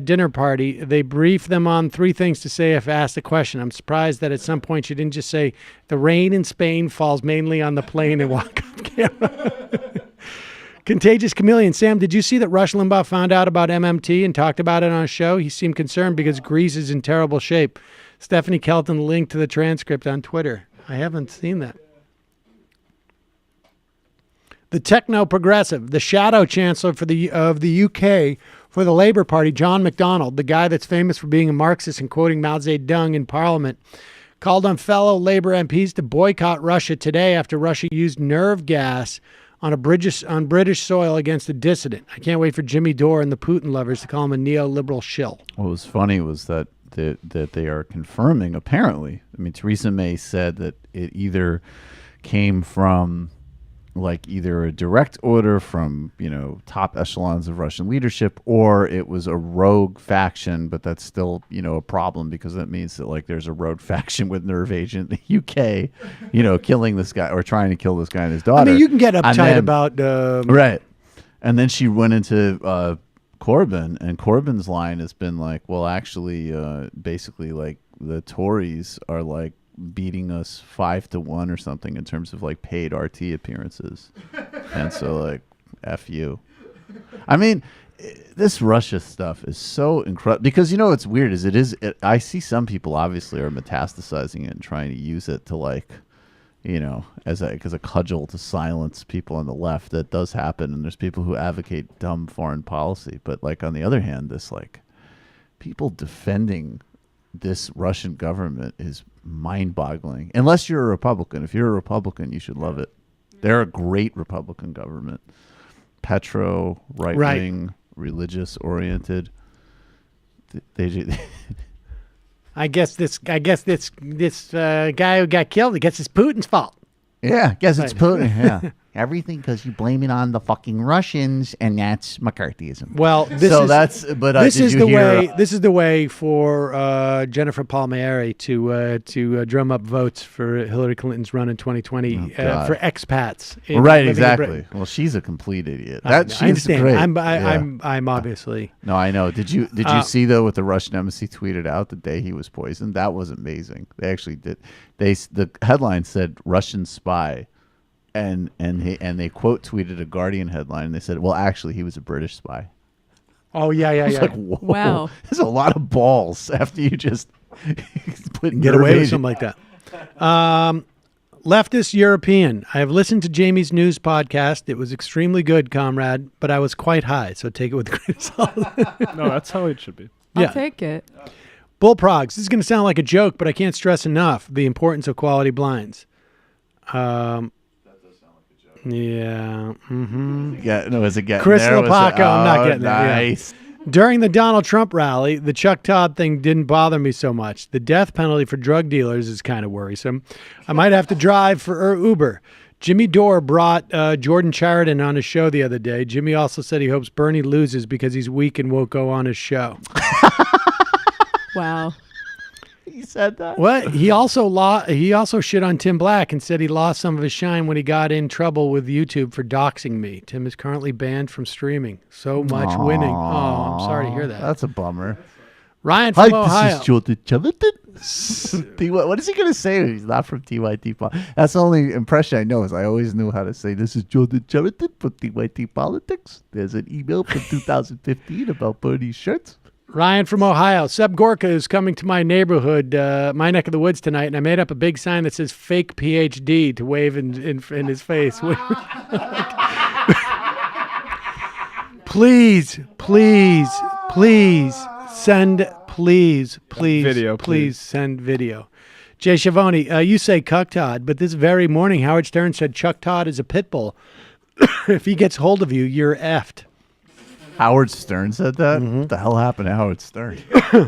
dinner party. They brief them on 3 things to say if asked a question. I'm surprised that at some point you didn't just say, the rain in Spain falls mainly on the plane and walk off camera. Contagious Chameleon. Sam, did you see that Rush Limbaugh found out about MMT and talked about it on a show? He seemed concerned because Greece is in terrible shape. Stephanie Kelton linked to the transcript on Twitter. I haven't seen that. The techno-progressive, the shadow chancellor of the UK for the Labour Party, John MacDonald, the guy that's famous for being a Marxist and quoting Mao Zedong in Parliament, called on fellow Labour MPs to boycott Russia today after Russia used nerve gas on British soil against a dissident. I can't wait for Jimmy Dore and the Putin lovers to call him a neoliberal shill. What was funny was that they are confirming, apparently. I mean, Theresa May said that it either came from either a direct order from, top echelons of Russian leadership, or it was a rogue faction, but that's still, a problem because that means that there's a rogue faction with nerve agent in the UK, killing this guy or trying to kill this guy and his daughter. I mean, you can get uptight about... Right. And then she went into Corbyn, and Corbyn's line has been well, actually, basically, the Tories are beating us 5-1 or something in terms of paid RT appearances. And so F you. I mean, this Russia stuff is so incredible because what's weird is I see some people obviously are metastasizing it and trying to use it to as a cudgel to silence people on the left. That does happen, and there's people who advocate dumb foreign policy, but on the other hand, this people defending this Russian government is mind-boggling. Unless you're a Republican. If you're a Republican, you should love it. They're a great Republican government. Petro, right-wing, religious-oriented. I guess this guy who got killed, I guess it's Putin's fault. Yeah, I guess it's Putin. Yeah. Everything because you blame it on the fucking Russians, and that's McCarthyism. Well, this is the way for Jennifer Palmieri to drum up votes for Hillary Clinton's run in 2020 for expats. Right, exactly. Well, she's a complete idiot. I understand. Great. I'm obviously. No, I know. Did you see though what the Russian embassy tweeted out the day he was poisoned? That was amazing. They actually did. The headline said Russian spy. And they quote tweeted a Guardian headline, and they said, "Well, actually, he was a British spy." Oh yeah. Whoa, wow, there's a lot of balls after you just get away with something like that. Leftist European. I have listened to Jamie's news podcast. It was extremely good, comrade, but I was quite high, so take it with a grain of salt. No, that's how it should be. I'll take it. Bullprogs. This is going to sound like a joke, but I can't stress enough the importance of quality blinds. Yeah. Mm-hmm. Yeah. No, is it getting Chris there? Lapaco, I'm not getting nice. there. Yeah. During the Donald Trump rally, the Chuck Todd thing didn't bother me so much. The death penalty for drug dealers is kind of worrisome. I might have to drive for Uber. Jimmy Dore brought Jordan Chariton on his show the other day. Jimmy also said he hopes Bernie loses because he's weak and won't go on his show. Wow. He said that. What? He also shit on Tim Black and said he lost some of his shine when he got in trouble with YouTube for doxing me. Tim is currently banned from streaming. So much winning. Oh, I'm sorry to hear that. That's a bummer. Ryan from Hi, Ohio. this is Jordan Cheverton. What is he going to say when he's not from TYT Politics? That's the only impression I know is I always knew how to say, this is Jordan Cheverton from TYT Politics. There's an email from 2015 about Bernie's shirts. Ryan from Ohio. Seb Gorka is coming to my neighborhood, my neck of the woods tonight, and I made up a big sign that says fake PhD to wave in his face. Please send, please video, please send video. Jay Schiavone, you say Cuck Todd, but this very morning Howard Stern said Chuck Todd is a pit bull. If he gets hold of you, you're effed. Howard Stern said that? What the hell happened to Howard Stern?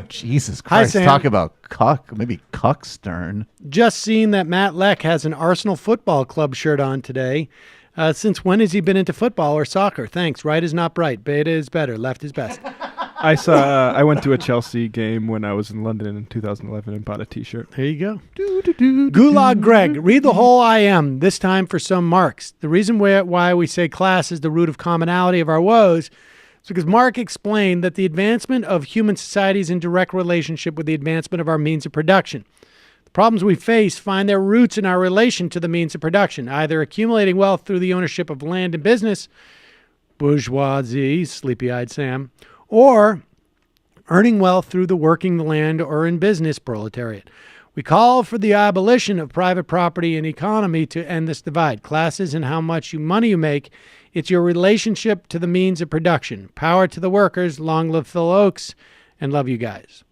Jesus Hi, Christ. Sam. Talk about Cuck. Maybe Cuck Stern. Just seen that Matt Leck has an Arsenal Football Club shirt on today. Since when has he been into football or soccer? Thanks. Right is not bright. Beta is better. Left is best. I went to a Chelsea game when I was in London in 2011 and bought a T-shirt. There you go. Gulag Greg, read the whole I am, this time for some marks. The reason why we say class is the root of commonality of our woes is because Mark explained that the advancement of human society is in direct relationship with the advancement of our means of production. The problems we face find their roots in our relation to the means of production, either accumulating wealth through the ownership of land and business, bourgeoisie, sleepy-eyed Sam, or earning wealth through the working the land or in business proletariat. We call for the abolition of private property and economy to end this divide. Class isn't how much money you make. It's your relationship to the means of production. Power to the workers. Long live Phil Oakes. And love you guys.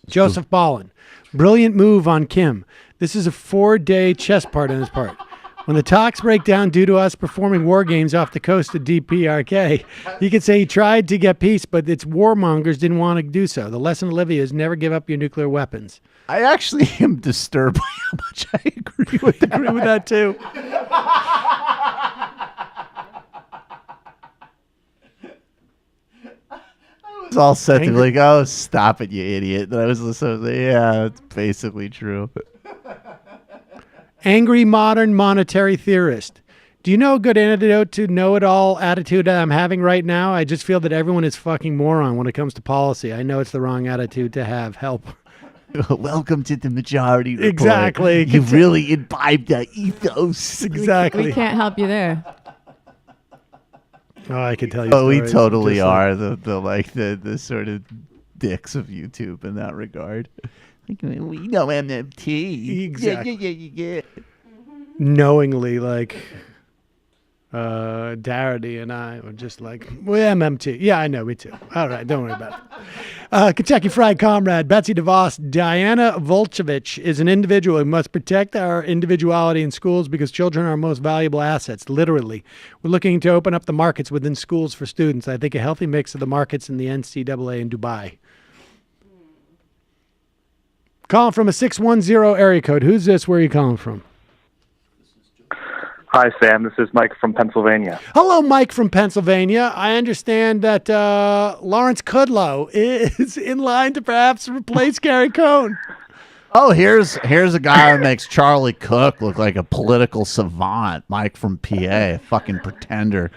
Joseph Ballin. Brilliant move on Kim. This is a 4-day chess part on his part. When the talks break down due to us performing war games off the coast of DPRK, he could say he tried to get peace, but its warmongers didn't want to do so. The lesson, Olivia, is never give up your nuclear weapons. I actually am disturbed by how much I agree with that. I agree with that, too. It's all set to be like, oh, stop it, you idiot. And I was listening, yeah, it's basically true. Angry modern monetary theorist. Do you know a good antidote to know-it-all attitude I'm having right now? I just feel that everyone is fucking moron when it comes to policy. I know it's the wrong attitude to have. Help. Welcome to the majority report. Exactly. You've really imbibed the ethos. Exactly. We can't help you there. Oh, I can tell you. Oh, we stories. totally Just are the sort of dicks of YouTube in that regard. Like, we know MMT. Exactly. Yeah. Knowingly, like Darity and I were just like, well, MMT. Yeah, I know, me too. All right, don't worry about it. Kentucky Fried Comrade, Betsy DeVos. Diana Volchevich is an individual who must protect our individuality in schools because children are our most valuable assets, literally. We're looking to open up the markets within schools for students. I think a healthy mix of the markets in the NCAA in Dubai. Calling from a 610 area code. Who's this? Where are you calling from? Hi, Sam. This is Mike from Pennsylvania. Hello, Mike from Pennsylvania. I understand that Lawrence Kudlow is in line to perhaps replace Gary Cohn. Oh, here's a guy who makes Charlie Cook look like a political savant. Mike from PA, fucking pretender.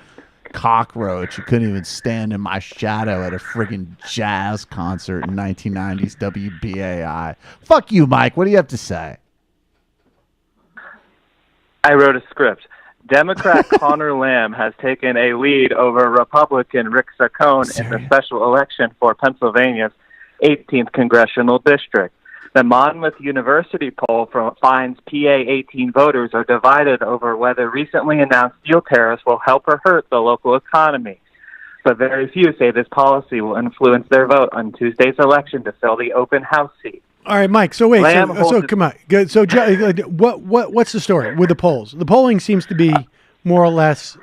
Cockroach who couldn't even stand in my shadow at a friggin' jazz concert in 1990s WBAI. Fuck you, Mike. What do you have to say? I wrote a script. Democrat Connor Lamb has taken a lead over Republican Rick Saccone in the special election for Pennsylvania's 18th congressional district. The Monmouth University poll finds PA 18 voters are divided over whether recently announced steel tariffs will help or hurt the local economy. But very few say this policy will influence their vote on Tuesday's election to fill the open House seat. All right, Mike. So wait. Lamb So come on. Good. So what's the story with the polls? The polling seems to be more or less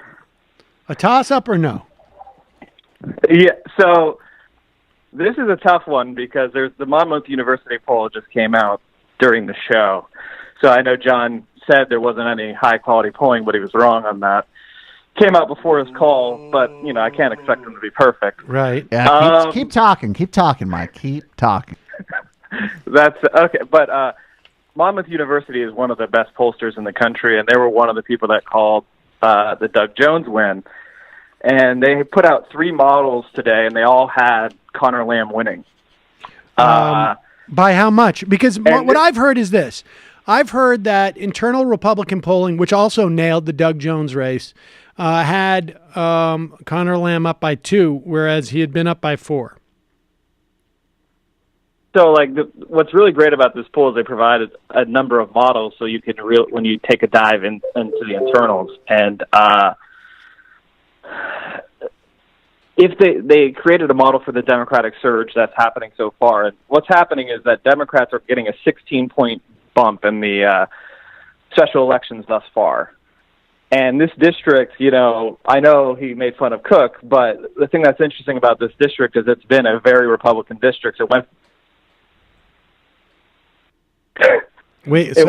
a toss-up, or no? Yeah. So this is a tough one because there's the Monmouth University poll just came out during the show. So I know John said there wasn't any high-quality polling, but he was wrong on that. Came out before his call, but I can't expect him to be perfect. Right. Yeah. Keep talking, Mike. Keep talking. That's okay, but Monmouth University is one of the best pollsters in the country, and they were one of the people that called the Doug Jones win. and they put out 3 models today, and they all had Conor Lamb winning. By how much? Because what I've heard is this. I've heard that internal Republican polling, which also nailed the Doug Jones race, had Conor Lamb up by 2, whereas he had been up by 4. So, what's really great about this poll is they provided a number of models, so you can when you take a dive into the internals, and if they created a model for the Democratic surge that's happening so far, and what's happening is that Democrats are getting a 16-point bump in the special elections thus far. And this district, I know he made fun of Cook, but the thing that's interesting about this district is it's been a very Republican district. It went. It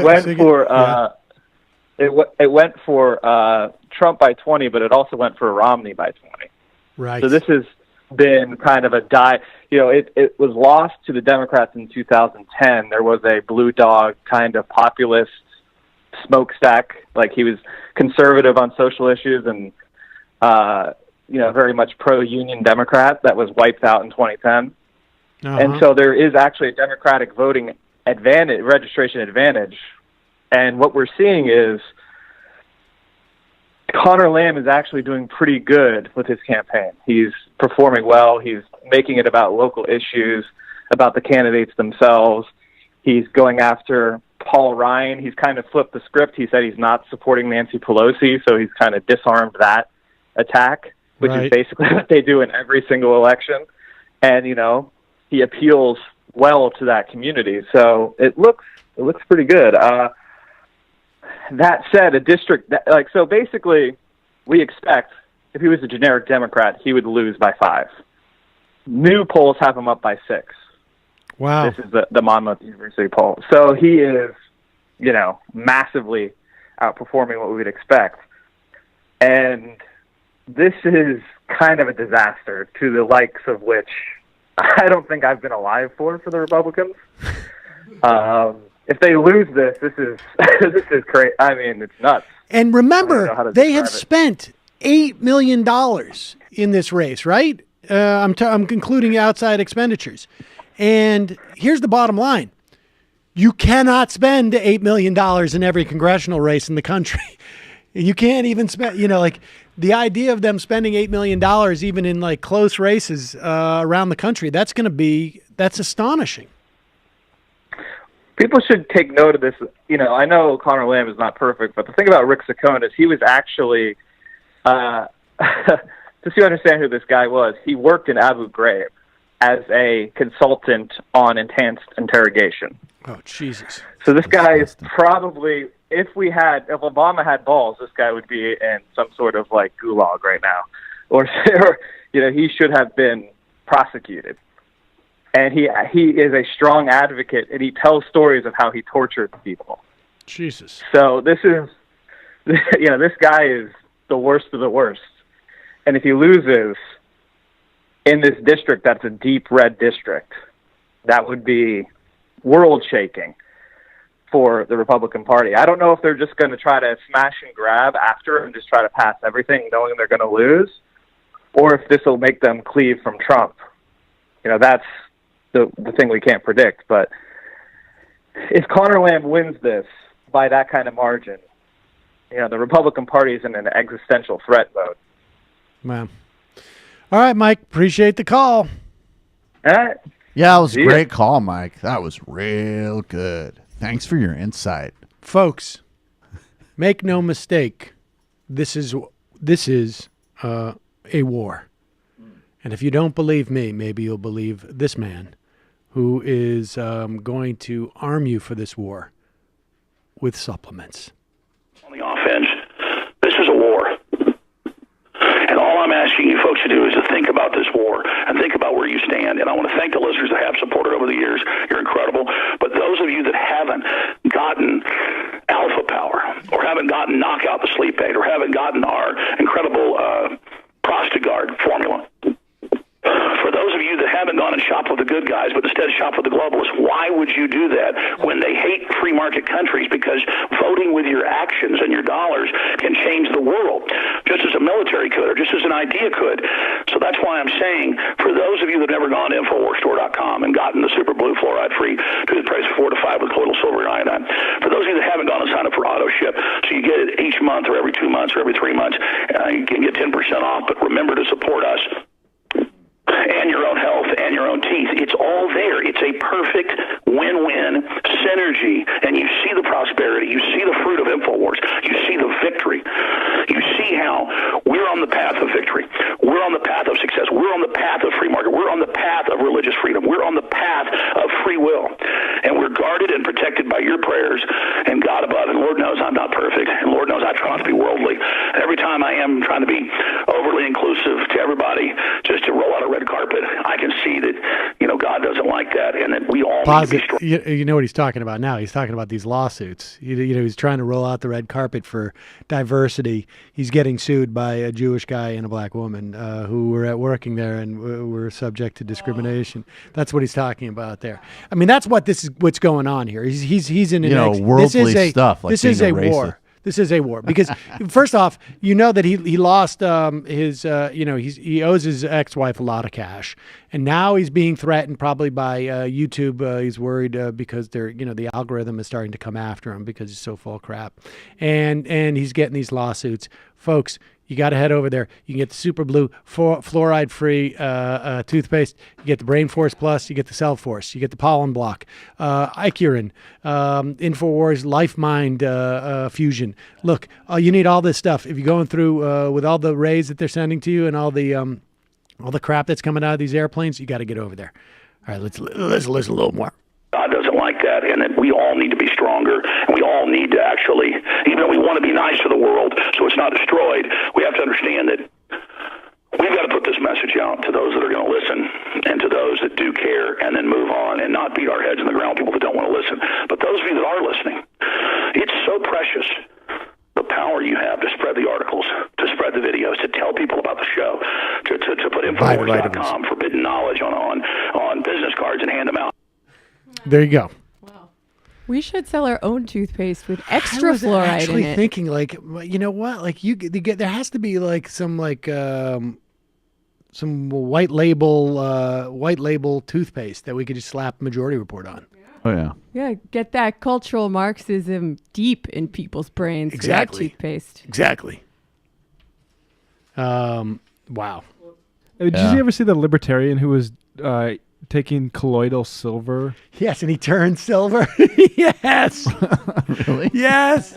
went for Trump by 20, but it also went for Romney by 20. Right. So this has been kind of a it was lost to the Democrats in 2010. There was a blue dog kind of populist smokestack, like he was conservative on social issues and very much pro-union Democrat that was wiped out in 2010. And so there is actually a Democratic voting registration advantage. And what we're seeing is Conor Lamb is actually doing pretty good with his campaign. He's performing well. He's making it about local issues, about the candidates themselves. He's going after Paul Ryan. He's kind of flipped the script. He said he's not supporting Nancy Pelosi, so he's kind of disarmed that attack, which is basically what they do in every single election. And, he appeals well to that community. So it looks pretty good. That said, a district so basically we expect if he was a generic Democrat, he would lose by 5. New polls have him up by 6. Wow. This is the Monmouth University poll. So he is, massively outperforming what we would expect. And this is kind of a disaster to the likes of which I don't think I've been alive for the Republicans. If they lose this is crazy. I mean, it's nuts. And remember, they have spent $8 million in this race, right? I'm including outside expenditures. And here's the bottom line. You cannot spend $8 million in every congressional race in the country. You can't even spend, the idea of them spending $8 million even in close races around the country, that's astonishing. People should take note of this. I know Conor Lamb is not perfect, but the thing about Rick Saccone is he was actually, just so you understand who this guy was, he worked in Abu Ghraib as a consultant on enhanced interrogation. Oh, Jesus. So this guy is probably, if Obama had balls, this guy would be in some sort of gulag right now. Or he should have been prosecuted. And he is a strong advocate, and he tells stories of how he tortured people. Jesus. So this guy is the worst of the worst. And if he loses in this district, that's a deep red district, that would be world-shaking for the Republican Party. I don't know if they're just going to try to smash and grab after and just try to pass everything knowing they're going to lose, or if this will make them cleave from Trump. That's the thing we can't predict. But if Conor Lamb wins this by that kind of margin, the Republican Party is in an existential threat mode. Wow. All right, Mike. Appreciate the call. All right. Yeah, it was a great call, Mike. That was real good. Thanks for your insight. Folks, make no mistake. This is a war. And if you don't believe me, maybe you'll believe this man who is going to arm you for this war with supplements. On the offense, this is a war. And all I'm asking you folks to do is to think about this war and think about where you stand. And I want to thank the listeners that have supported over the years. You're incredible. But those of you that haven't gotten Alpha Power or haven't gotten Knockout the Sleep Aid or haven't gotten our incredible Prostagard formula, for those of you that haven't haven't gone and shopped with the good guys, but instead shopped with the globalists. Why would you do that when they hate free market countries? Because voting with your actions and your dollars can change the world, just as a military could, or just as an idea could. So that's why I'm saying, for those of you that have never gone to InfoWarsStore.com and gotten the Super Blue fluoride-free toothpaste 4 to 5 with colloidal silver and iodine, for those of you that haven't gone and signed up for auto ship, so you get it each month or every 2 months or every 3 months, you can get 10% off, but remember to support us and your own health and your own teeth. It's all there. It's a perfect win-win synergy, and you see the prosperity. You see the fruit of InfoWars. You see the victory. You see how we're on the path of victory. We're on the path of success. We're on the path of free market. We're on the path of religious freedom. We're on the path of free will, and we're guarded and protected by your prayers and God above. And Lord knows I'm not perfect, and Lord knows I try not to be worldly. And every time I am trying to be overly inclusive to everybody, just to roll out a red carpet, I can see that, God doesn't like that, and that we all need to be strong. You know what he's talking about now? He's talking about these lawsuits. He's trying to roll out the red carpet for diversity. He's getting sued by a Jewish guy and a black woman who were working there and were subject to discrimination. That's what he's talking about there. I mean, that's what's going on here. He's in an worldly stuff. Like this is a war. This is a war because first off, that he lost his he owes his ex-wife a lot of cash, and now he's being threatened probably by YouTube. He's worried because the algorithm is starting to come after him because he's so full of crap, and he's getting these lawsuits, folks. You got to head over there. You can get the Super Blue fluoride-free toothpaste. You get the Brain Force Plus. You get the Cell Force. You get the Pollen Block, Icurin, InfoWars Life Mind Fusion. Look, you need all this stuff. If you're going through with all the rays that they're sending to you and all the crap that's coming out of these airplanes, you got to get over there. All right, let's listen a little more. God doesn't like that, and that we all need to be stronger, and we all need to actually, even though we want to be nice to the world so it's not destroyed, we have to understand that we've got to put this message out to those that are going to listen and to those that do care, and then move on and not beat our heads in the ground, people that don't want to listen. But those of you that are listening, it's so precious, the power you have to spread the articles, to spread the videos, to tell people about the show, to put InfoWars.com, forbidden knowledge on business cards and hand them out. There you go. We should sell our own toothpaste with extra fluoride in it. I was actually thinking, you know what? Like there has to be some white label toothpaste that we could just slap Majority Report on. Oh yeah. Yeah, get that cultural Marxism deep in people's brains. Exactly. With that toothpaste. Exactly. Wow. Did you ever see the libertarian who was taking colloidal silver? Yes, and he turned silver. Yes. Really? Yes.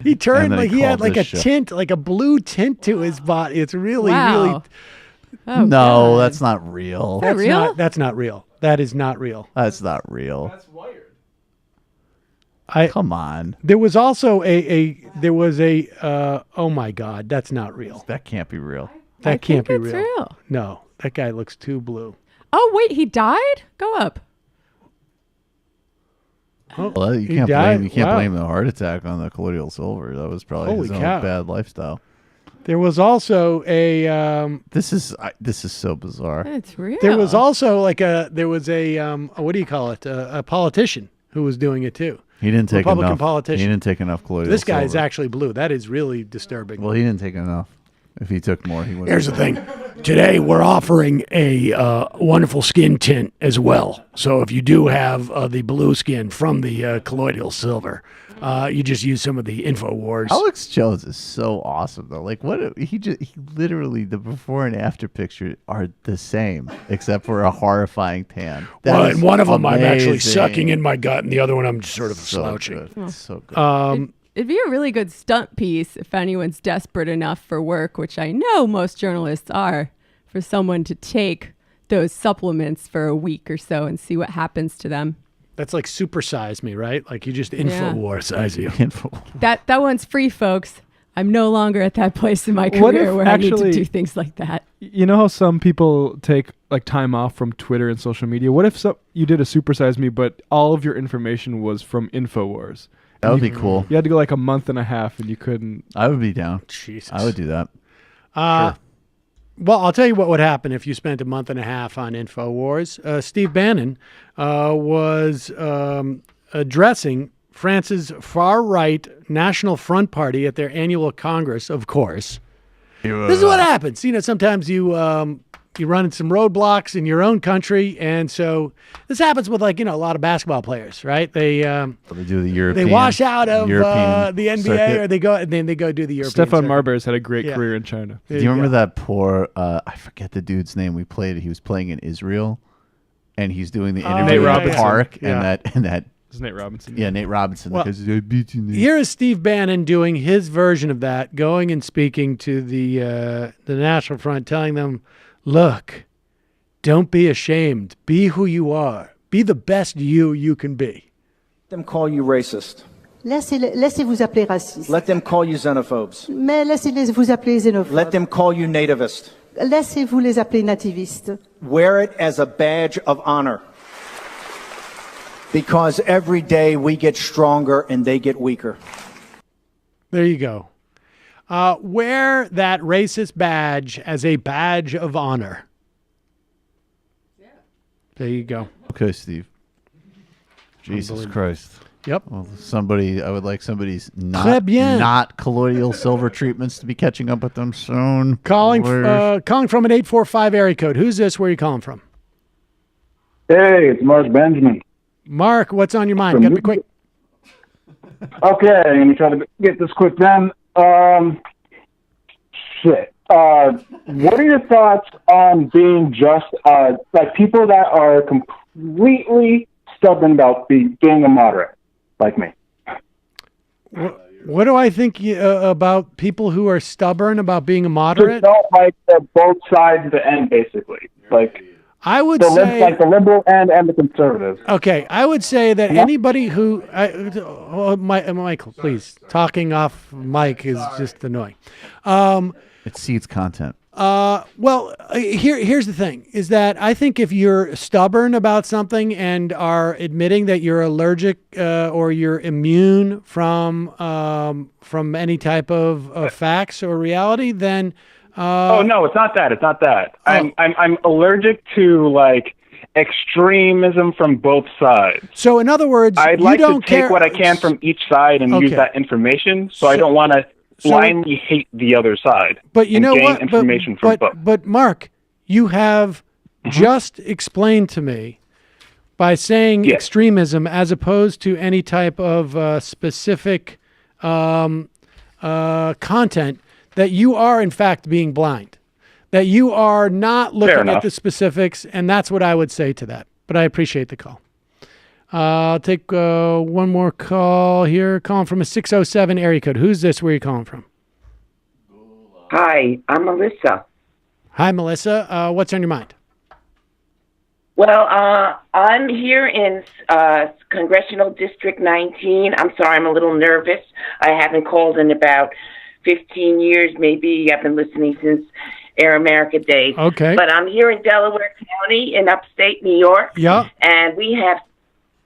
He turned he had like a tint, like a blue tint to his body. It's really, really. Oh, no, God. that's not real. That's real? That's not real. That is not real. That's not real. That's wired. Come on. There was also oh my God, that's not real. That can't be real. That can't be real. Real. No, that guy looks too blue. Oh wait, he died? Go up. Oh, well, you can't blame the heart attack on the colloidal silver. That was probably his own bad lifestyle. There was also a this is so bizarre. It's real. There was also what do you call it? A politician who was doing it too. He didn't take Republican enough. politician. He didn't take enough colloidal This guy silver. is actually blue. That is really disturbing. Well, he didn't take enough. If he took more, he would. Here's the thing. Today, we're offering a wonderful skin tint as well. So if you do have the blue skin from the colloidal silver, you just use some of the InfoWars. Alex Jones is so awesome, though. Like, he literally, the before and after picture are the same, except for a horrifying tan. And one of them I'm actually sucking in my gut, and the other one I'm just sort of slouching. Good. So good. It'd be a really good stunt piece if anyone's desperate enough for work, which I know most journalists are, for someone to take those supplements for a week or so and see what happens to them. That's like supersize me, right? Like you just InfoWarsize you. That one's free, folks. I'm no longer at that place in my career where I need to do things like that. You know how some people take time off from Twitter and social media? What if you did a supersize me, but all of your information was from InfoWars? That would be cool. You had to go a month and a half and you couldn't. I would be down. Jesus. I would do that. Sure. Well, I'll tell you what would happen if you spent a month and a half on InfoWars. Steve Bannon was addressing France's far-right National Front Party at their annual Congress, of course. This is what happens. Sometimes you run into some roadblocks in your own country, and so this happens with a lot of basketball players, right? They do the European. They wash out of the NBA, circuit. or they go do the European. Stefan circuit. Marbury's had a great career in China. Do you remember that poor? I forget the dude's name. We played. He was playing in Israel, and he's doing the interview in the park, and that. It's Nate Robinson. Yeah, Nate Robinson. Well, because I beat you, Nate. Here is Steve Bannon doing his version of that, going and speaking to the National Front, telling them, "Look, don't be ashamed. Be who you are. Be the best you can be." Let them call you racist. Laissez-vous appeler raciste. Let them call you xenophobes. Mais laissez-vous appeler xénophobes. Let them call you nativist. Laissez-vous les appeler nativistes. Wear it as a badge of honor. Because every day we get stronger and they get weaker. There you go. Wear that racist badge as a badge of honor. Yeah. There you go. Okay, Steve. Jesus Christ. Yep. Well, I would like somebody's not colloidal silver treatments to be catching up with them soon. Calling from an 845 area code. Who's this? Where are you calling from? Hey, it's Mark Benjamin. Mark, what's on your mind? Gotta be quick. Okay, I'm going to try to get this quick then. What are your thoughts on being just, people that are completely stubborn about being a moderate, like me? What do I think about people who are stubborn about being a moderate? Just don't like both sides of the end, basically. I would say the liberal end and the conservative. Okay, I would say that anybody who Michael, please, talking off mic is just annoying. It seeds content. Here's the thing: is that I think if you're stubborn about something and are admitting that you're allergic or you're immune from any type of facts or reality, then. Oh no, it's not that. It's not that. I'm allergic to extremism from both sides. So in other words, I'd like to take what I can from each side and use that information. So I don't want to blindly hate the other side. But you know what? Information from both. But Mark, you have just explained to me by saying extremism as opposed to any type of specific content. That you are, in fact, being blind, that you are not looking at the specifics, and that's what I would say to that. But I appreciate the call. I'll take one more call here. Calling from a 607 area code. Who's this? Where are you calling from? Hi, I'm Melissa. Hi, Melissa. What's on your mind? Well, I'm here in Congressional District 19. I'm sorry, I'm a little nervous. I haven't called in about 15 years, maybe. I've been listening since Air America days. Okay. But I'm here in Delaware County in upstate New York. Yeah. And we have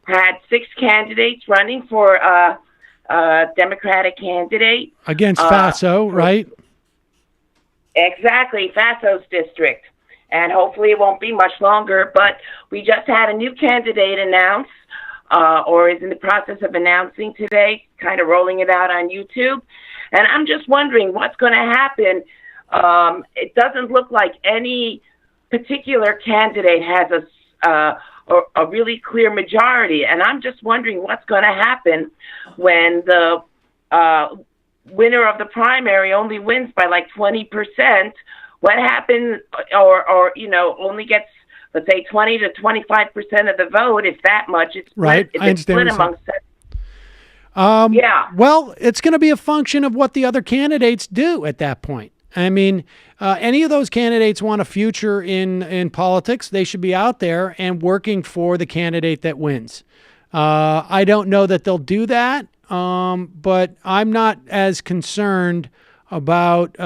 had 6 candidates running for a Democratic candidate. Against FASO, right? Exactly, FASO's district. And hopefully it won't be much longer. But we just had a new candidate announced, or is in the process of announcing today, kind of rolling it out on YouTube. And I'm just wondering what's going to happen. It doesn't look like any particular candidate has a really clear majority. And I'm just wondering what's going to happen when the winner of the primary only wins by 20%. What happens, or only gets, let's say, 20 to 25% of the vote, if that much. It's right. I understand. Split amongst Well, it's going to be a function of what the other candidates do at that point. I mean, any of those candidates want a future in politics, they should be out there and working for the candidate that wins. I don't know that they'll do that, but I'm not as concerned about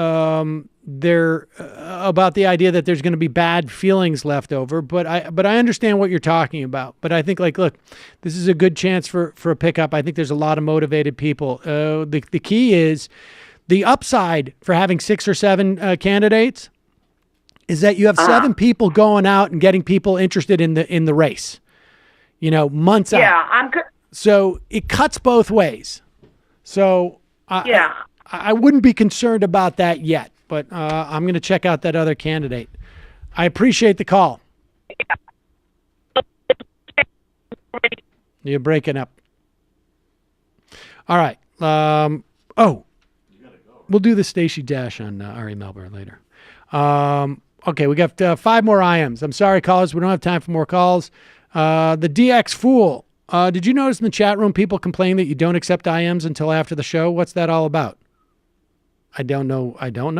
about the idea that there's going to be bad feelings left over, but I understand what you're talking about. But I think, look, this is a good chance for a pickup. I think there's a lot of motivated people. The key is the upside for having 6 or 7 candidates is that you have 7 people going out and getting people interested in the race. Months out. Yeah, I'm good. So it cuts both ways. So I wouldn't be concerned about that yet, but I'm going to check out that other candidate. I appreciate the call. You're breaking up. All right. We'll do the Stacey Dash on Ari Melber later. Okay, we got 5 more IMs. I'm sorry, callers. We don't have time for more calls. The DX Fool. Did you notice in the chat room people complain that you don't accept IMs until after the show? What's that all about? I don't know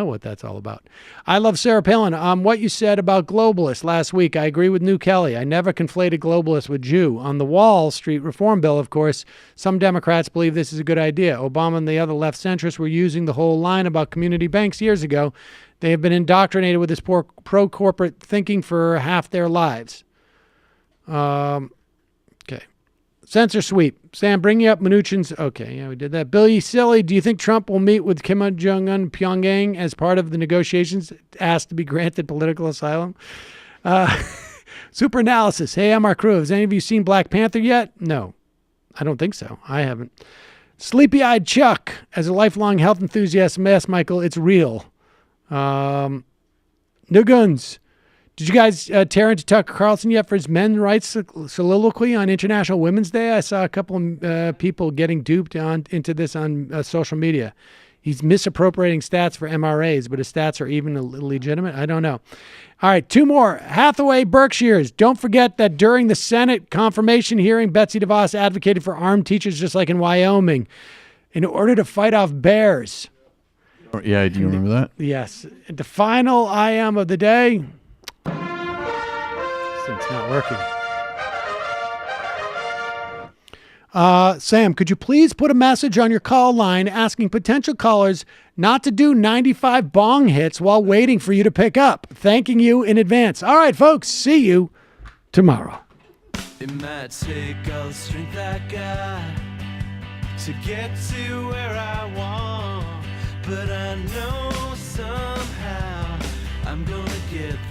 what that's all about. I love Sarah Palin. What you said about globalists last week, I agree with New Kelly. I never conflated globalists with Jew. On the Wall Street reform bill, of course, some Democrats believe this is a good idea. Obama and the other left centrists were using the whole line about community banks years ago. They have been indoctrinated with this pro-corporate thinking for half their lives. Okay. Censor sweep. Sam, bring you up Mnuchin's. Okay, yeah, we did that. Billy Silly, do you think Trump will meet with Kim Jong-un in Pyongyang as part of the negotiations, asked to be granted political asylum? Super Analysis. Hey, I'm our crew. Has any of you seen Black Panther yet? No, I don't think so. I haven't. Sleepy-eyed Chuck. As a lifelong health enthusiast, Michael, it's real. No guns. Did you guys tear into Tucker Carlson yet for his men's rights soliloquy on International Women's Day? I saw a couple of people getting duped into this on social media. He's misappropriating stats for MRAs, but his stats are even legitimate. I don't know. All right, 2 more. Hathaway Berkshires. Don't forget that during the Senate confirmation hearing, Betsy DeVos advocated for armed teachers just like in Wyoming in order to fight off bears. Yeah, do you remember that? Yes. The final IM of the day. It's not working. Sam, could you please put a message on your call line asking potential callers not to do 95 bong hits while waiting for you to pick up? Thanking you in advance. All right, folks, see you tomorrow. It might take all the strength I got to get to where I want, but I know somehow I'm gonna get there.